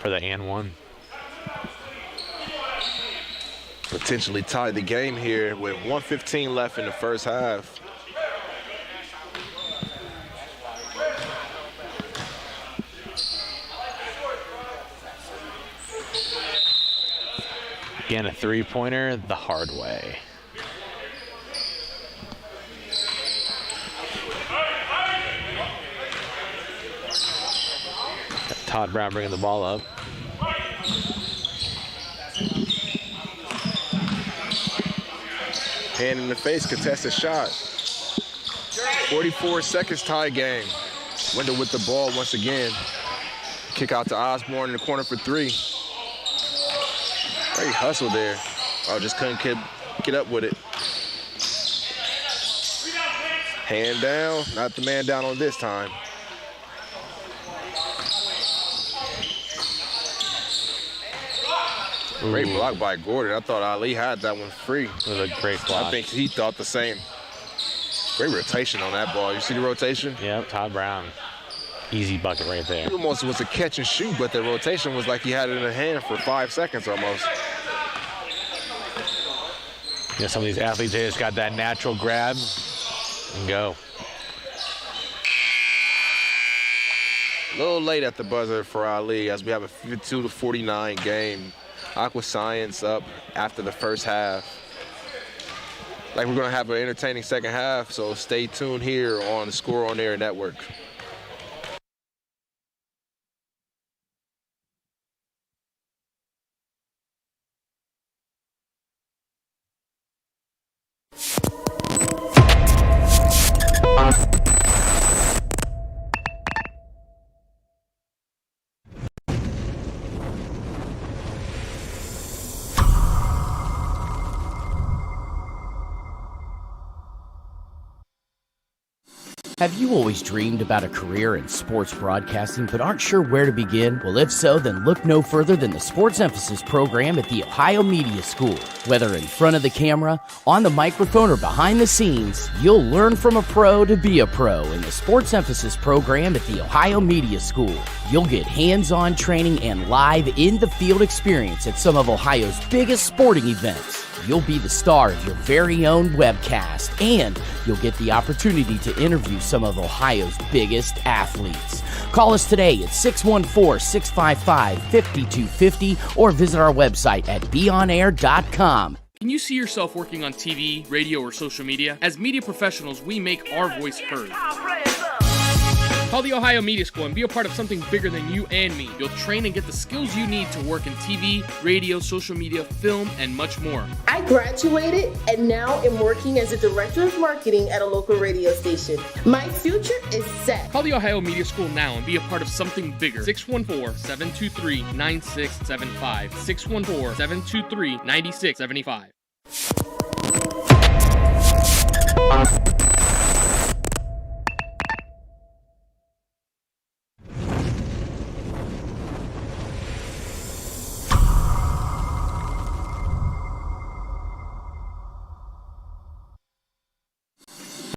for the and 1. Potentially tie the game here with 1:15 left in the first half. Again, a 3-pointer the hard way. Todd Brown bringing the ball up. Hand in the face, contested shot. 44 seconds tie game. Wendell with the ball once again. Kick out to Osborne in the corner for three. Great hustle there. Oh, just couldn't get up with it. Hand down, not the man down on this time. Great block by Gordon. I thought Ali had that one free. It was a great block. I think he thought the same. Great rotation on that ball. You see the rotation? Yep, Todd Brown. Easy bucket right there. It almost was a catch and shoot, but the rotation was like he had it in the hand for 5 seconds almost. Yeah, some of these athletes, they just got that natural grab and go. A little late at the buzzer for Ali as we have a 52-49 game. Aqua Science up after the first half. Like, we're going to have an entertaining second half, so stay tuned here on the Score on Air Network. Have you always dreamed about a career in sports broadcasting but aren't sure where to begin? Well, if so, then look no further than the Sports Emphasis program at the Ohio Media School. Whether in front of the camera, on the microphone, or behind the scenes, you'll learn from a pro to be a pro in the Sports Emphasis program at the Ohio Media School. You'll get hands-on training and live in-the-field experience at some of Ohio's biggest sporting events. You'll be the star of your very own webcast, and you'll get the opportunity to interview some of Ohio's biggest athletes. Call us today at 614-655-5250 or visit our website at beonair.com. Can you see yourself working on TV, radio, or social media? As media professionals, we make our voice heard. Call the Ohio Media School and be a part of something bigger than you and me. You'll train and get the skills you need to work in TV, radio, social media, film, and much more. I graduated and now am working as a director of marketing at a local radio station. My future is set. Call the Ohio Media School now and be a part of something bigger. 614-723-9675. 614-723-9675.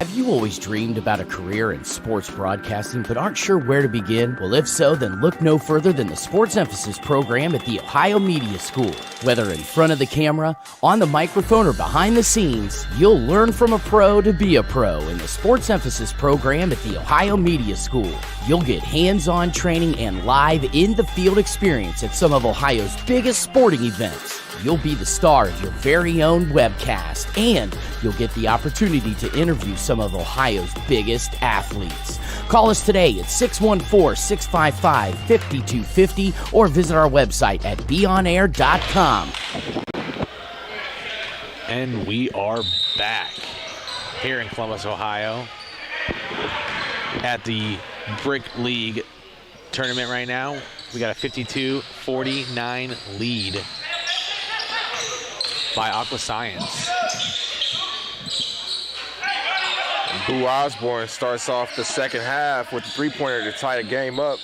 Have you always dreamed about a career in sports broadcasting but aren't sure where to begin? Well, if so, then look no further than the Sports Emphasis program at the Ohio Media School. Whether in front of the camera, on the microphone, or behind the scenes, you'll learn from a pro to be a pro in the Sports Emphasis program at the Ohio Media School. You'll get hands-on training and live in-the-field experience at some of Ohio's biggest sporting events. You'll be the star of your very own webcast, and you'll get the opportunity to interview some of Ohio's biggest athletes. Call us today at 614-655-5250 or visit our website at beonair.com. And we are back here in Columbus, Ohio at the Brick League tournament right now. We got a 52-49 lead by Aqua Science. Boo Osborne starts off the second half with the three-pointer to tie the game up.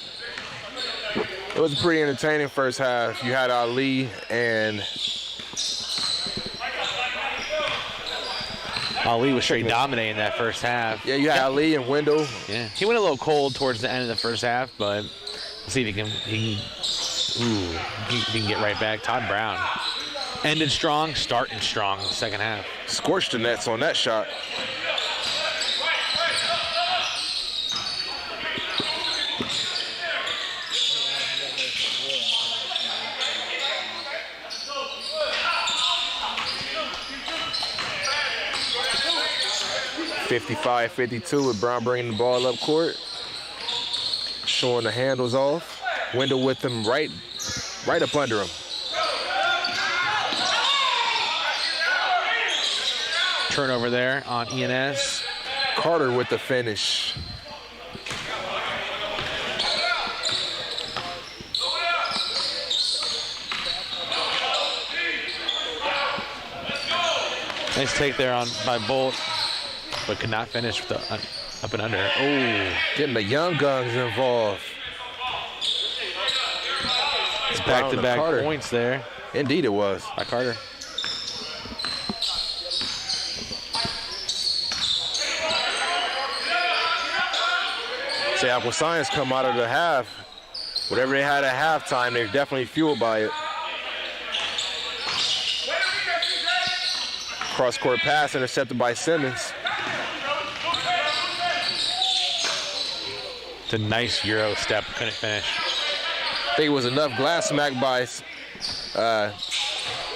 It was a pretty entertaining first half. You had Ali and Ali was straight dominating that first half. yeah, you had Ali and Wendell. Yeah, he went a little cold towards the end of the first half, but we'll see if he can get right back. Todd Brown ended strong, starting strong in the second half. Scorched the nets on that shot. (55-52) with Brown bringing the ball up court, showing the handles off. Wendell with him right up under him. Turnover there on ENS. Carter with the finish. Nice take there by Bolt, but could not finish with the up and under. Oh, getting the Young Guns involved. It's back-to-back points there. Indeed it was. By Carter. See, Aqua Science come out of the half. Whatever they had at halftime, they're definitely fueled by it. Cross-court pass intercepted by Simmons. It's a nice Euro step, couldn't finish. I think it was enough glass smack by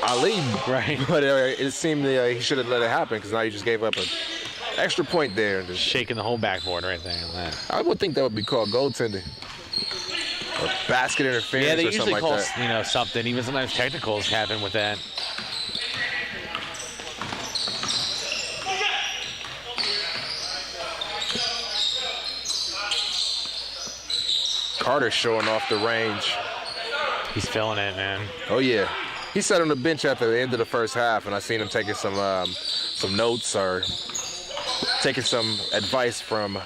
Ali. Right. But it seemed he should have let it happen because now he just gave up an extra point there. Just shaking the whole backboard right there. On that. I would think that would be called goaltending. Or basket interference yeah, they or something usually like call that. Something. Even sometimes technicals happen with that. Carter showing off the range. He's feeling it, man. Oh yeah, he sat on the bench at the end of the first half, and I seen him taking some notes or taking some advice from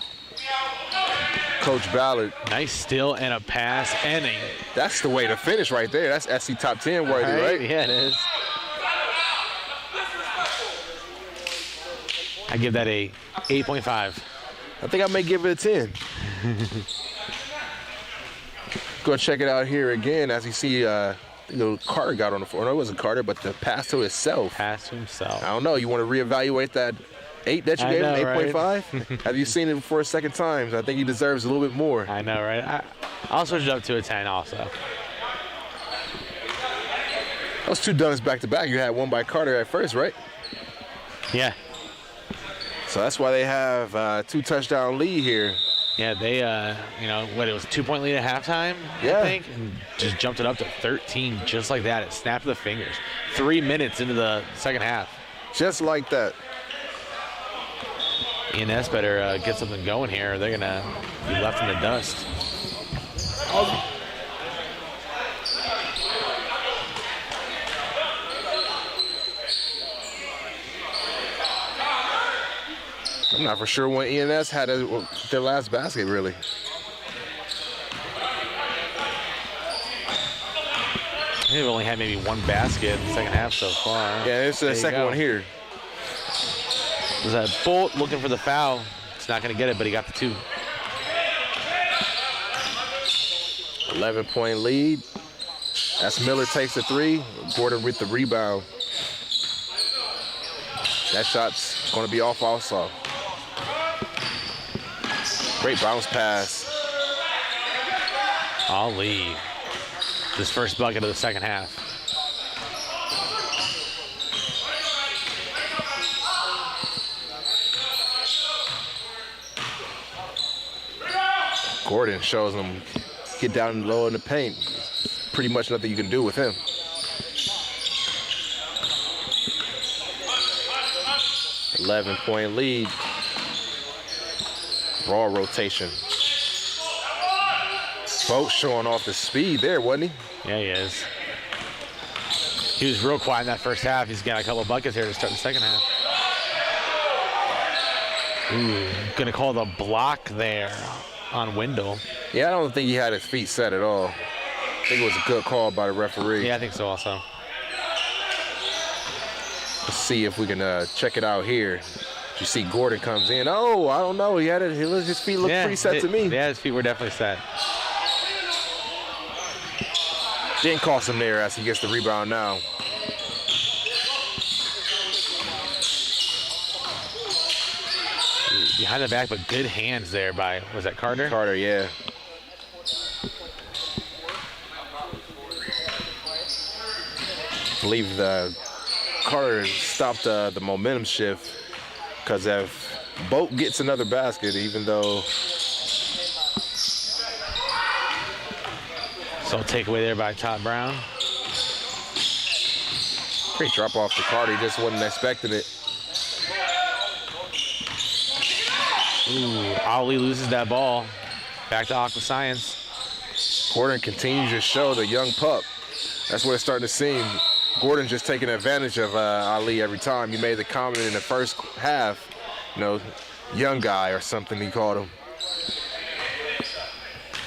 Coach Ballard. Nice steal and a pass and a. That's the way to finish right there. That's SC top 10 worthy, right? Yeah, it is. I give that a 8.5. I think I may give it a 10. Go check it out here again as you see Carter got on the floor. No, it wasn't Carter, but the pass to himself. Pass to himself. I don't know. You want to reevaluate that 8 that you gave him, 8.5? Right? Have you seen it for a second time? I think he deserves a little bit more. I know, right? I'll switch it up to a 10 also. Those two dunks back to back. You had one by Carter at first, right? Yeah. So that's why they have 2-touchdown lead here. Yeah, they, it was a 2-point lead at halftime, yeah. I think, and just jumped it up to 13 just like that. It snapped the fingers. 3 minutes into the second half. Just like that. ENS better get something going here. They're going to be left in the dust. I'm not for sure when ENS had their last basket, really. They've only had maybe one basket in the second half so far. Yeah, it's the second one here. Was that Bolt looking for the foul? He's not going to get it, but he got the 2. 11-point lead. As Miller takes the 3, Gordon with the rebound. That shot's going to be off also. Great bounce pass. Ali. This first bucket of the second half. Gordon shows him get down low in the paint. Pretty much nothing you can do with him. $11-point lead. Raw rotation. Boat showing off the speed there, wasn't he? Yeah, he is. He was real quiet in that first half. He's got a couple of buckets here to start the second half. Ooh, gonna call the block there on Wendell. Yeah, I don't think he had his feet set at all. I think it was a good call by the referee. Yeah, I think so also. Let's see if we can check it out here. You see Gordon comes in. Oh, I don't know. His feet look pretty set to me. Yeah, his feet were definitely set. Didn't cost him there as he gets the rebound now. Ooh, behind the back, but good hands there by, was that Carter? Carter, yeah. I believe Carter stopped the momentum shift because if Boat gets another basket, even though. So takeaway there by Todd Brown. Great drop off to Carter. He just wasn't expecting it. Ooh, Ali loses that ball. Back to Aqua Science. Gordon continues to show the young pup. That's what it's starting to seem. Gordon just taking advantage of Ali every time. He made the comment in the first half, young guy or something he called him.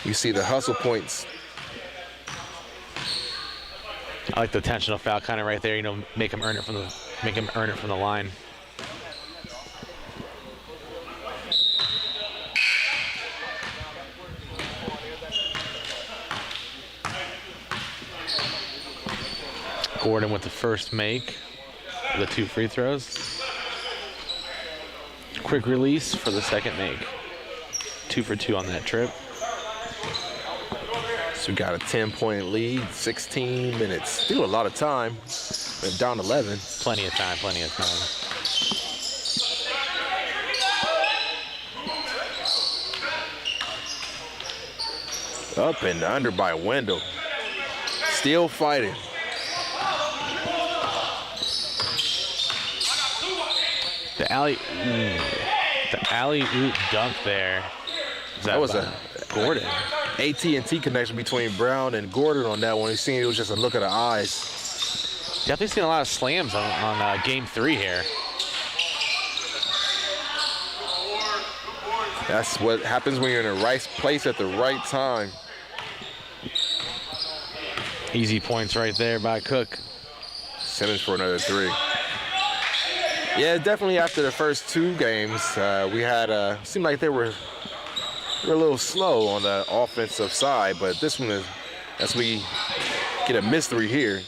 You see the hustle points. I like the intentional foul kind of right there. Make him earn it from the line. Gordon with the first make, the 2 free throws. Quick release for the second make. 2 for 2 on that trip. So we got a 10-point lead, 16 minutes. Still a lot of time, but down 11. Plenty of time. Up and under by Wendell. Still fighting. The alley-oop dunk there. That was a Gordon. AT&T connection between Brown and Gordon on that one. He seen it was just a look of the eyes. Definitely seen a lot of slams on game 3 here. That's what happens when you're in the right place at the right time. Easy points right there by Cook. Simmons for another 3. Yeah, definitely after the first 2 games, we had seemed like they were a little slow on the offensive side, but this one is, as we get a mystery here.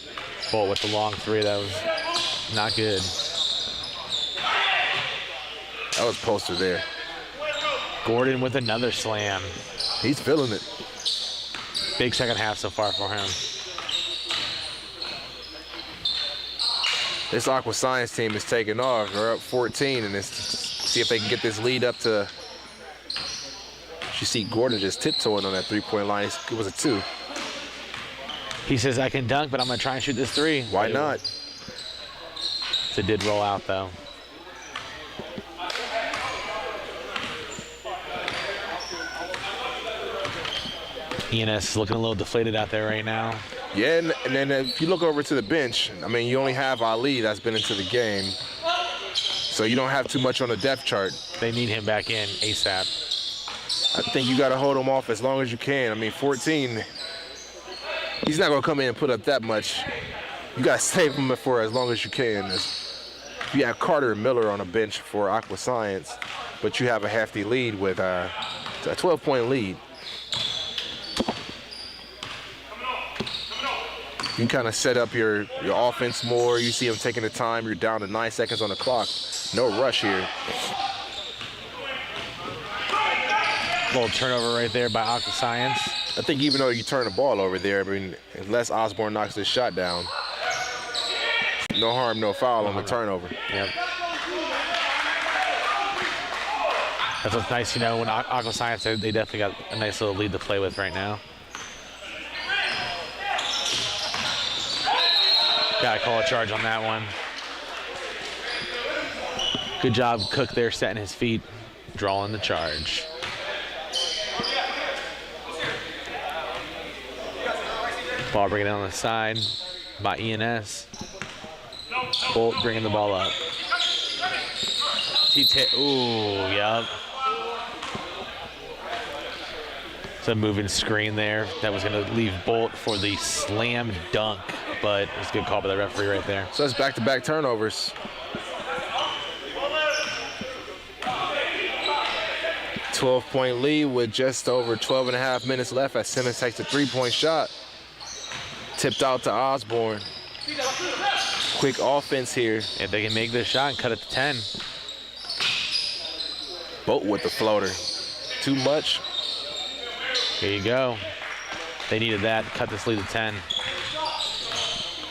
Bolt with the long 3, that was not good. That was poster there. Gordon with another slam. He's feeling it. Big second half so far for him. This Aqua Science team is taking off. They're up 14, and see if they can get this lead up to. You see Gordon just tiptoeing on that 3-point line. It was a 2. He says, I can dunk, but I'm going to try and shoot this 3. Why not? It did roll out, though. ENS is looking a little deflated out there right now. Yeah, and then if you look over to the bench, I mean, you only have Ali that's been into the game. So you don't have too much on the depth chart. They need him back in ASAP. I think you got to hold him off as long as you can. I mean, 14, he's not going to come in and put up that much. You got to save him for as long as you can. You have Carter and Miller on a bench for Aqua Science, but you have a hefty lead with a 12-point lead. You kind of set up your offense more. You see him taking the time. You're down to 9 seconds on the clock. No rush here. Little turnover right there by Aqua Science. I think even though you turn the ball over there, I mean, unless Osborne knocks this shot down, no harm, no foul on the turnover. Yep. That's what's nice, when Aqua Science, they definitely got a nice little lead to play with right now. Gotta call a charge on that one. Good job, Cook there, setting his feet, drawing the charge. Ball bringing it on the side by ENS. Bolt bringing the ball up. Ooh, yep. It's a moving screen there that was going to leave Bolt for the slam dunk, but it was a good call by the referee right there. So it's back-to-back turnovers. 12-point lead with just over 12.5 minutes left as Simmons takes a 3-point shot. Tipped out to Osborne. Quick offense here. If they can make this shot and cut it to 10. Bolt with the floater. Too much. Here you go. They needed that. Cut this lead to 10.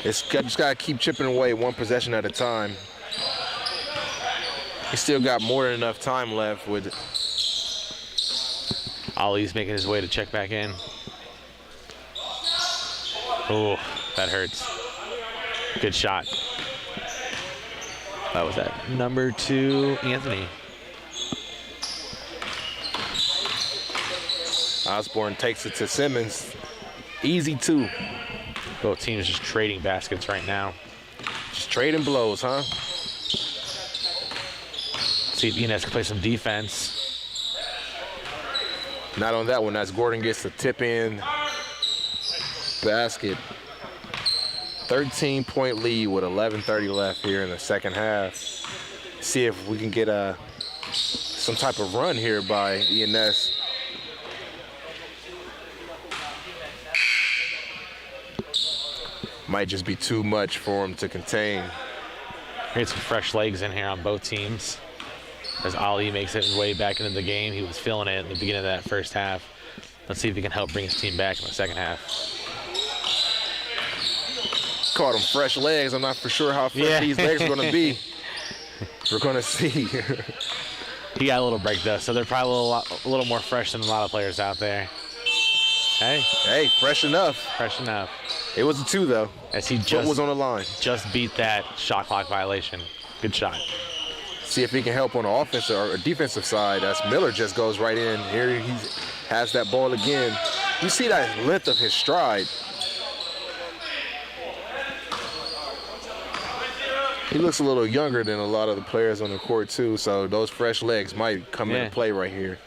Just got to keep chipping away one possession at a time. He still got more than enough time left with. Ollie's making his way to check back in. Oh, that hurts. Good shot. That was that number 2, Anthony. Osborne takes it to Simmons. Easy 2. Both teams just trading baskets right now. Just trading blows, huh? See if ENS can play some defense. Not on that one, as Gordon gets the tip-in basket. 13-point lead with 11:30 left here in the second half. See if we can get some type of run here by ENS. Might just be too much for him to contain. Here's some fresh legs in here on both teams. As Ali makes it his way back into the game. He was feeling it in the beginning of that first half. Let's see if he can help bring his team back in the second half. Called him fresh legs. I'm not for sure how fresh these legs are going to be. We're going to see. He got a little break though, so they're probably a little more fresh than a lot of players out there. Hey, fresh enough. Fresh enough. It was a 2 though. As he Foot was on the line. Just beat that shot clock violation. Good shot. See if he can help on the offensive or defensive side. As Miller just goes right in. Here he has that ball again. You see that length of his stride. He looks a little younger than a lot of the players on the court too, so those fresh legs might come into play right here.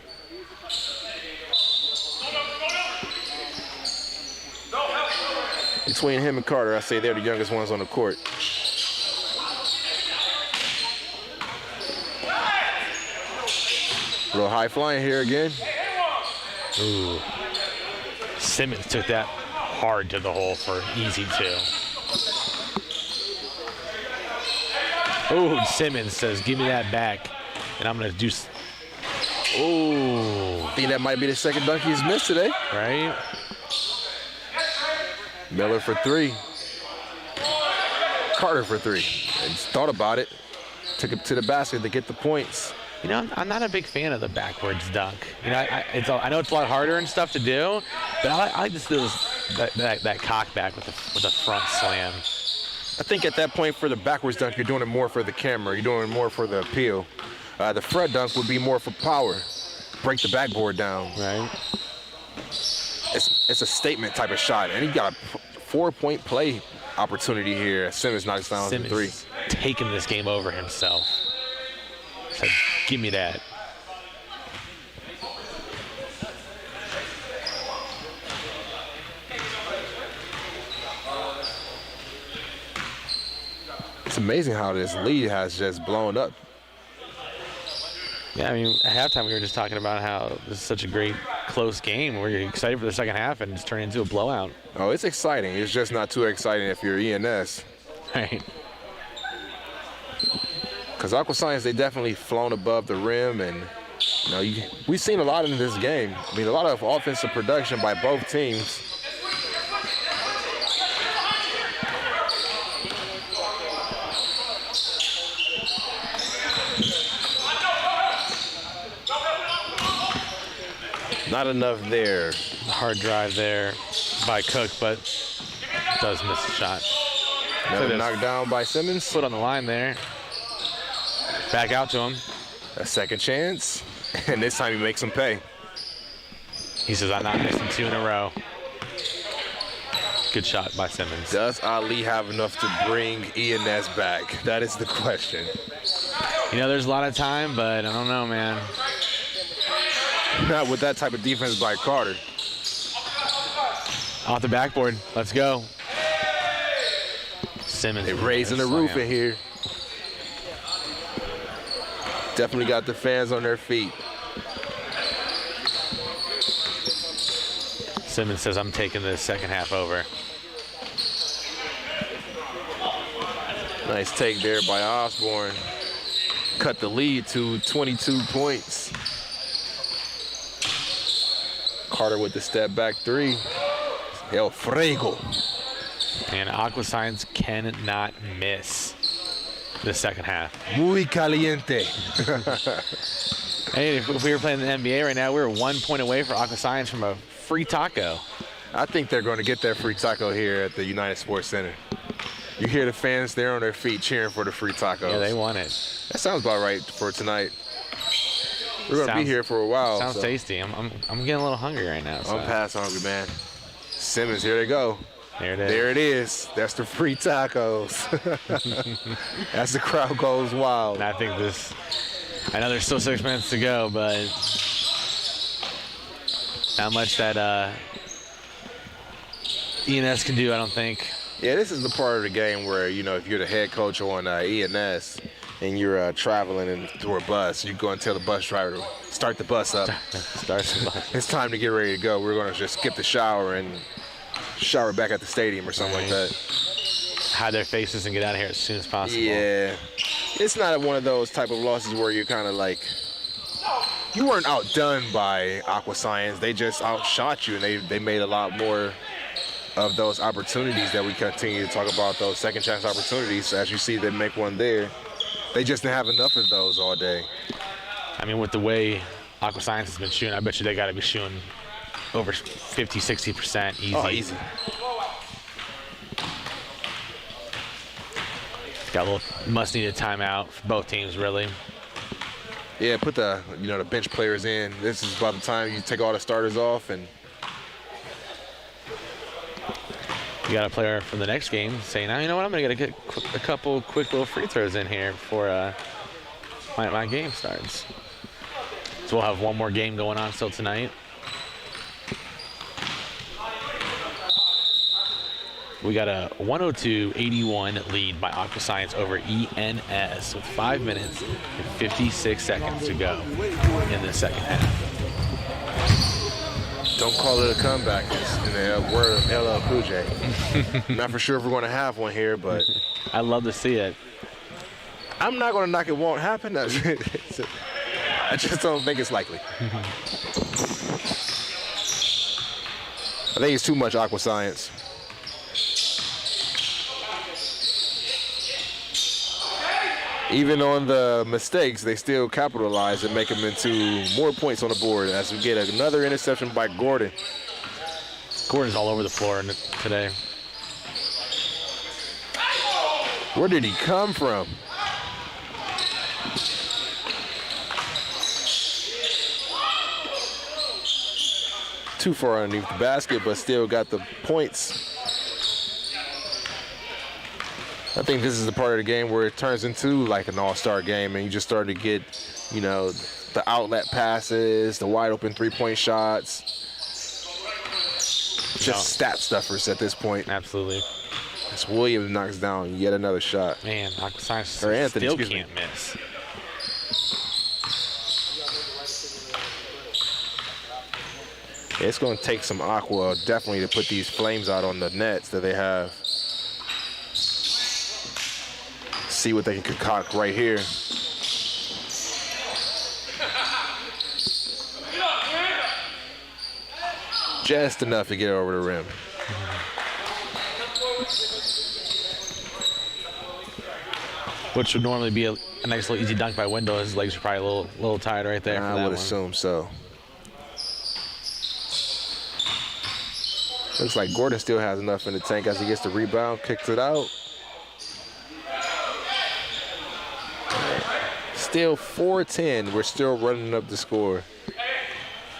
Between him and Carter, I say they're the youngest ones on the court. A little high flying here again. Ooh. Simmons took that hard to the hole for easy 2. Ooh, Simmons says, give me that back. And I'm going to do. Ooh. I think that might be the second dunk he's missed today. Right? Miller for 3. Carter for 3. And thought about it. Took it to the basket to get the points. You know, I'm not a big fan of the backwards dunk. You know, I know it's a lot harder and stuff to do, but I like just that cock back with the front slam. I think at that point for the backwards dunk, you're doing it more for the camera. You're doing it more for the appeal. The front dunk would be more for power. Break the backboard down. Right. It's a statement type of shot, and he got a 4-point play opportunity here. Simmons knocks down the 3. Taking this game over himself. So give me that. It's amazing how this lead has just blown up. Yeah, I mean, at halftime we were just talking about how this is such a great close game where you're excited for the second half and it's turned into a blowout. Oh, it's exciting. It's just not too exciting if you're ENS. Right. Because Aqua Science, they definitely flown above the rim, and you know, we've seen a lot in this game. I mean, a lot of offensive production by both teams. Not enough there. Hard drive there by Cook, but does miss the shot. Another knocked down by Simmons. Foot on the line there. Back out to him. A second chance, and this time he makes him pay. He says, I'm not missing 2 in a row. Good shot by Simmons. Does Ali have enough to bring ENS back? That is the question. You know, there's a lot of time, but I don't know, man. Not with that type of defense by Carter. Off the backboard. Let's go. Simmons. They're raising the roof in here. Definitely got the fans on their feet. Simmons says, I'm taking this second half over. Nice take there by Osborne. Cut the lead to 22 points. Carter with the step back 3. El Frego. And Aqua Science cannot miss the second half. Muy caliente. Hey, if we were playing the NBA right now, we were 1 point away for Aqua Science from a free taco. I think they're going to get their free taco here at the United Sports Center. You hear the fans there on their feet cheering for the free tacos. Yeah, they want it. That sounds about right for tonight. We're gonna be here for a while. Sounds so. tasty. I'm getting a little hungry right now. So. I'm past hungry, man. Simmons, here they go. There it is. There it is. That's the free tacos. As the crowd goes wild. And I think I know there's still 6 minutes to go, but not much that ENS can do, I don't think. Yeah, this is the part of the game where, you know, if you're the head coach on ENS and you're traveling through a bus, you go and tell the bus driver to start the bus up. Start the bus. It's time to get ready to go. We're going to just skip the shower and shower back at the stadium or something like that. Hide their faces and get out of here as soon as possible. Yeah. It's not one of those type of losses where you're kind of like, you weren't outdone by Aqua Science. They just outshot you, and they made a lot more of those opportunities that we continue to talk about, those second chance opportunities. As you see them make one there, they just didn't have enough of those all day. I mean, with the way Aqua Science has been shooting, I bet you they got to be shooting over 50, 60% easy. Oh, easy. Got a little must-needed timeout for both teams, really. Yeah, put the bench players in. This is about the time you take all the starters off, and You got a player from the next game saying, "Now you know what? I'm gonna get a couple quick little free throws in here before my game starts." So we'll have one more game going on still tonight. We got a 102-81 lead by Aqua Science over ENS with 5 minutes and 56 seconds to go in the second half. don't call it a comeback. It's in the word of LL Cool J. I'm not for sure if we're going to have one here, but I'd love to see it. I'm not going to knock it won't happen. I just don't think it's likely. I think it's too much Aqua Science. Even on the mistakes, they still capitalize and make them into more points on the board as we get another interception by Gordon. Gordon's all over the floor today. Where did he come from? Too far underneath the basket, but still got the points. I think this is the part of the game where it turns into like an all-star game and you just start to get, you know, the outlet passes, the wide open three-point shots. Just stat stuffers at this point. Absolutely. As Williams knocks down yet another shot. Man, Aqua Science Or Anthony, still excuse me. can't miss. It's going to take some Aqua definitely to put these flames out on the nets that they have. See what they can concoct right here. Just enough to get over the rim. Which would normally be a nice little easy dunk by Wendell. His legs are probably a little tired right there for I that would one. assume so. Looks like Gordon still has enough in the tank as he gets the rebound, kicks it out. Still 4-10. We're still running up the score.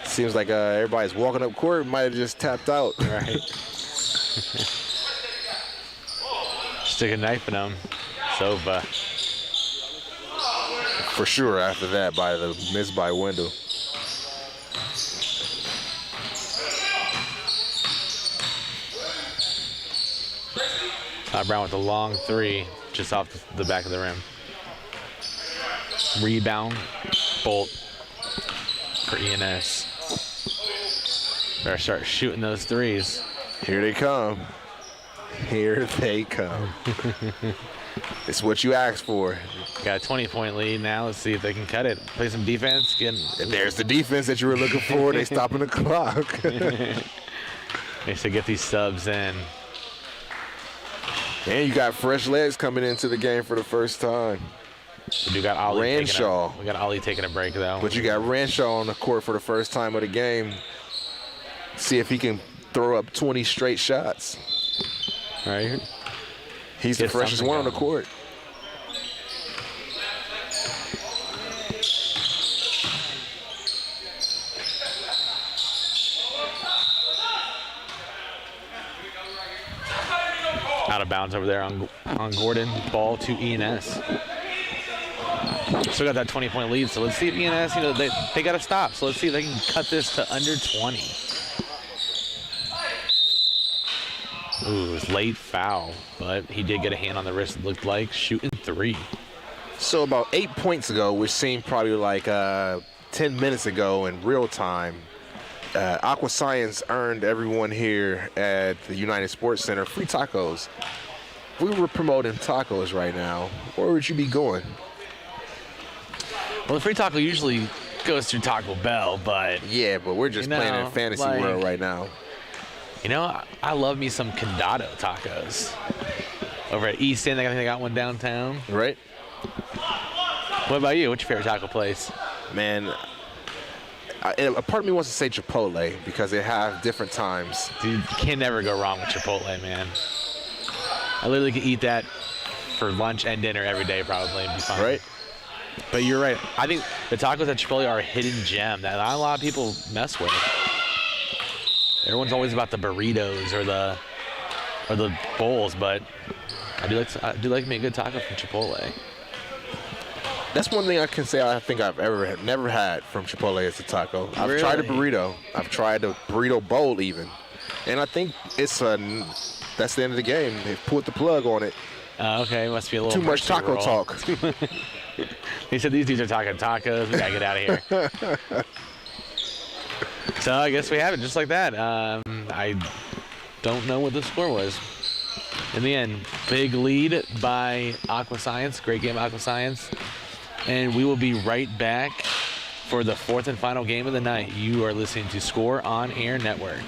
Seems like everybody's walking up court. Might have just tapped out. Right. Stick a knife in him. It's over. For sure after that by the miss by Wendell. Todd Brown with a long three just off the back of the rim. Rebound, Bolt for ENS. Better start shooting those threes. Here they come. Here they come. It's what you asked for. Got a 20-point lead now. Let's see if they can cut it. Play some defense. And there's the defense that you were looking for. They stopping the clock. They should get these subs in. And you got fresh legs coming into the game for the first time. We do got Ollie Ranshaw. we got Ollie taking a break though. But you got Ranshaw on the court for the first time of the game. See if he can throw up 20 straight shots. All right. He's the Get freshest something one on the going. bounds over there on Gordon. Ball to ENS. Still got that 20-point lead, so let's see if ENS, they got to stop. So let's see if they can cut this to under 20. Ooh, it was late foul, but he did get a hand on the wrist, it looked like, shooting 3. So about 8 points ago, which seemed probably like 10 minutes ago in real time, Aqua Science earned everyone here at the United Sports Center free tacos. If we were promoting tacos right now, where would you be going? Well, the free taco usually goes through Taco Bell, but... Yeah, but we're just playing in fantasy world right now. I love me some Condado tacos. Over at East End, I think they got one downtown. Right. What about you? What's your favorite taco place? Man, a part of me wants to say Chipotle because they have different times. Dude, you can never go wrong with Chipotle, man. I literally could eat that for lunch and dinner every day probably and be fine. Right. But you're right. I think the tacos at Chipotle are a hidden gem that not a lot of people mess with. Everyone's always about the burritos or the bowls, but I do like me a good taco from Chipotle. That's one thing I can say I think I've never had from Chipotle is a taco. I've Really? tried a burrito. I've tried a burrito bowl even. And I think that's the end of the game. They put the plug on it. Okay, must be a little Too much mercy taco roll. talk. He said these dudes are talking tacos. We gotta get out of here. So I guess we have it just like that. I don't know what the score was. In the end, big lead by Aqua Science. Great game, Aqua Science. And we will be right back for the 4th and final game of the night. You are listening to Score On Air Network.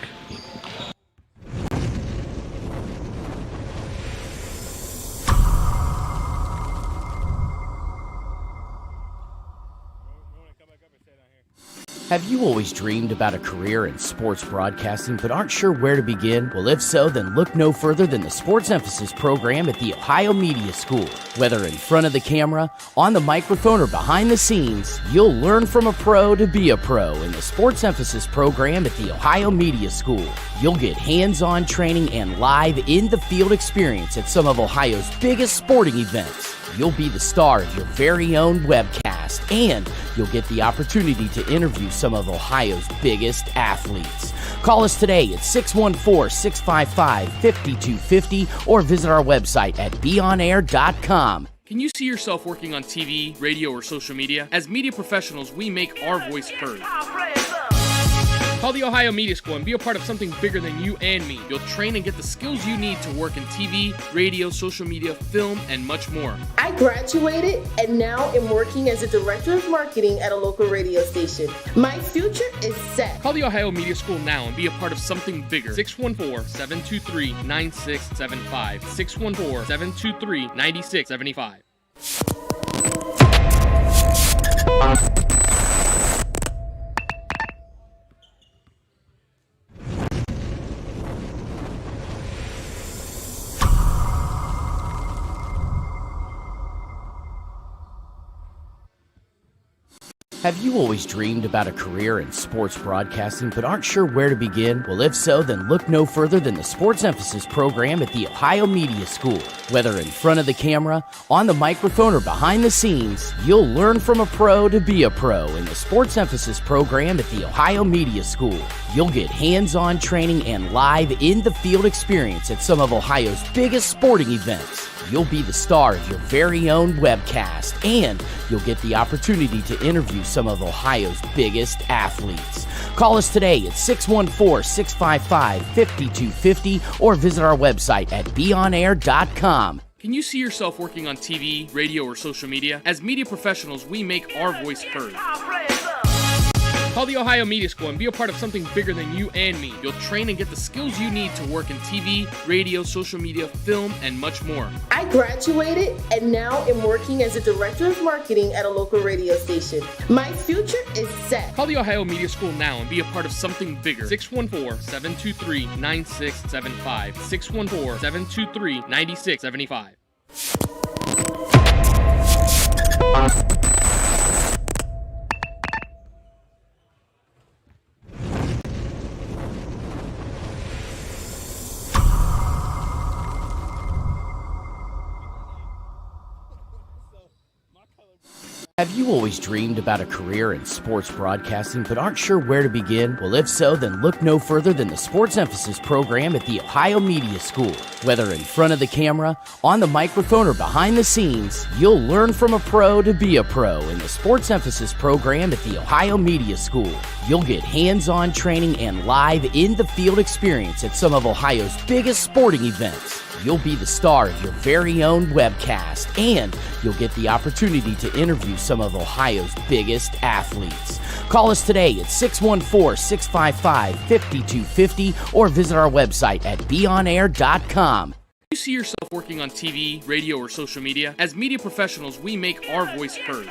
Have you always dreamed about a career in sports broadcasting but aren't sure where to begin? Well, if so, then look no further than the Sports Emphasis program at The Ohio Media School. Whether in front of the camera, on the microphone, or behind the scenes, you'll learn from a pro to be a pro in the Sports Emphasis program at The Ohio Media School. You'll get hands-on training and live in-the-field experience at some of Ohio's biggest sporting events. You'll be the star of your very own webcast, and you'll get the opportunity to interview some of Ohio's biggest athletes. Call us today at 614-655-5250 or visit our website at beonair.com. Can you see yourself working on TV, radio, or social media? As media professionals, we make our voice heard. Call the Ohio Media School and be a part of something bigger than you and me. You'll train and get the skills you need to work in TV, radio, social media, film, and much more. I graduated and now am working as a director of marketing at a local radio station. My future is set. Call the Ohio Media School now and be a part of something bigger. 614-723-9675. 614-723-9675. Have you always dreamed about a career in sports broadcasting but aren't sure where to begin? Well, if so, then look no further than the Sports Emphasis program at The Ohio Media School. Whether in front of the camera, on the microphone, or behind the scenes, you'll learn from a pro to be a pro in the Sports Emphasis program at The Ohio Media School. You'll get hands-on training and live in-the-field experience at some of Ohio's biggest sporting events. You'll be the star of your very own webcast, and you'll get the opportunity to interview some of Ohio's biggest athletes. Call us today at 614-655-5250 or visit our website at beonair.com. Can you see yourself working on TV, radio, or social media? As media professionals, we make our voice heard. Call the Ohio Media School and be a part of something bigger than you and me. You'll train and get the skills you need to work in TV, radio, social media, film, and much more. I graduated and now am working as a director of marketing at a local radio station. My future is set. Call the Ohio Media School now and be a part of something bigger. 614-723-9675. 614-723-9675. Have you always dreamed about a career in sports broadcasting but aren't sure where to begin? Well, if so, then look no further than the Sports Emphasis program at the Ohio Media School. Whether in front of the camera, on the microphone, or behind the scenes, you'll learn from a pro to be a pro in the Sports Emphasis program at the Ohio Media School. You'll get hands-on training and live in-the-field experience at some of Ohio's biggest sporting events. You'll be the star of your very own webcast, and you'll get the opportunity to interview some of Ohio's biggest athletes. Call us today at 614-655-5250 or visit our website at beonair.com. You see yourself working on TV, radio, or social media? As media professionals, we make our voice heard.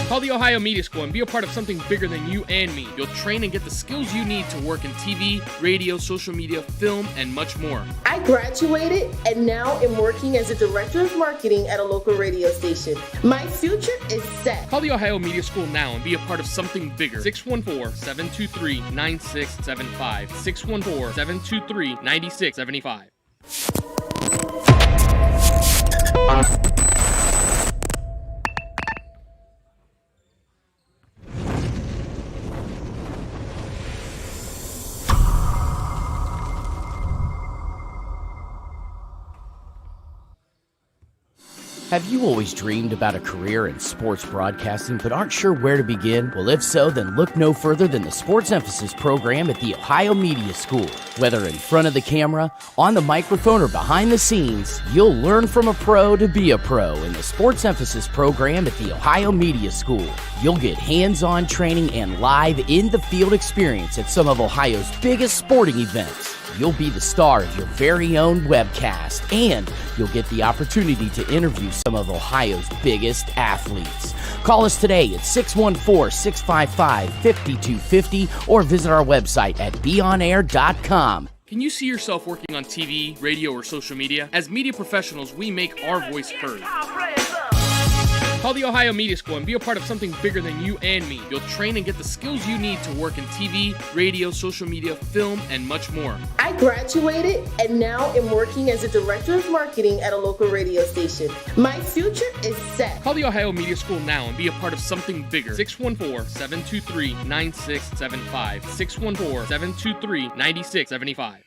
Call the Ohio Media School and be a part of something bigger than you and me. You'll train and get the skills you need to work in TV, radio, social media, film, and much more. I graduated and now am working as a director of marketing at a local radio station. My future is set. Call the Ohio Media School now and be a part of something bigger. 614-723-9675. 614-723-9675. Have you always dreamed about a career in sports broadcasting but aren't sure where to begin? Well, if so, then look no further than the Sports Emphasis program at the Ohio Media School. Whether in front of the camera, on the microphone, or behind the scenes, you'll learn from a pro to be a pro in the Sports Emphasis program at the Ohio Media School. You'll get hands-on training and live in-the-field experience at some of Ohio's biggest sporting events. You'll be the star of your very own webcast, and you'll get the opportunity to interview some of Ohio's biggest athletes. Call us today at 614-655-5250 or visit our website at beonair.com. Can you see yourself working on TV, radio, or social media? As media professionals, we make our voice heard. Call the Ohio Media School and be a part of something bigger than you and me. You'll train and get the skills you need to work in TV, radio, social media, film, and much more. I graduated and now am working as a director of marketing at a local radio station. My future is set. Call the Ohio Media School now and be a part of something bigger. 614-723-9675. 614-723-9675.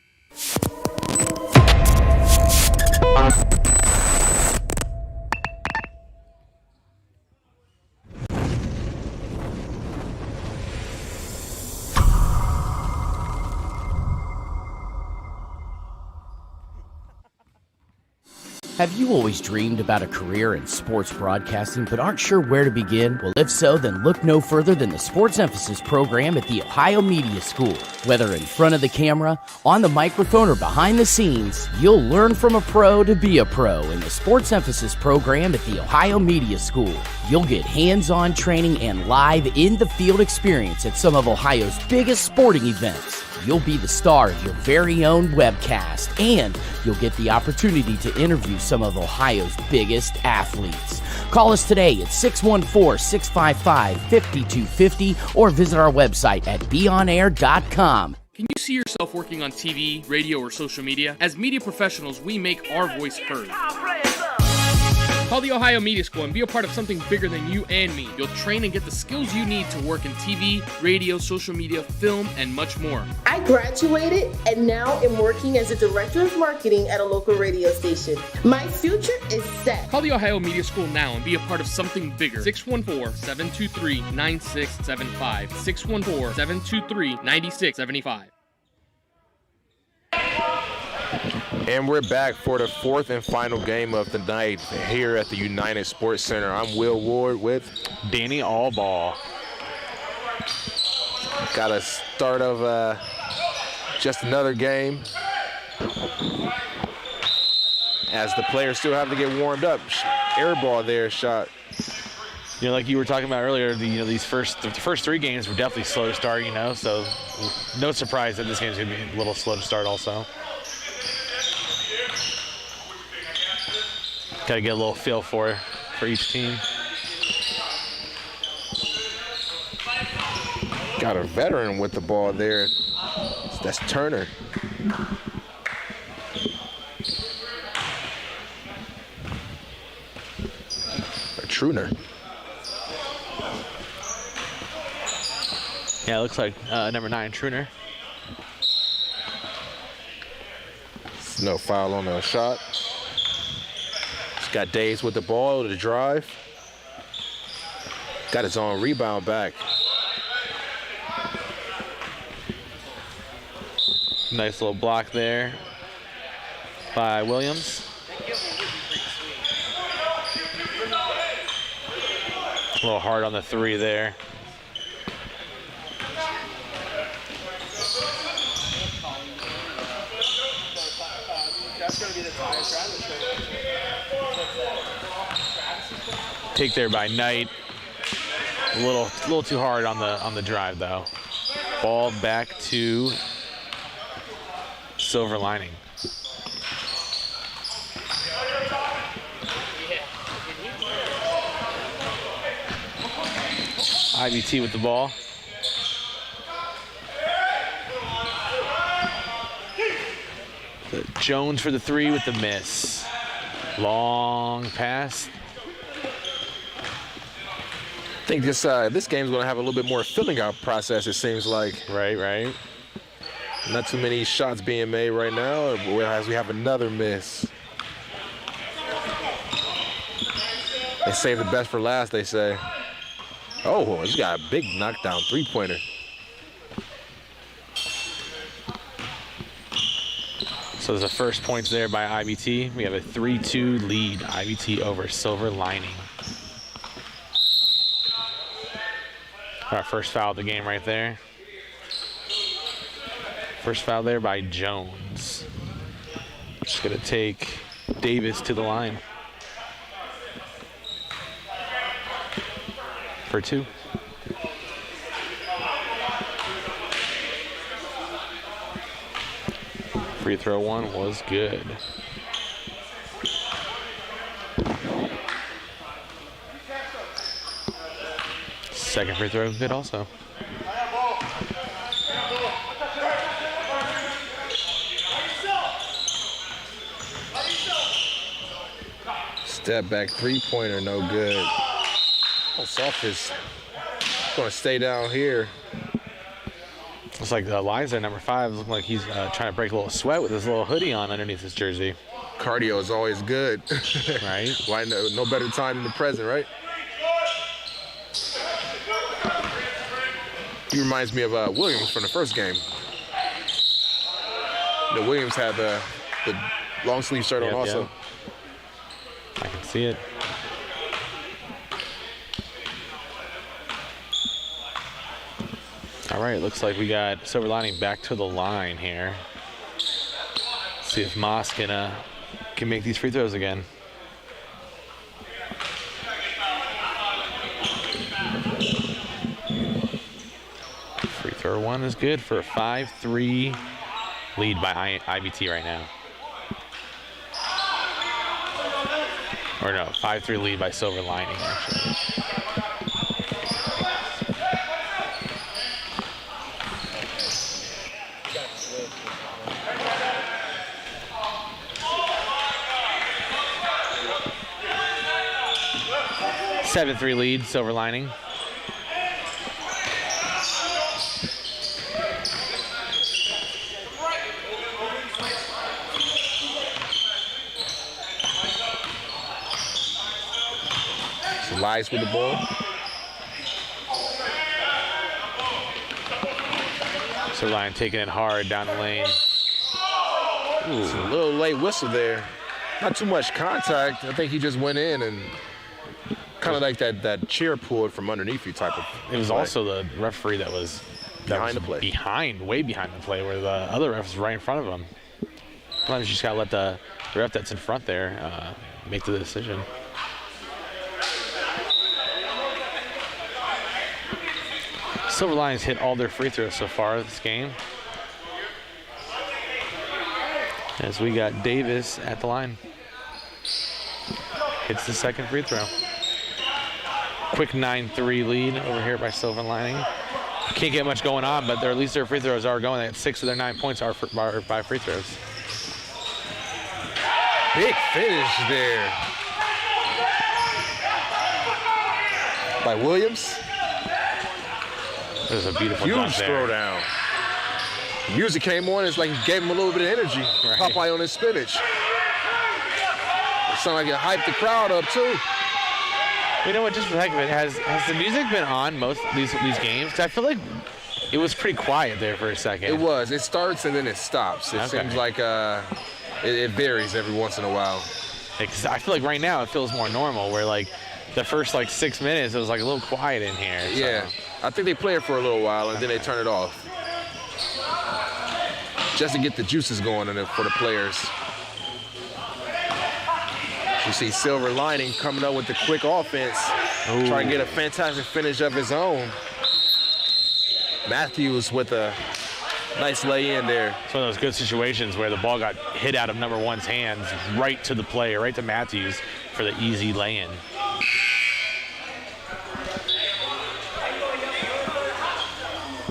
Have you always dreamed about a career in sports broadcasting but aren't sure where to begin? Well, if so, then look no further than the Sports Emphasis program at the Ohio Media School. Whether in front of the camera, on the microphone, or behind the scenes, you'll learn from a pro to be a pro in the Sports Emphasis program at the Ohio Media School. You'll get hands-on training and live in-the-field experience at some of Ohio's biggest sporting events. You'll be the star of your very own webcast, and you'll get the opportunity to interview some of Ohio's biggest athletes. Call us today at 614-655-5250 or visit our website at beonair.com. Can you see yourself working on TV, radio, or social media? As media professionals, we make our voice heard. Call the Ohio Media School and be a part of something bigger than you and me. You'll train and get the skills you need to work in TV, radio, social media, film, and much more. I graduated and now am working as a director of marketing at a local radio station. My future is set. Call the Ohio Media School now and be a part of something bigger. 614-723-9675. 614-723-9675. And we're back for the fourth and final game of the night here at the United Sports Center. I'm Will Ward with Danny Allball. got a start of just another game as the players still have to get warmed up. Air ball there, shot. You know, like you were talking about earlier, the first three games were definitely slow to start, so no surprise that this game's going to be a little slow to start also. Got to get a little feel for each team. Got a veteran with the ball there. That's Turner. Truner. Yeah, it looks like number 9, Truner. No foul on the shot. He's got Days with the ball to drive. Got his own rebound back. Nice little block there by Williams. A little hard on the 3 there. Take there by Knight. A little too hard on the drive though. Ball back to Silver Lining. IBT with the ball. Jones for the 3 with the miss. Long pass. I think this game's going to have a little bit more filling out process, it seems like. Right. Not too many shots being made right now, whereas we have another miss. They save the best for last, they say. Oh, he's got a big knockdown 3-pointer. So there's the first points there by IBT. We have a 3-2 lead, IBT over Silver Lining. Our first foul of the game right there. First foul there by Jones. Just gonna take Davis to the line for 2. Free throw 1 was good. Second free throw good also. Step back 3-pointer, no good. Oh, Soft is going to stay down here. Looks like Liza, number 5, looking like he's trying to break a little sweat with his little hoodie on underneath his jersey. Cardio is always good. Right? Why no better time than the present, right? He reminds me of Williams from the first game. Williams had the long sleeve shirt on also. Yep. I can see it. All right, looks like we got Silver Lining back to the line here. Let's see if Moss can make these free throws again. Free throw 1 is good for a 5-3 lead by IBT right now. Or no, 5-3 lead by Silver Lining, actually. Seven-3 lead, Silver Lining. Lies with the ball. Silver Lining taking it hard down the lane. Ooh, a little late whistle there. Not too much contact. I think he just went in and kind of like that chair pulled from underneath you type of It was play. also the referee that was Behind the play. way behind the play, where the other ref was right in front of him. Sometimes you just gotta let the ref that's in front there make the decision. Silver Linings hit all their free throws so far this game, as we got Davis at the line. Hits the second free throw. Quick 9-3 lead over here by Silver Lining. Can't get much going on, but at least their free throws are going. They got 6 of their 9 points are by free throws. Big finish there. by Williams. It was a beautiful Huge dunk there. throwdown. Music came on. It's like he gave him a little bit of energy. Right. Popeye on his spinach. It sounded like it hyped the crowd up too. You know what? Just for the heck of it, has the music been on most of these games? 'Cause I feel like it was pretty quiet there for a second. It was. It starts and then it stops. It Okay. seems like it varies every once in a while. Because I feel like right now it feels more normal, where like the first like 6 minutes it was like a little quiet in here. So. Yeah. I think they play it for a little while and then they turn it off. Just to get the juices going in it for the players. You see Silver Lining coming up with the quick offense. Ooh. Trying to get a fantastic finish of his own. Matthews with a nice lay-in there. It's one of those good situations where the ball got hit out of number one's hands right to the player, right to Matthews for the easy lay-in.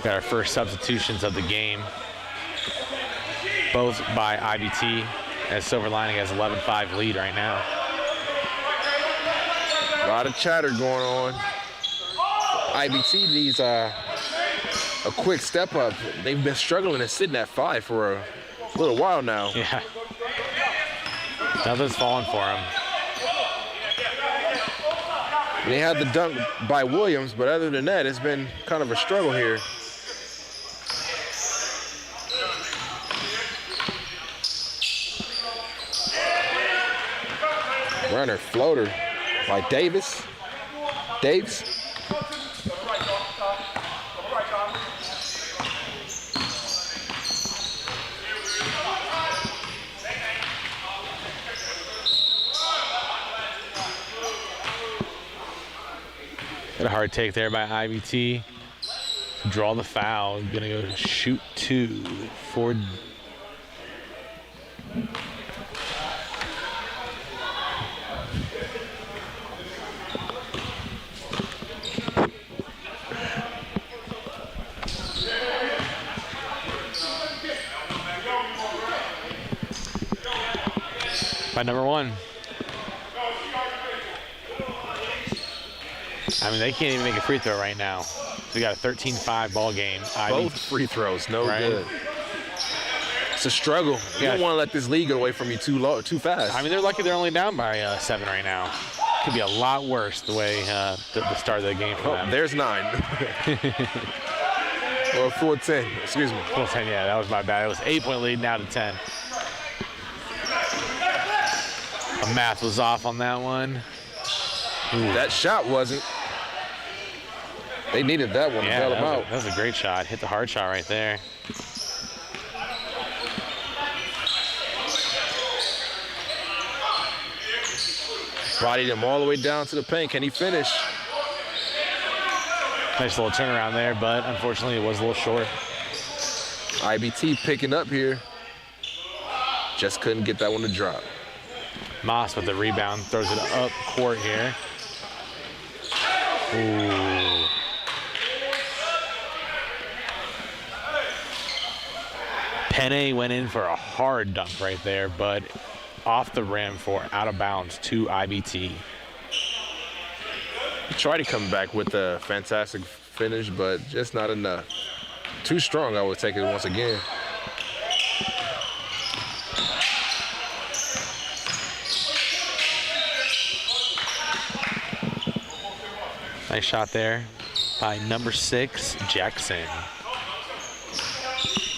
Got our first substitutions of the game, both by IBT, as Silver Lining has 11-5 lead right now. A lot of chatter going on. IBT needs a quick step up. They've been struggling and sitting at 5 for a little while now. Yeah. Nothing's falling for him. They had the dunk by Williams, but other than that, it's been kind of a struggle here. Runner floater by Davis. Got a hard take there by IBT. Draw the foul. Gonna go shoot 2 for. By number 1. I mean, they can't even make a free throw right now. So we got a 13-5 ball game. Both free throws, no Right. good. It's a struggle. You Yeah. don't want to let this lead get away from you too fast. I mean, they're lucky they're only down by 7 right now. Could be a lot worse the way the start of the game for them. There's 9. Or 4-10, excuse me. Well, 10, yeah, that was my bad. It was 8-point lead, now to 10. The math was off on that one. That shot wasn't. They needed that one to Yeah, bail them out. that was a great shot. Hit the hard shot right there. Bodied him all the way down to the paint. Can he finish? Nice little turnaround there, but unfortunately it was a little short. IBT picking up here. Just couldn't get that one to drop. Moss with the rebound, throws it up court here. Ooh. Penne went in for a hard dunk right there, but off the rim for out of bounds to IBT. Tried to come back with a fantastic finish, but just not enough. Too strong, I would take it once again. Nice shot there by number 6, Jackson.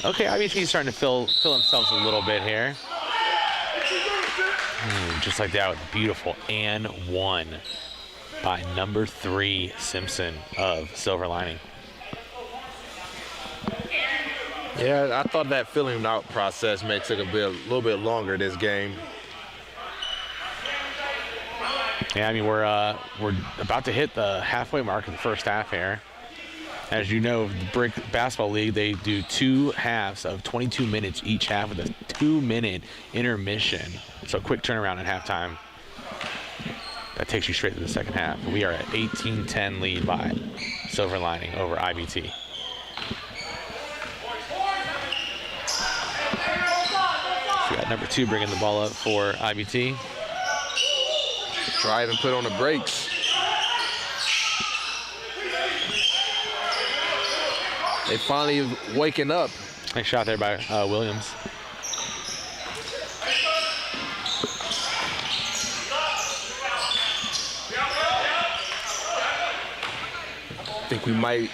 Okay, IBT's starting to fill themselves a little bit here. Just like that with a beautiful and 1 by number 3, Simpson of Silver Lining. Yeah, I thought that filling out process may take a little bit longer this game. Yeah, I mean, we're about to hit the halfway mark of the first half here. As you know, the Brick Basketball League, they do 2 halves of 22 minutes each half with a 2-minute intermission. So quick turnaround at halftime. That takes you straight to the second half. We are at 18-10 lead by Silver Lining over IBT. So we got number 2 bringing the ball up for IBT. Drive and put on the brakes. They finally waking up. Nice shot there by Williams. I think we might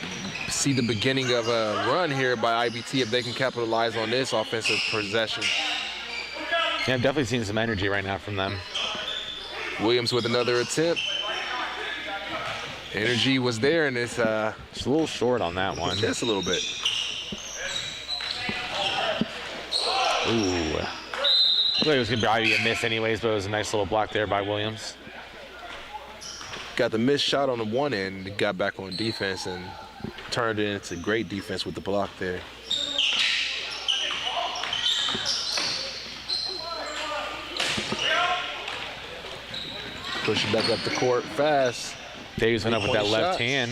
see the beginning of a run here by IBT if they can capitalize on this offensive possession. Yeah, I'm definitely seeing some energy right now from them. Williams with another attempt. Energy was there, and it's Just a little short on that one. just a little bit. Ooh. Looked like it was going to probably be a miss anyways, but it was a nice little block there by Williams. Got the missed shot on the one end, got back on defense, and turned it into great defense with the block there. Push it back up the court fast. Davies went up with that Three-point left shot. hand.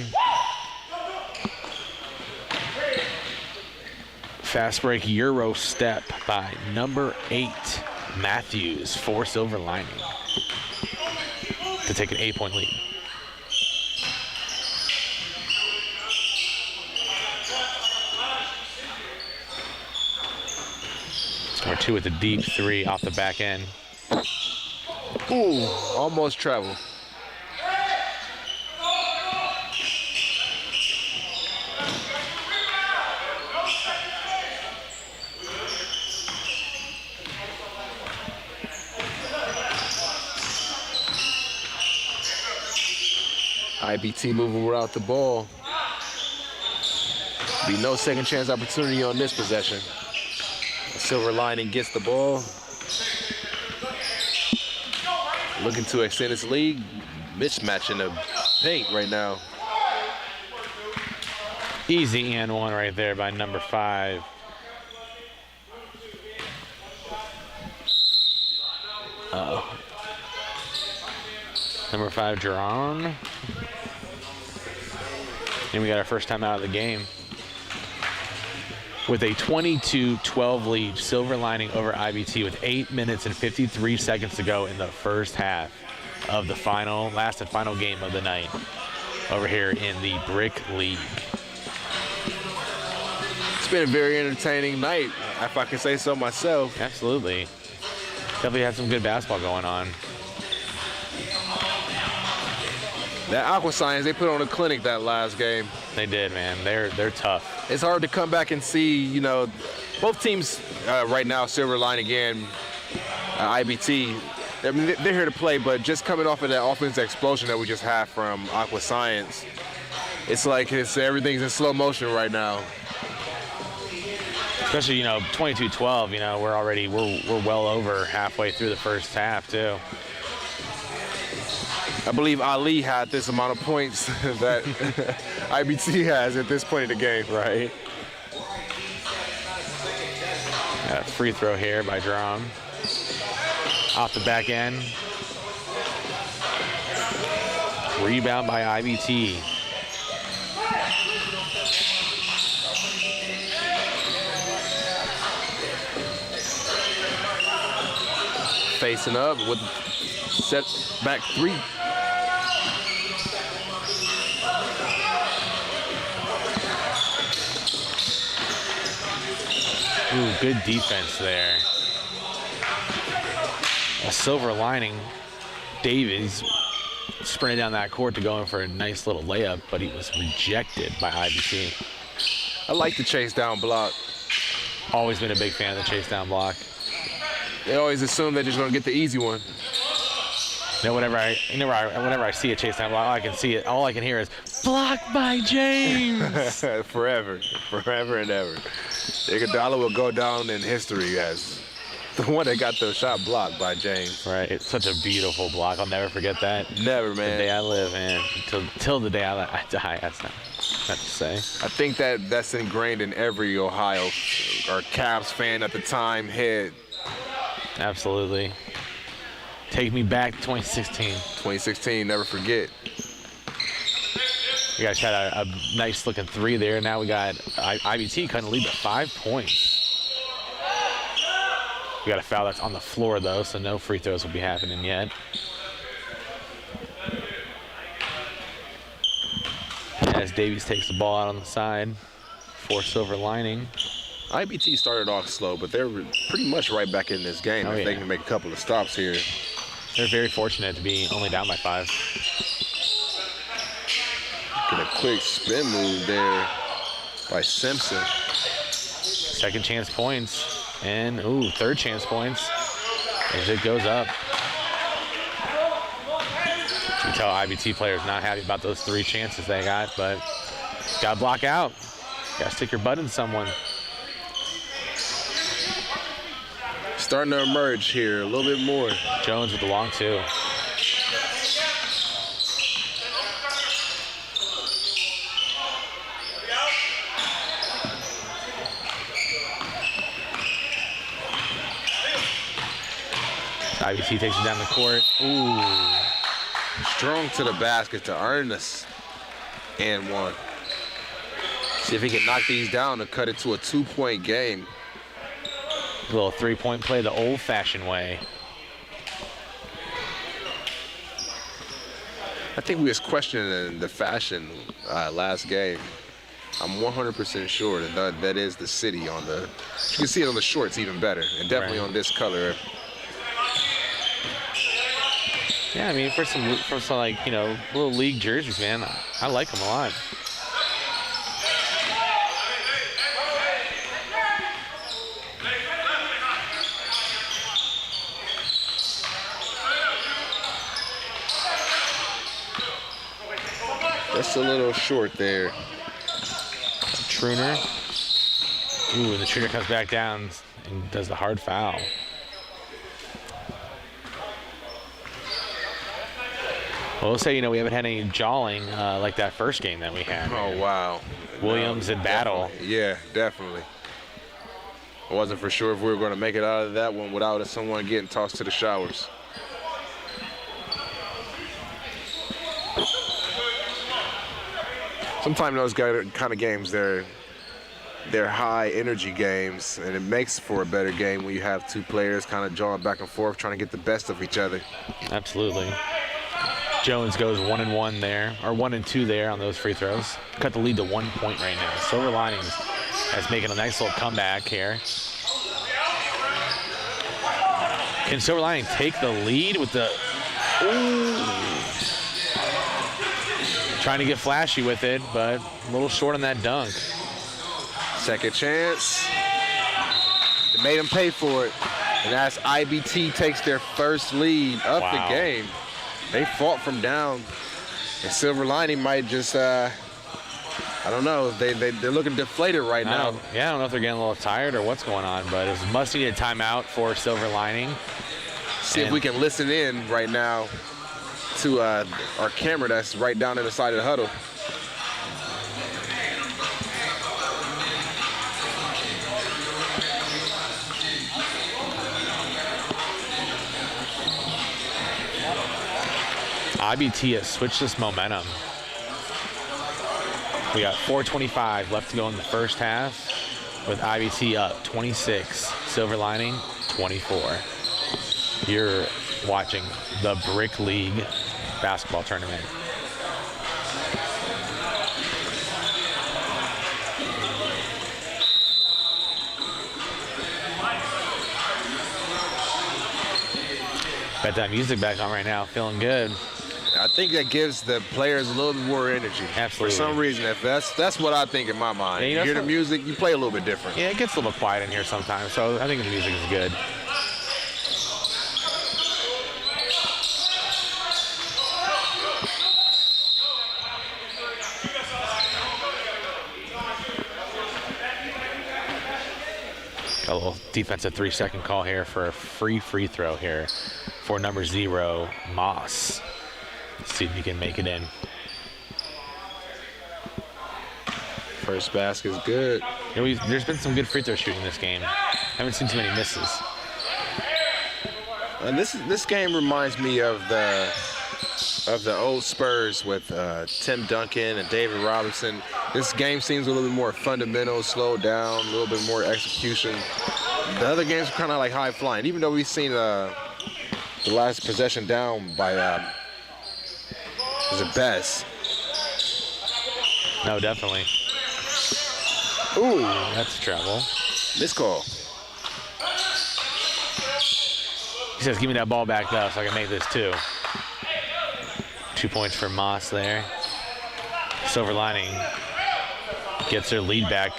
Fast break Euro step by number 8, Matthews, for Silver Lining to take an 8-point lead. Number 2 with the deep 3 off the back end. Ooh, almost travel. IBT moving without the ball. Be no second chance opportunity on this possession. Silver Lining gets the ball. Looking to extend its lead. Mismatch in the paint right now. Easy and one right there by number 5. Uh-oh. Number 5, Jerron. And we got our first time out of the game. With a 22-12 lead, Silver Lining over IBT with 8 minutes and 53 seconds to go in the first half of the last and final game of the night over here in the Brick League. It's been a very entertaining night, if I can say so myself. Absolutely. Definitely had some good basketball going on. That Aqua Science, they put on a clinic that last game. They did, man. They're tough. It's hard to come back and see, both teams right now, Silver Lining and IBT, I mean, they're here to play, but just coming off of that offensive explosion that we just had from Aqua Science, it's like everything's in slow motion right now. Especially, 22-12, we're well over halfway through the first half, too. I believe Ali had this amount of points that IBT has at this point in the game. Right. Got a free throw here by Drum. Off the back end. Rebound by IBT. Facing up with set back 3. Ooh, good defense there. A Silver Lining. Davies sprinted down that court to go in for a nice little layup, but he was rejected by IBT. I like the chase down block. Always been a big fan of the chase down block. They always assume they're just going to get the easy one. Whenever I see a chase down block, all I can hear is blocked by James. Forever and ever. Iguodala will go down in history as the one that got the shot blocked by James. Right, it's such a beautiful block. I'll never forget that. Never, The man. day I live, man. Till the day I die. That's not to say. I think that's ingrained in every Ohio or Cavs fan at the time head. Absolutely. Take me back to 2016. 2016, never forget. We guys had a nice looking 3 there. Now we got IBT cutting the lead to 5 points. We got a foul that's on the floor though, so no free throws will be happening yet. As Davies takes the ball out on the side for Silver Lining. IBT started off slow, but they're pretty much right back in this game. If they can make a couple of stops here. They're very fortunate to be only down by 5. Get a quick spin move there by Simpson. Second chance points. And, third chance points as it goes up. You can tell IBT players not happy about those 3 chances they got, but got to block out. Got to stick your butt in someone. Starting to emerge here a little bit more. Jones with the long 2. IBT takes it down the court. Strong to the basket to earn this and 1. See if he can knock these down and cut it to a 2-point game. A little 3-point play the old-fashioned way. I think we was questioning the fashion last game. I'm 100% sure that is the city on the. You can see it on the shorts even better, and definitely on this color. Yeah, I mean, for some like, little league jerseys, man, I like them a lot. Just a little short there. Truner. And the Truner comes back down and does the hard foul. Well, we'll say, we haven't had any jawing like that first game that we had. Oh, wow. Williams and Battle. Yeah, definitely. I wasn't for sure if we were going to make it out of that one without someone getting tossed to the showers. Sometimes those kind of games, they're high energy games, and it makes for a better game when you have 2 players kind of jawing back and forth, trying to get the best of each other. Absolutely. Jones goes 1-1 there, or 1-2 there on those free throws. Cut the lead to 1 point right now. Silver Linings is making a nice little comeback here. Can Silver Lining take the lead with the... Trying to get flashy with it, but a little short on that dunk. Second chance. They made him pay for it. And as IBT takes their first lead of the game, they fought from down. And Silver Lining might just, I don't know, they're looking deflated right now. I don't know if they're getting a little tired or what's going on, but it's a must-needed timeout for Silver Lining. See if we can listen in right now to our camera that's right down in the side of the huddle. IBT has switched this momentum. We got 4:25 left to go in the first half with IBT up 26, Silver Lining 24. You're watching the Brick League basketball tournament. Got that music back on right now, feeling good. I think that gives the players a little bit more energy. Absolutely. For some reason, if that's what I think in my mind. Yeah, you hear the music, you play a little bit different. Yeah, it gets a little quiet in here sometimes, so I think the music is good. Got a little defensive 3-second call here for a free throw here for number 0, Moss. Let's see if he can make it in. First basket's good. There's been some good free throw shooting this game. Haven't seen too many misses. And this game reminds me of the old Spurs with Tim Duncan and David Robinson. This game seems a little bit more fundamental, slowed down, a little bit more execution. The other games are kind of like high flying, even though we've seen the last possession down by was it Best? No, definitely. Ooh, That's trouble. missed call. He says, give me that ball back, though, so I can make this 2. 2 points for Moss there. Silver Lining gets their lead back,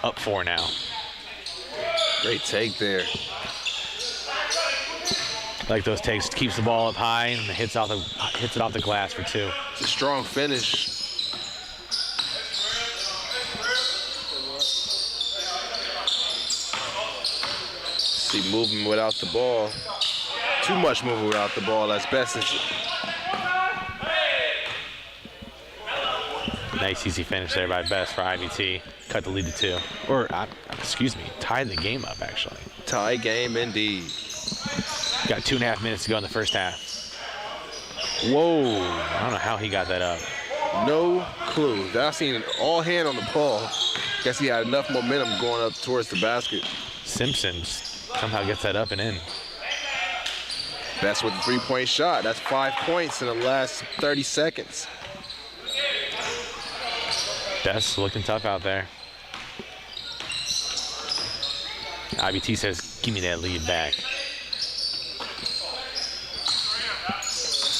up 4 now. Great take there. Like those takes, keeps the ball up high and hits it off the glass for 2. It's a strong finish. See movement without the ball. Too much movement without the ball. That's best. Nice easy finish there by Best for IVT. Cut the lead to 2. Or, excuse me, tied the game up, actually. Tie game indeed. Got 2.5 minutes to go in the first half. Whoa, I don't know how he got that up. No clue. I seen an all hand on the ball. Guess he had enough momentum going up towards the basket. Simpsons somehow gets that up and in. Best with a 3-point shot. That's 5 points in the last 30 seconds. Best looking tough out there. IBT says, give me that lead back.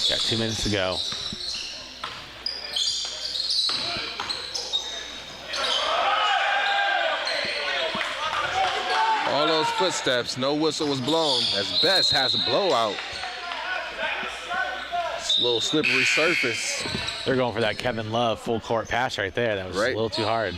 Got 2 minutes to go. All those footsteps, no whistle was blown, as Best has a blowout. It's a little slippery surface. They're going for that Kevin Love full court pass right there. That was Right. a little too hard.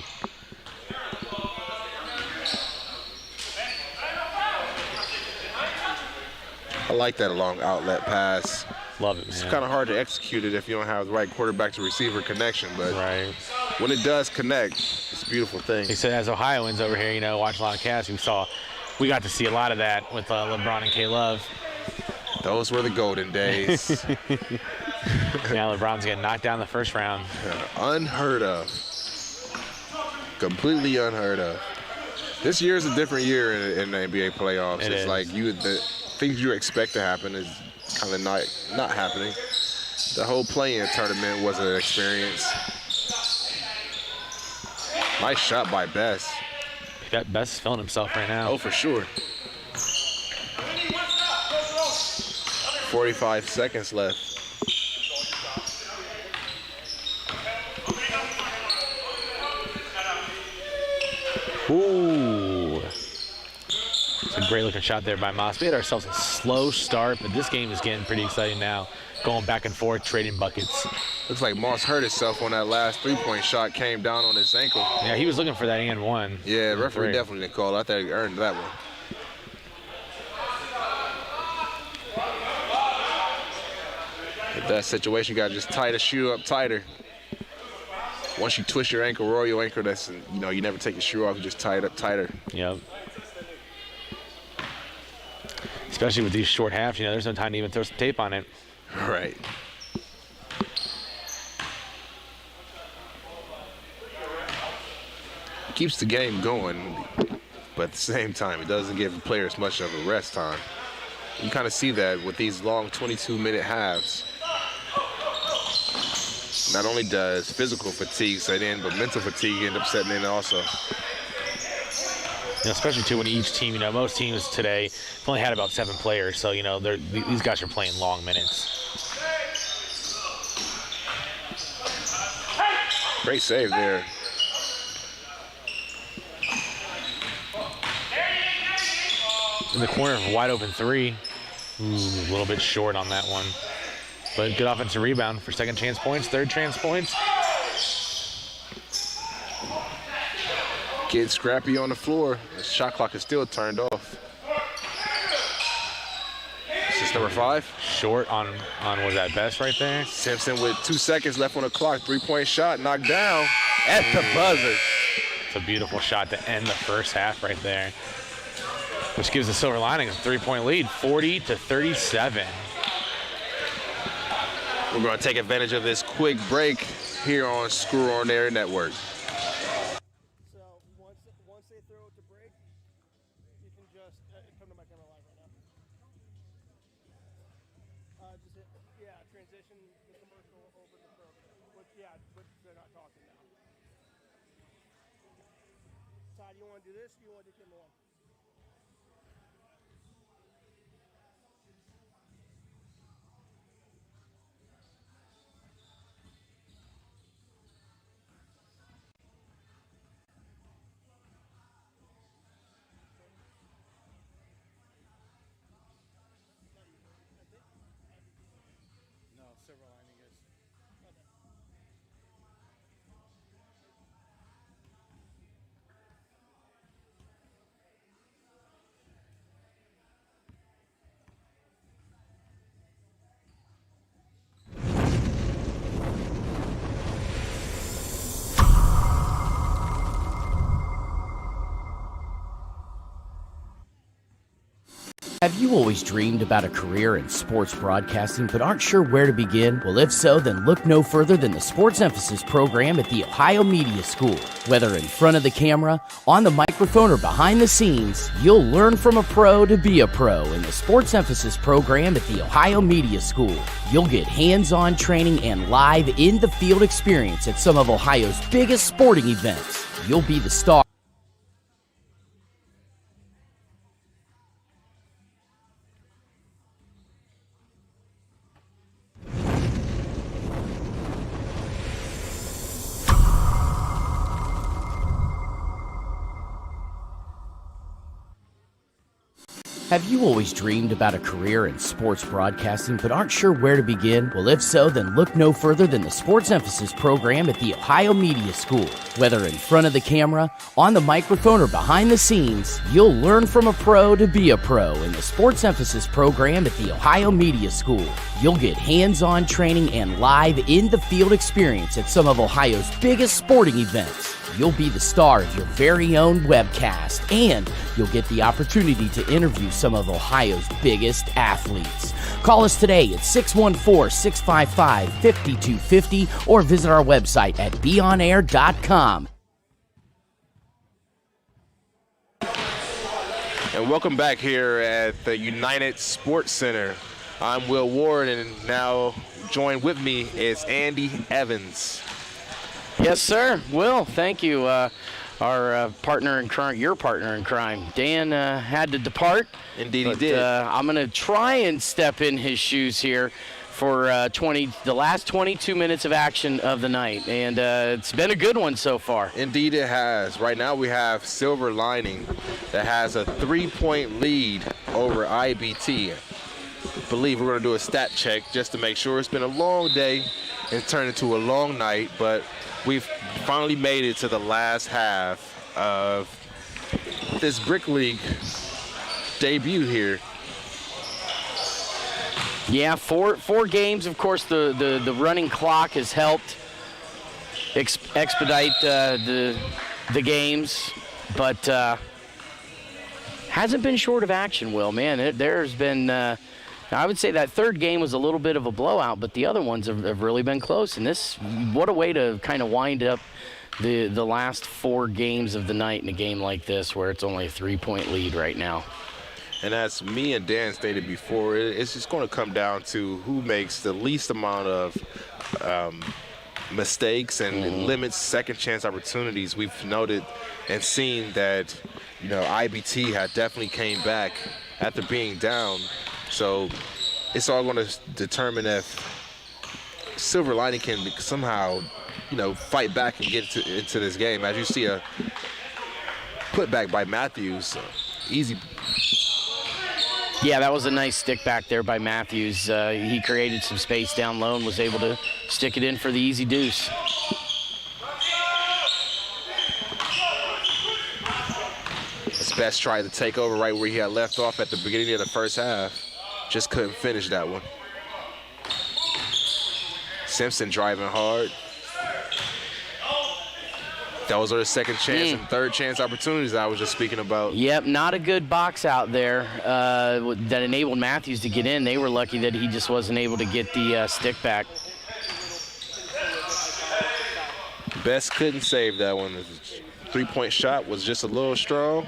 I like that long outlet pass. Love it, It's man. kind of hard to execute it if you don't have the right quarterback to receiver connection, but Right. when it does connect, it's a beautiful thing. He said, as Ohioans over here, watching a lot of casts, we got to see a lot of that with LeBron and K Love. Those were the golden days. Now LeBron's getting knocked down in the first round. Unheard of. Completely unheard of. This year is a different year in the NBA playoffs. It It's is. like the things you expect to happen is kind of not happening. The whole play-in tournament was an experience. Nice shot by Best. That Best is feeling himself right now. Oh, for sure. 45 seconds left. Ooh. It's a great looking shot there by Moss. We had ourselves a slow start, but this game is getting pretty exciting now. Going back and forth, trading buckets. Looks like Moss hurt himself on that last three-point shot, came down on his ankle. Yeah, he was looking for that and one. Yeah, the referee Three. definitely didn't call. I thought he earned that one. With that situation, you got to just tie the shoe up tighter. Once you twist your ankle, roll your ankle, that's, you never take your shoe off, you just tie it up tighter. Yep. Especially with these short halves, there's no time to even throw some tape on it. Right. Keeps the game going, but at the same time, it doesn't give the players much of a rest time. You kind of see that with these long 22-minute halves. Not only does physical fatigue set in, but mental fatigue end up setting in also. Especially too when each team, most teams today have only had about 7 players, so these guys are playing long minutes. Great save there. In the corner, wide open 3. Ooh, a little bit short on that one. But good offensive rebound for second chance points, third chance points. Getting scrappy on the floor. The shot clock is still turned off. This is number 5. Short on was that Best right there? Simpson with 2 seconds left on the clock. 3-point shot knocked down at the buzzer. It's a beautiful shot to end the first half right there, which gives the Silver Lining a 3-point lead, 40-37. We're going to take advantage of this quick break here on Screw On Air Network. So once they throw it to break, you can just come to my camera live right now. Transition the commercial over the program. But they're not talking now. decide, you want to do this or you want to do Kim Malone? No, silver lining is. Have you always dreamed about a career in sports broadcasting but aren't sure where to begin? Well, if so, then look no further than the Sports Emphasis program at the Ohio Media School. Whether in front of the camera, on the microphone, or behind the scenes, you'll learn from a pro to be a pro in the Sports Emphasis program at the Ohio Media School. You'll get hands-on training and live in-the-field experience at some of Ohio's biggest sporting events. You'll be the star. Have you always dreamed about a career in sports broadcasting but aren't sure where to begin? Well, if so, then look no further than the Sports Emphasis program at the Ohio Media School. Whether in front of the camera, on the microphone, or behind the scenes, you'll learn from a pro to be a pro in the Sports Emphasis program at the Ohio Media School. You'll get hands-on training and live in-the-field experience at some of Ohio's biggest sporting events. You'll be the star of your very own webcast, and you'll get the opportunity to interview some of Ohio's biggest athletes. Call us today at 614-655-5250 or visit our website at beonair.com. And welcome back here at the United Sports Center. I'm Will Ward, and now joined with me is Andy Evans. Yes, sir. Will, thank you. Our partner in crime, your partner in crime, Dan, had to depart. Indeed, but, he did. I'm going to try and step in his shoes here for the last 22 minutes of action of the night, and it's been a good one so far. Indeed, it has. Right now, we have Silver Lining that has a 3-point lead over IBT. I believe we're going to do a stat check just to make sure. It's been a long day and turned into a long night, but we've finally made it to the last half of this Brick League debut here. Yeah, four games. Of course, the running clock has helped expedite the games, but hasn't been short of action, Will. Man, there's been, I would say that third game was a little bit of a blowout, but the other ones have really been close. And this, what a way to kind of wind up the last 4 games of the night in a game like this, where it's only a 3-point lead right now. And as me and Dan stated before, it's just going to come down to who makes the least amount of mistakes and limits second chance opportunities. We've noted and seen that, IBT had definitely came back after being down. So it's all going to determine if Silver Lining can somehow, fight back and get into this game. As you see a putback by Matthews, easy. Yeah, that was a nice stick back there by Matthews. He created some space down low and was able to stick it in for the easy deuce. His best try to take over right where he had left off at the beginning of the first half. Just couldn't finish that one. Simpson driving hard. Those are the second chance and third chance opportunities I was just speaking about. Yep, not a good box out there that enabled Matthews to get in. They were lucky that he just wasn't able to get the stick back. Best couldn't save that one. The 3-point shot was just a little strong.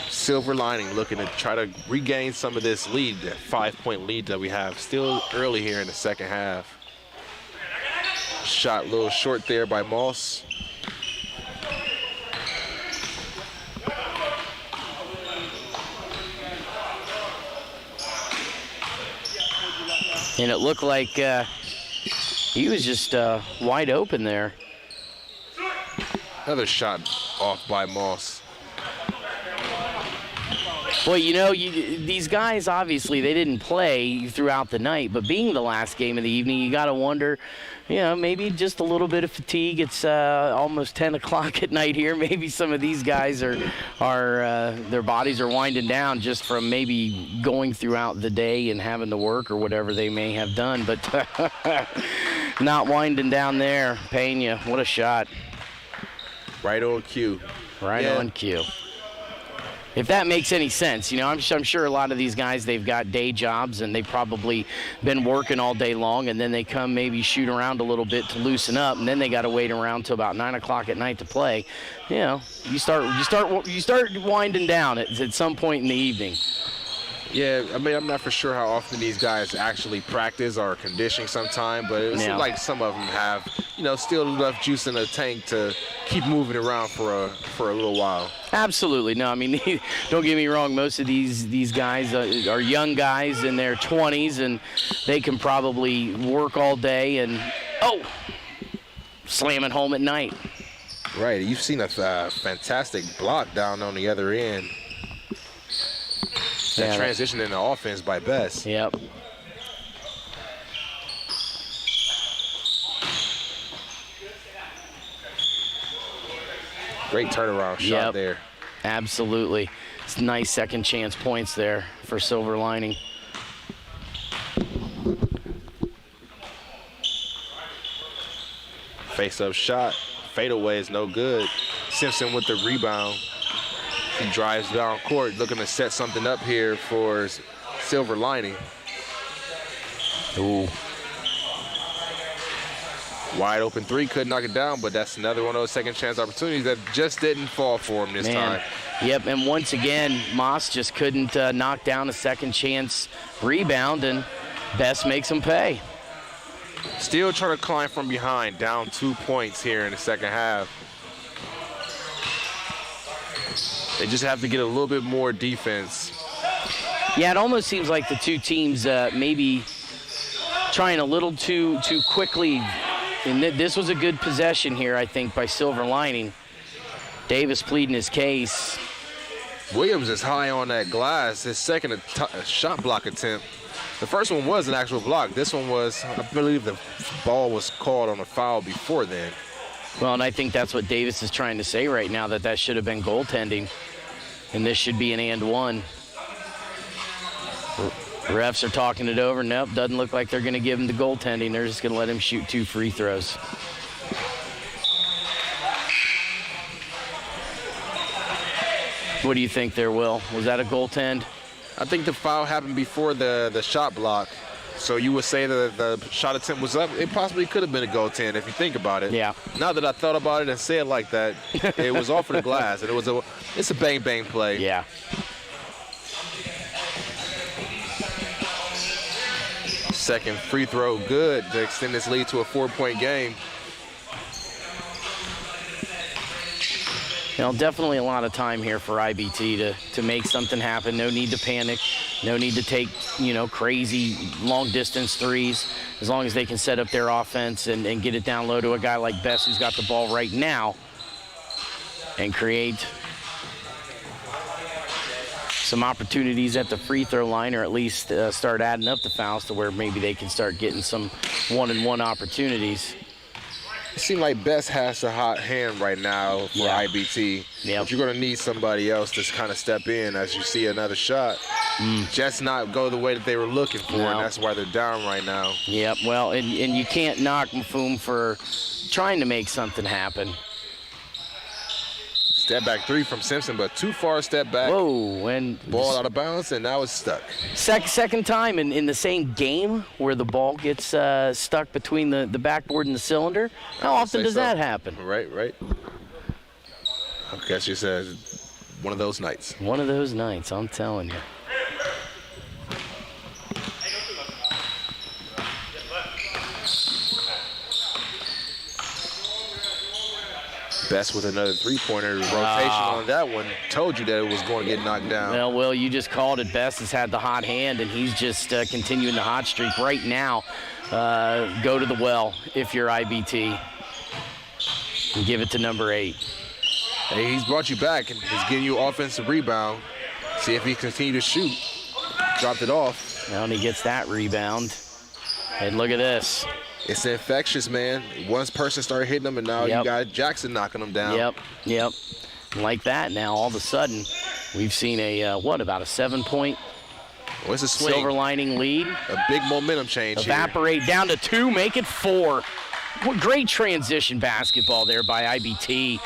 Silver Lining looking to try to regain some of this lead, that 5-point lead that we have still early here in the second half. Shot a little short there by Moss. And it looked like he was just wide open there. Another shot off by Moss. Well, you know, these guys, obviously, they didn't play throughout the night, but being the last game of the evening, you got to wonder, you know, maybe just a little bit of fatigue. It's almost 10 o'clock at night here. Maybe some of these guys are their bodies are winding down just from maybe going throughout the day and having to work or whatever they may have done. But not winding down there. Pena, what a shot. Right on cue. Right on cue. If that makes any sense, you know, I'm sure a lot of these guys, they've got day jobs and they've probably been working all day long, and then they come maybe shoot around a little bit to loosen up, and then they got to wait around till about 9 o'clock at night to play. You know, you start winding down at some point in the evening. Yeah, I mean, I'm not for sure how often these guys actually practice or conditioning sometime, but it seems like some of them have, you know, still enough juice in the tank to keep moving around for a little while. Absolutely. No, I mean, don't get me wrong. Most of these guys are young guys in their 20s, and they can probably work all day and, slam it home at night. Right. You've seen a fantastic block down on the other end. That transition in the offense by Best. Yep. Great turnaround shot there. Absolutely. It's nice second chance points there for Silver Lining. Face-up shot. Fadeaway is no good. Simpson with the rebound. He drives down court, looking to set something up here for Silver Lining. Ooh. Wide open three, couldn't knock it down, but that's another one of those second chance opportunities that just didn't fall for him this time. Yep, and once again, Moss just couldn't knock down a second chance rebound, and Best makes him pay. Still trying to climb from behind, down 2 points here in the second half. They just have to get a little bit more defense. Yeah, it almost seems like the two teams maybe trying a little too quickly. And this was a good possession here, I think, by Silver Lining. Davis pleading his case. Williams is high on that glass. His second shot block attempt. The first one was an actual block. This one was, I believe the ball was called on a foul before then. Well, and I think that's what Davis is trying to say right now, that should have been goaltending. And this should be an and one. Refs are talking it over. Nope, doesn't look like they're going to give him the goaltending. They're just going to let him shoot 2 free throws. What do you think there, Will? Was that a goaltend? I think the foul happened before the shot block. So you would say that the shot attempt was up. It possibly could have been a goaltend if you think about it. Yeah. Now that I thought about it and said it like that, it was off of the glass, and it's a bang play. Yeah. Second free throw good to extend this lead to a 4-point game. You know, definitely a lot of time here for IBT to make something happen. No need to panic. No need to take, you know, crazy long-distance threes. As long as they can set up their offense and get it down low to a guy like Best, who's got the ball right now, and create some opportunities at the free throw line, or at least start adding up the fouls to where maybe they can start getting some one-and-one opportunities. It seems like Best has a hot hand right now for IBT. Yep. But you're going to need somebody else to kind of step in as you see another shot. Just not go the way that they were looking for, and that's why they're down right now. Yep, well, and you can't knock Mfum for trying to make something happen. Step back three from Simpson, but too far step back. Whoa, and ball out of bounds, and now it's stuck. Second time in the same game where the ball gets stuck between the backboard and the cylinder. How often does that happen? Right. I guess you said one of those nights. One of those nights, I'm telling you. Best with another three-pointer. Rotation on that one. Told you that it was going to get knocked down. Well, Will, you just called it. Best has had the hot hand, and he's just continuing the hot streak right now. Go to the well if you're IBT. And give it to number 8. Hey, he's brought you back, and he's giving you offensive rebound. See if he continue to shoot. Dropped it off. Well, and he gets that rebound. And look at this. It's infectious, man. One person started hitting him, and now you got Jackson knocking him down. Yep. Like that, now all of a sudden, we've seen about a 7-point it's a swing. Silver Lining lead. A big momentum change Evaporate here. Down to 2, make it 4. What great transition basketball there by IBT.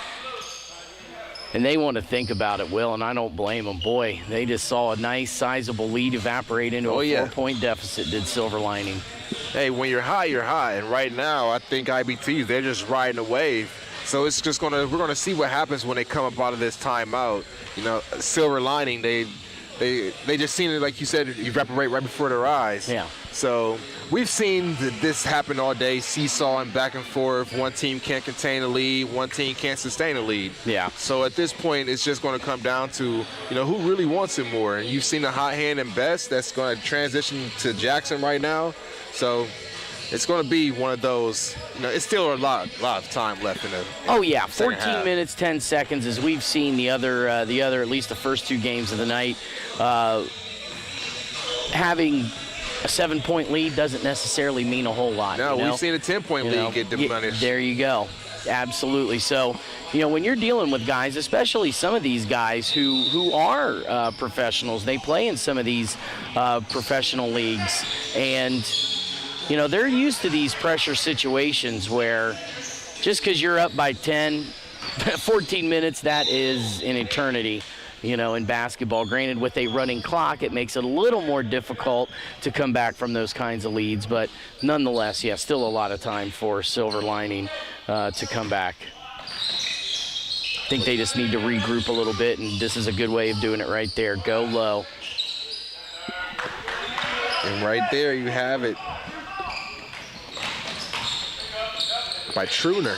And they want to think about it, Will, and I don't blame them. Boy, they just saw a nice, sizable lead evaporate into a 4-point deficit, did Silver Lining. Hey, when you're high, you're high. And right now, I think IBT, they're just riding a wave. So it's just we're gonna see what happens when they come up out of this timeout. You know, Silver Lining, they just seen it, like you said, evaporate right before their eyes. Yeah. So we've seen this happen all day, seesawing back and forth. One team can't contain a lead, one team can't sustain a lead. Yeah. So at this point, it's just going to come down to, who really wants it more. And you've seen the hot hand and Best. That's going to transition to Jackson right now. So it's going to be one of those. It's still a lot of time left in the. 14 minutes, 10 seconds, as we've seen the other, at least the first 2 games of the night. Having a 7-point lead doesn't necessarily mean a whole lot. No, we've seen a 10-point lead get diminished. There you go. Absolutely. So, when you're dealing with guys, especially some of these guys who are professionals, they play in some of these professional leagues, and they're used to these pressure situations where just because you're up by 10, 14 minutes, that is an eternity. In basketball. Granted, with a running clock, it makes it a little more difficult to come back from those kinds of leads. But nonetheless, still a lot of time for Silver Lining to come back. I think they just need to regroup a little bit, and this is a good way of doing it right there. Go low. And right there you have it. By Truner.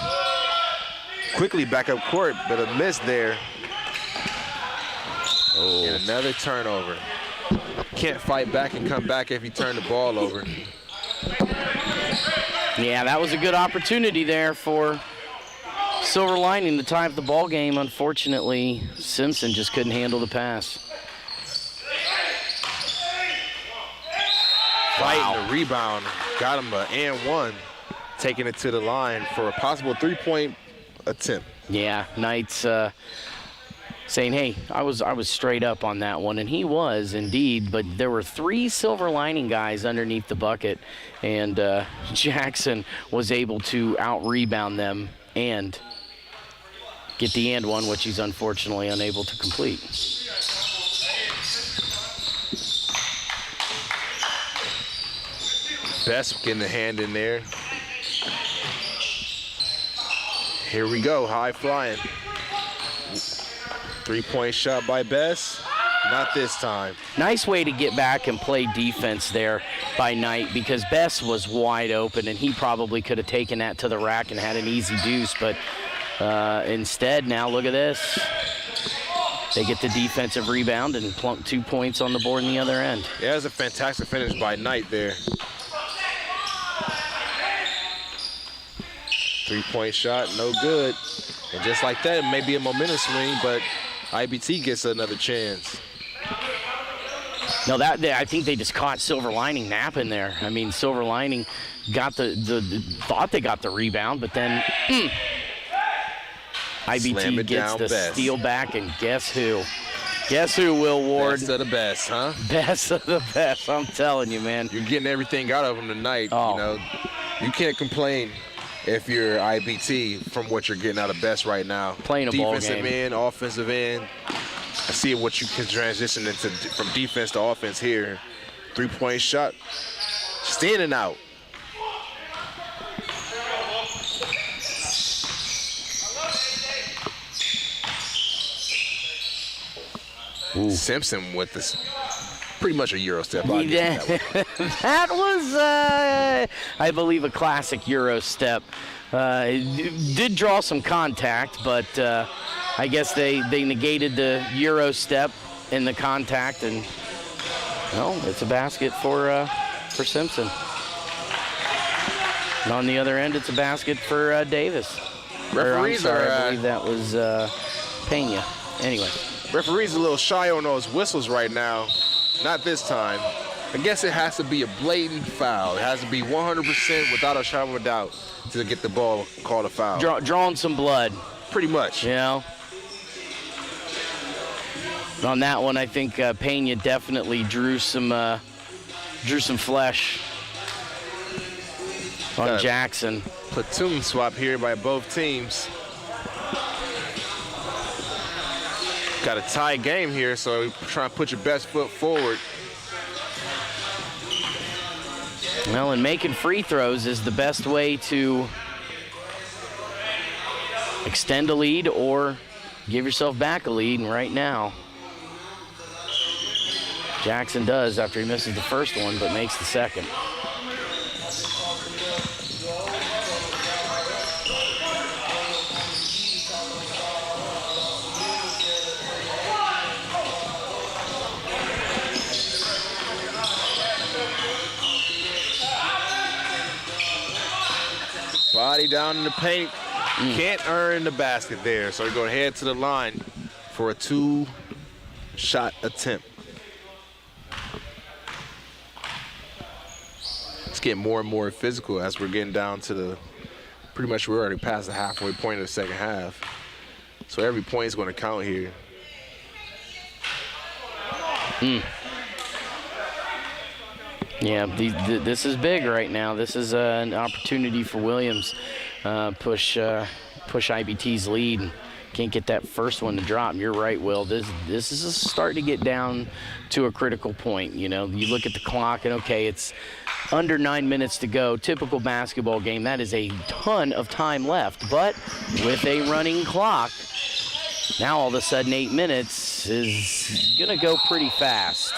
Quickly back up court, but a miss there. And another turnover. Can't fight back and come back if you turn the ball over. Yeah, that was a good opportunity there for Silver Lining to tie up the ball game. Unfortunately, Simpson just couldn't handle the pass. Fighting the rebound. Got him an and 1. Taking it to the line for a possible 3-point attempt. Yeah, Knight's saying, hey, I was straight up on that one, and he was indeed, but there were 3 Silver Lining guys underneath the bucket, and Jackson was able to out-rebound them and get the and 1, which he's unfortunately unable to complete. Best getting the hand in there. Here we go, high flying. 3-point shot by Best. Not this time. Nice way to get back and play defense there by Knight, because Best was wide open and he probably could have taken that to the rack and had an easy deuce, but instead now look at this. They get the defensive rebound and plunk 2 points on the board in the other end. Yeah, it was a fantastic finish by Knight there. 3-point shot, no good. And just like that, it may be a momentum swing, but IBT gets another chance. No, I think they just caught Silver Lining napping there. I mean, Silver Lining got thought they got the rebound, but then IBT gets the steal back, and guess who? Guess who, Will Ward? Best of the best, huh? Best of the best, I'm telling you, man. You're getting everything out of them tonight. Oh. You can't complain if you're IBT from what you're getting out of Best right now. Playing a ball game. Defensive end, offensive end. I see what you can transition into from defense to offense here. 3-point shot. Standing out. Ooh. Simpson with this Pretty much a Euro step. That was, I believe, a classic Euro step. It did draw some contact, but I guess they negated the Euro step in the contact, and well, it's a basket for Simpson. And on the other end, it's a basket for Davis. Referees I believe that was Pena. Anyway. Referee's a little shy on those whistles right now. Not this time. I guess it has to be a blatant foul. It has to be 100% without a shadow of a doubt to get the ball called a foul. Drawing some blood. Pretty much. You know? On that one, I think Pena definitely drew some flesh on Jackson. Platoon swap here by both teams. Got a tie game here, so try and put your best foot forward. Well, and making free throws is the best way to extend a lead or give yourself back a lead. And right now, Jackson does after he misses the first one, but makes the second. Body down in the paint. Can't earn the basket there. So we're going to head to the line for a 2-shot attempt. It's getting more and more physical as we're getting down to the, pretty much we're already past the halfway point of the second half. So every point is going to count here. Yeah, this is big right now. This is an opportunity for Williams. Push IBT's lead. Can't get that first one to drop. You're right, Will. This is starting to get down to a critical point. You know, you look at the clock and okay, it's under 9 minutes to go. Typical basketball game. That is a ton of time left. But with a running clock, now all of a sudden 8 minutes is gonna go pretty fast.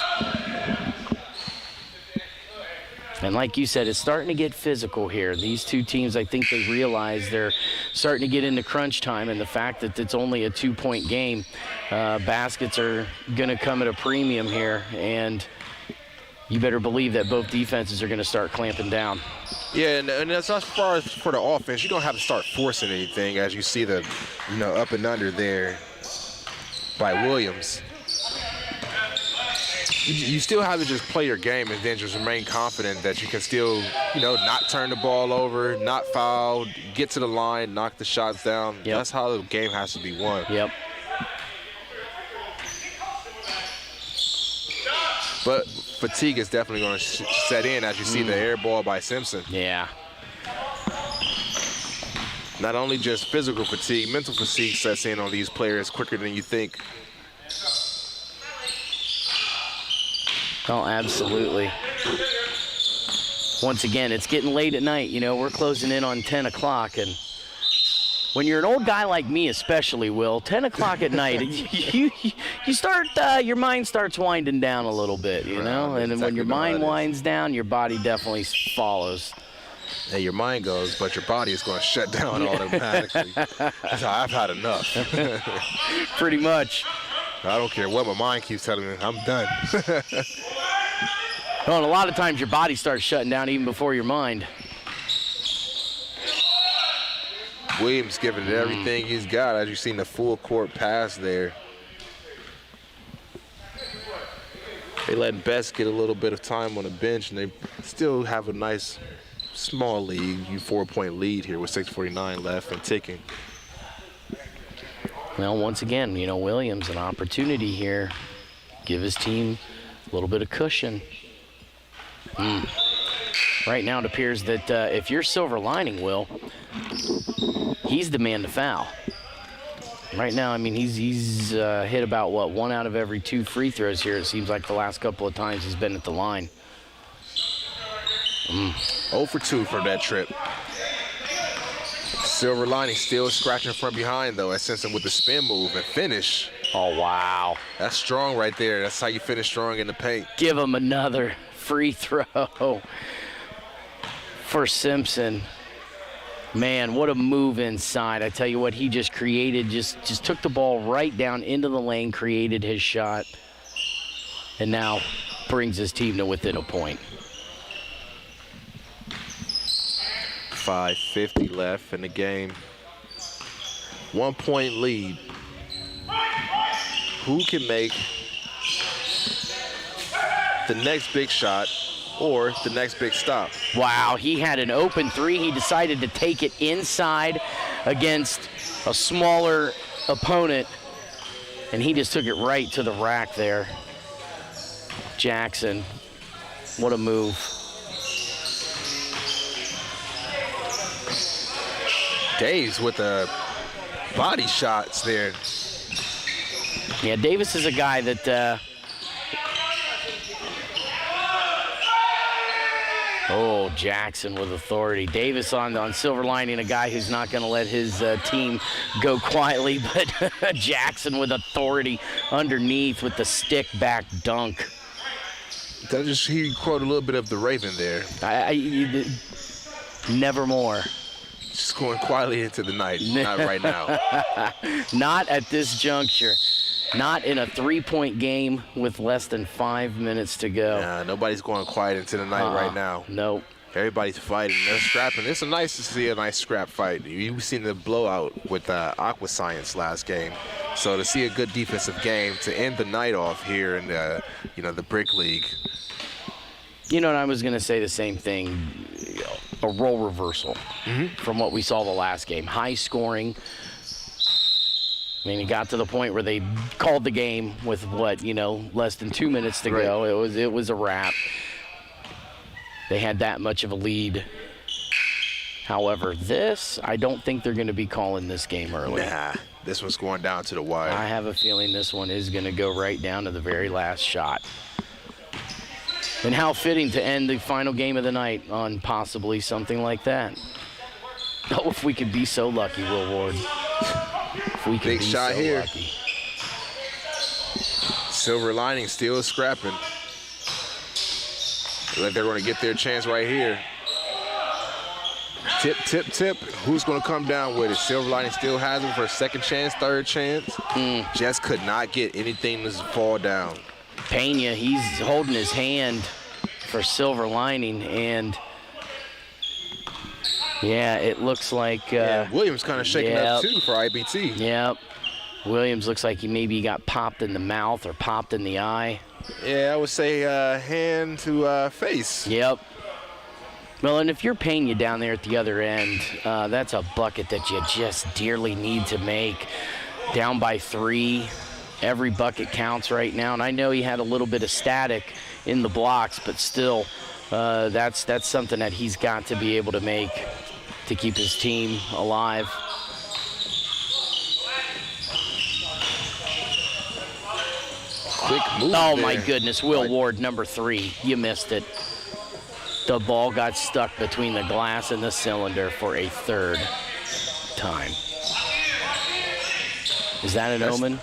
And like you said, it's starting to get physical here. These two teams, I think they realize they're starting to get into crunch time, and the fact that it's only a 2-point game, baskets are going to come at a premium here, and you better believe that both defenses are going to start clamping down. Yeah, and as far as for the offense, you don't have to start forcing anything, as you see the, up and under there by Williams. You still have to just play your game and then just remain confident that you can still, not turn the ball over, not foul, get to the line, knock the shots down. Yep. That's how the game has to be won. Yep. But fatigue is definitely going to set in as you see the air ball by Simpson. Yeah. Not only just physical fatigue, mental fatigue sets in on these players quicker than you think. Oh, absolutely. Once again, it's getting late at night. We're closing in on 10 o'clock. And when you're an old guy like me especially, Will, 10 o'clock at night, you start, your mind starts winding down a little bit, you know? And when your mind winds down, your body definitely follows. Hey, your mind goes, but your body is going to shut down automatically. So I've had enough. Pretty much. I don't care what my mind keeps telling me. I'm done. Well, and a lot of times your body starts shutting down even before your mind. Williams giving it everything he's got, as you've seen the full court pass there. They let Best get a little bit of time on the bench, and they still have a nice small lead, 4-point lead here with 6:49 left and ticking. Well, once again, Williams, an opportunity here. Give his team a little bit of cushion. Right now it appears that if you're Silver Lining, Will, he's the man to foul. Right now, he's hit about, 1 out of every 2 free throws here. It seems like the last couple of times he's been at the line. 0 for 2 for that trip. Silver Lining still scratching from behind, though, as Simpson with the spin move and finish. Oh, wow. That's strong right there. That's how you finish strong in the paint. Give him another free throw for Simpson. Man, what a move inside. I tell you what, he just created, just took the ball right down into the lane, created his shot, and now brings his team to within a point. 5:50 left in the game. 1 point lead. Who can make the next big shot or the next big stop? Wow, he had an open three. He decided to take it inside against a smaller opponent, and he just took it right to the rack there. Jackson, what a move. Daves with the body shots there. Yeah, Davis is a guy that oh, Jackson with authority. Davis on Silver Lining, a guy who's not going to let his team go quietly, but Jackson with authority underneath with the stick back dunk. Did I just hear you quote a little bit of the Raven there? Nevermore. Just going quietly into the night. Not right now. Not at this juncture. Not in a three-point game with less than 5 minutes to go. Nah, nobody's going quiet into the night right now. Nope. Everybody's fighting. They're scrapping. It's nice to see a nice scrap fight. You've seen the blowout with Aqua Science last game. So to see a good defensive game to end the night off here in the Brick League. You know, and I was going to say the same thing. A role reversal from what we saw the last game. High scoring. I mean, it got to the point where they called the game with less than 2 minutes to go. It was a wrap. They had that much of a lead. However, I don't think they're going to be calling this game early. Nah, this one's going down to the wire. I have a feeling this one is going to go right down to the very last shot. And how fitting to end the final game of the night on possibly something like that. Oh, if we could be so lucky, Will Ward. If we could Big be shot so here. lucky. Silver Lining still scrapping. Like they're going to get their chance right here. Tip, tip, tip. Who's going to come down with it? Silver Lining still has it for a second chance, third chance. Just could not get anything to fall down. Pena, he's holding his hand for Silver Lining, and yeah, it looks like Williams kind of shaking up too for IBT. Yep. Williams looks like he maybe got popped in the mouth or popped in the eye. Yeah, I would say hand to face. Yep. Well, and if you're Pena down there at the other end, that's a bucket that you just dearly need to make. Down by 3. Every bucket counts right now, and I know he had a little bit of static in the blocks, but still, that's something that he's got to be able to make to keep his team alive. Quick move. Oh, there. my goodness. Will Ward, number 3. You missed it. The ball got stuck between the glass and the cylinder for a third time. Is that an omen?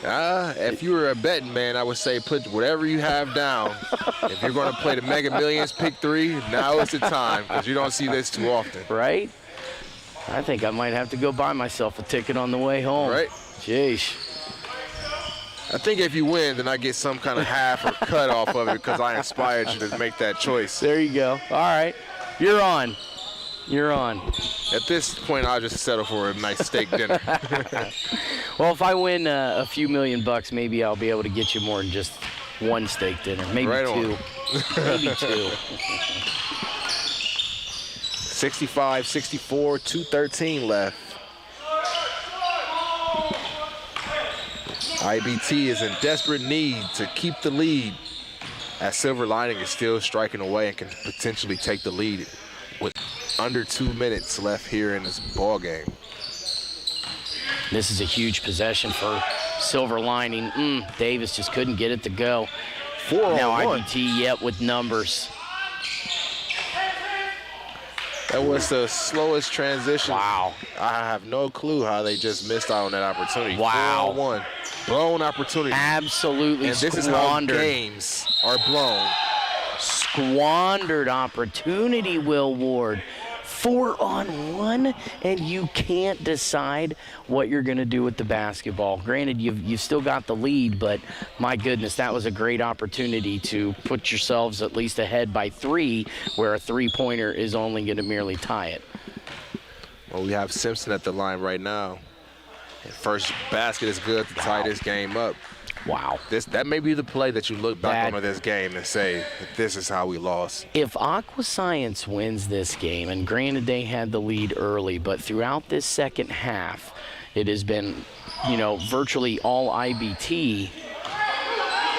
If you were a betting man, I would say put whatever you have down. If you're going to play the Mega Millions, pick 3. Now is the time, because you don't see this too often. Right? I think I might have to go buy myself a ticket on the way home. Right? Jeez. I think if you win, then I get some kind of half or cut off of it because I inspired you to make that choice. There you go. All right. You're on. You're on. At this point, I'll just settle for a nice steak dinner. Well, if I win a few $1 million, maybe I'll be able to get you more than just one steak dinner. Maybe right 2. Maybe 2. 65, 64, 2:13 left. IBT is in desperate need to keep the lead, as Silver Lining is still striking away and can potentially take the lead with under 2 minutes left here in this ball game. This is a huge possession for Silver Lining. Davis just couldn't get it to go. 4-on-1. Now IBT, with numbers. That was the slowest transition. Wow. I have no clue how they just missed out on that opportunity. Wow. 4-on-1. Blown opportunity. Absolutely And this is how squandered. games are blown. Squandered opportunity, Will Ward. 4-on-1, and you can't decide what you're going to do with the basketball. Granted, you've still got the lead, but my goodness, that was a great opportunity to put yourselves at least ahead by 3, where a three-pointer is only going to merely tie it. Well, we have Simpson at the line right now. And first basket is good to tie this game up. Wow. That may be the play that you look back on this game and say, this is how we lost. If Aqua Science wins this game, and granted they had the lead early, but throughout this second half, it has been, virtually all IBT,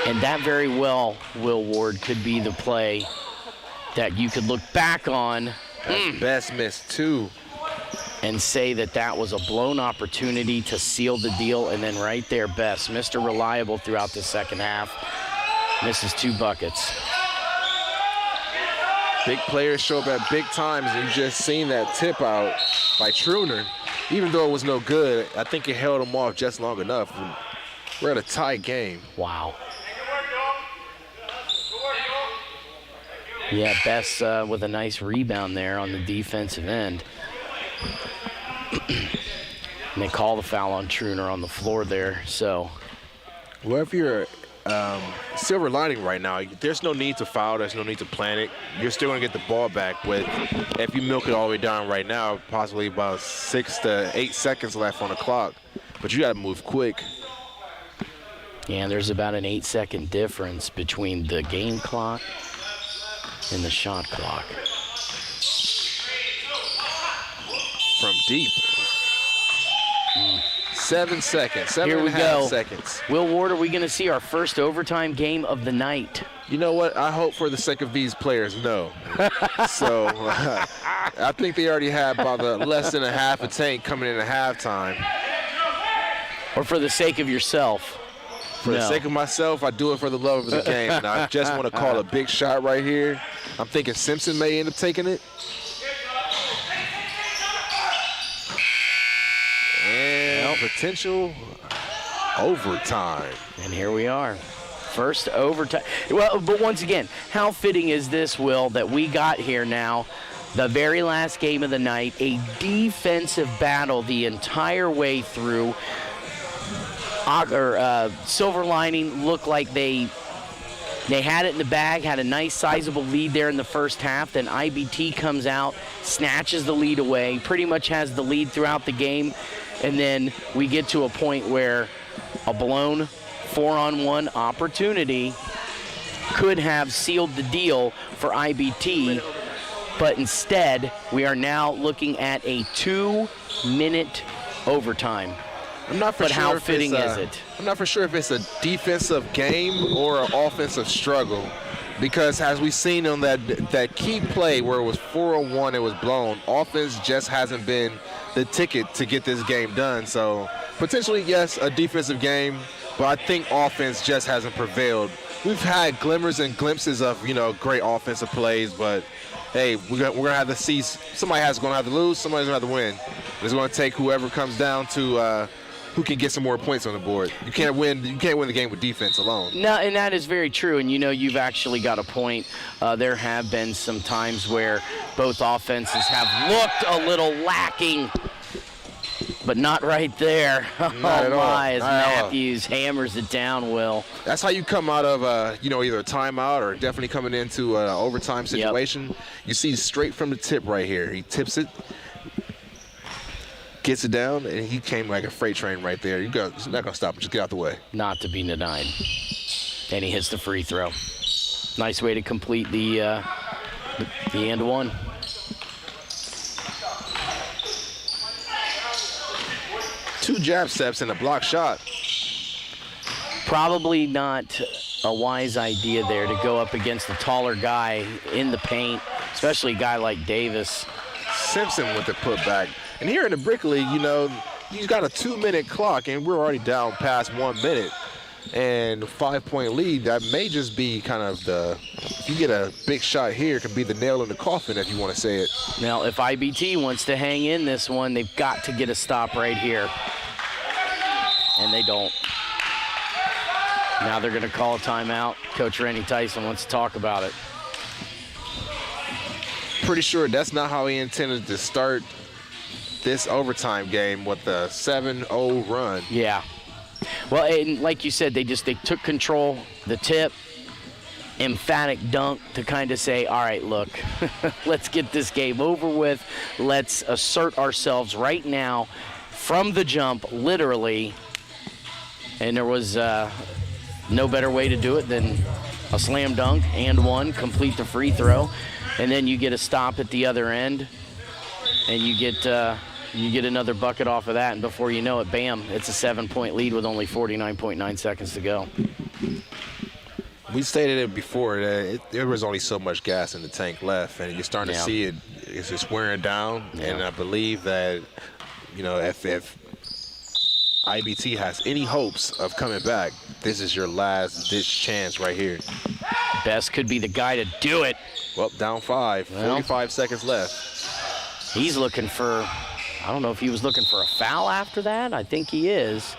and that very well, Will Ward, could be the play that you could look back on. Best missed 2. And say that was a blown opportunity to seal the deal, and then right there, Best, Mr. Reliable throughout the second half, misses 2 buckets. Big players show up at big times, and you just seen that tip out by Truner. Even though it was no good, I think it held him off just long enough. We're at a tie game. Wow. Yeah, Best with a nice rebound there on the defensive end. And they call the foul on Truner on the floor there, so. Well, if you're silver lining right now, there's no need to foul, there's no need to plan it. You're still going to get the ball back, but if you milk it all the way down right now, possibly about 6 to 8 seconds left on the clock, but you got to move quick. Yeah, there's about an 8-second difference between the game clock and the shot clock. From deep. 7 seconds. Here we go. 7.5 seconds. Will Ward, are we going to see our first overtime game of the night? You know what? I hope for the sake of these players, no. So I think they already have about less than a half a tank coming in at halftime. Or for the sake of yourself? For the sake of myself, I do it for the love of the game. And I just want to call a big shot right here. I'm thinking Simpson may end up taking it. And potential overtime. And here we are. First overtime. Well, but once again, how fitting is this, Will, that we got here now, the very last game of the night, a defensive battle the entire way through. Silver Lining looked like they had it in the bag, had a nice sizable lead there in the first half. Then IBT comes out, snatches the lead away, pretty much has the lead throughout the game. And then we get to a point where a blown 4-on-1 opportunity could have sealed the deal for IBT. But instead, we are now looking at a 2-minute overtime. I'm not for but sure how if fitting it's is it? I'm not for sure if it's a defensive game or an offensive struggle, because as we've seen on that key play where it was 4-on-1, it was blown. Offense just hasn't been the ticket to get this game done. So potentially, yes, a defensive game, but I think offense just hasn't prevailed. We've had glimmers and glimpses of great offensive plays, but hey, we're gonna have to see. Somebody's gonna have to lose. Somebody's gonna have to win. It's gonna take whoever comes down to who can get some more points on the board. You can't win the game with defense alone. No, and that is very true. And you've actually got a point. There have been some times where both offenses have looked a little lacking, but not right there. Not at all. As Not at all. Matthews hammers it down, Will. That's how you come out of either a timeout or definitely coming into an overtime situation. Yep. You see straight from the tip right here. He tips it, gets it down, and he came like a freight train right there. He's not gonna stop him. Just get out the way. Not to be denied. And he hits the free throw. Nice way to complete the and one. Two jab steps and a block shot. Probably not a wise idea there to go up against a taller guy in the paint, especially a guy like Davis. Simpson with the putback. And here in the Brick League, you've got a 2-minute clock, and we're already down past 1 minute. And 5-point lead, that may just be kind of if you get a big shot here, it could be the nail in the coffin, if you want to say it. Now, if IBT wants to hang in this one, they've got to get a stop right here. And they don't. Now they're going to call a timeout. Coach Randy Tyson wants to talk about it. Pretty sure that's not how he intended to start this overtime game with the 7-0 run. Yeah. Well, and like you said, they took control, the tip, emphatic dunk to kind of say, all right, look, let's get this game over with. Let's assert ourselves right now from the jump, literally. And there was no better way to do it than a slam dunk and one, complete the free throw. And then you get a stop at the other end, and you get another bucket off of that, and before you know it, bam, it's a 7-point lead with only 49.9 seconds to go. We stated it before that there was only so much gas in the tank left, and you're starting to see it's just wearing down. Yeah. And I believe that, if IBT has any hopes of coming back, this is your last-ditch chance right here. Best could be the guy to do it. Well, down 5, 45 seconds left. He's looking for, I don't know if he was looking for a foul after that. I think he is.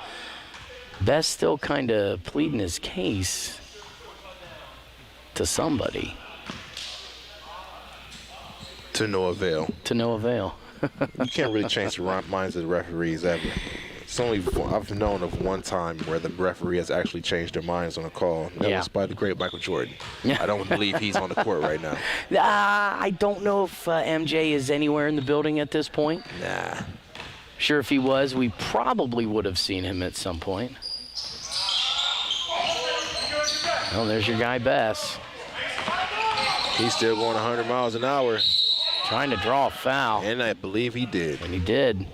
Best still kind of pleading his case to somebody. To no avail. To no avail. You can't really change the minds of the referees ever. It's only, I've known of one time where the referee has actually changed their minds on a call. And that was by the great Michael Jordan. I don't believe he's on the court right now. I don't know if MJ is anywhere in the building at this point. Nah. Sure, if he was, we probably would have seen him at some point. Oh, there's your guy, Bess. He's still going 100 miles an hour. Trying to draw a foul. And I believe he did. And he did.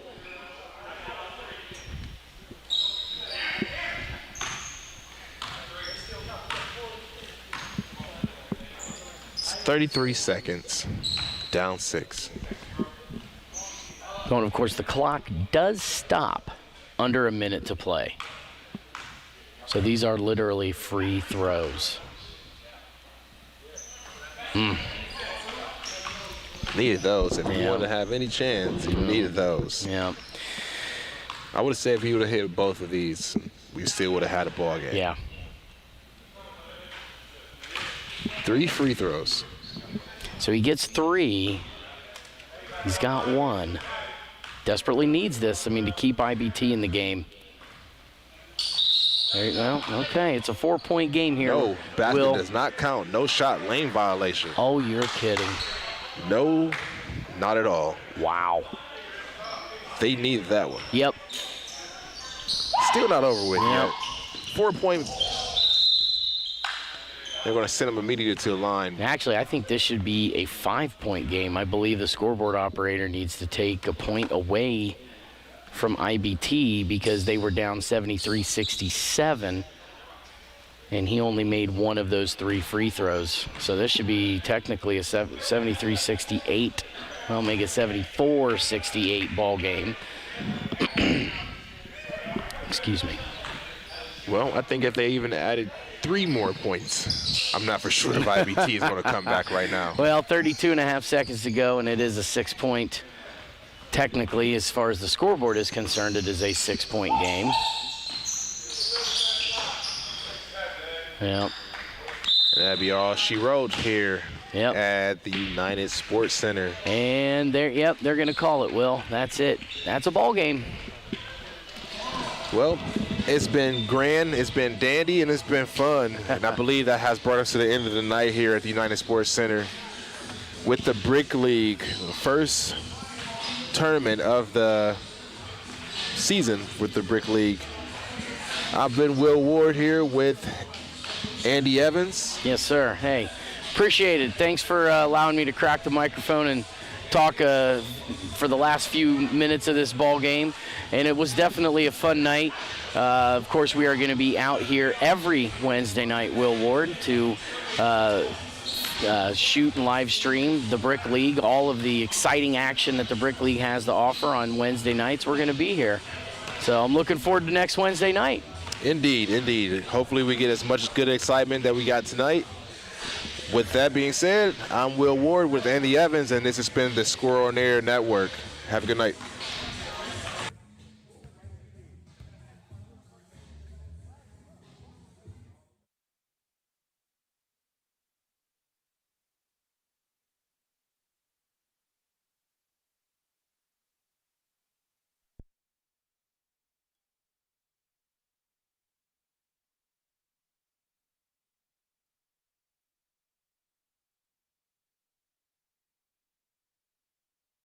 It's 33 seconds, down 6. And of course, the clock does stop under a minute to play. So these are literally free throws. Needed those. If you wanted to have any chance, you needed those. Yeah. I would have said if he would have hit both of these, we still would have had a ball game. Yeah. 3 free throws. So he gets 3. He's got 1. Desperately needs this, to keep IBT in the game. There you go. Okay, it's a 4-point game here. No, basket does not count. No shot, lane violation. Oh, you're kidding. No, not at all. Wow. They needed that one. Yep. Still not over with yet. 4-point. They're going to send him immediately to the line. Actually, I think this should be a 5-point game. I believe the scoreboard operator needs to take a point away from IBT because they were down 73-67, and he only made one of those 3 free throws. So this should be technically a 73-68. I'll make it 74-68 ball game. Excuse me. Well, I think if they even added 3 more points, I'm not for sure if IBT is going to come back right now. Well, 32.5 seconds to go, and it is a 6-point. Technically, as far as the scoreboard is concerned, it is a 6-point game. Yep. And that'd be all she wrote here at the United Sports Center. And they're going to call it, Will. That's it. That's a ball game. Well, it's been grand, it's been dandy, and it's been fun. And I believe that has brought us to the end of the night here at the United Sports Center with the Brick League. First tournament of the season with the Brick League. I've been Will Ward here with Andy Evans. Yes, sir. Hey, appreciate it. Thanks for allowing me to crack the microphone and talk for the last few minutes of this ball game. And it was definitely a fun night. Of course, we are going to be out here every Wednesday night, Will Ward, to shoot and live stream the Brick League, all of the exciting action that the Brick League has to offer on Wednesday nights. We're going to be here. So I'm looking forward to next Wednesday night. Indeed, indeed. Hopefully we get as much good excitement that we got tonight. With that being said, I'm Will Ward with Andy Evans, and this has been the Squirrel on Air Network. Have a good night.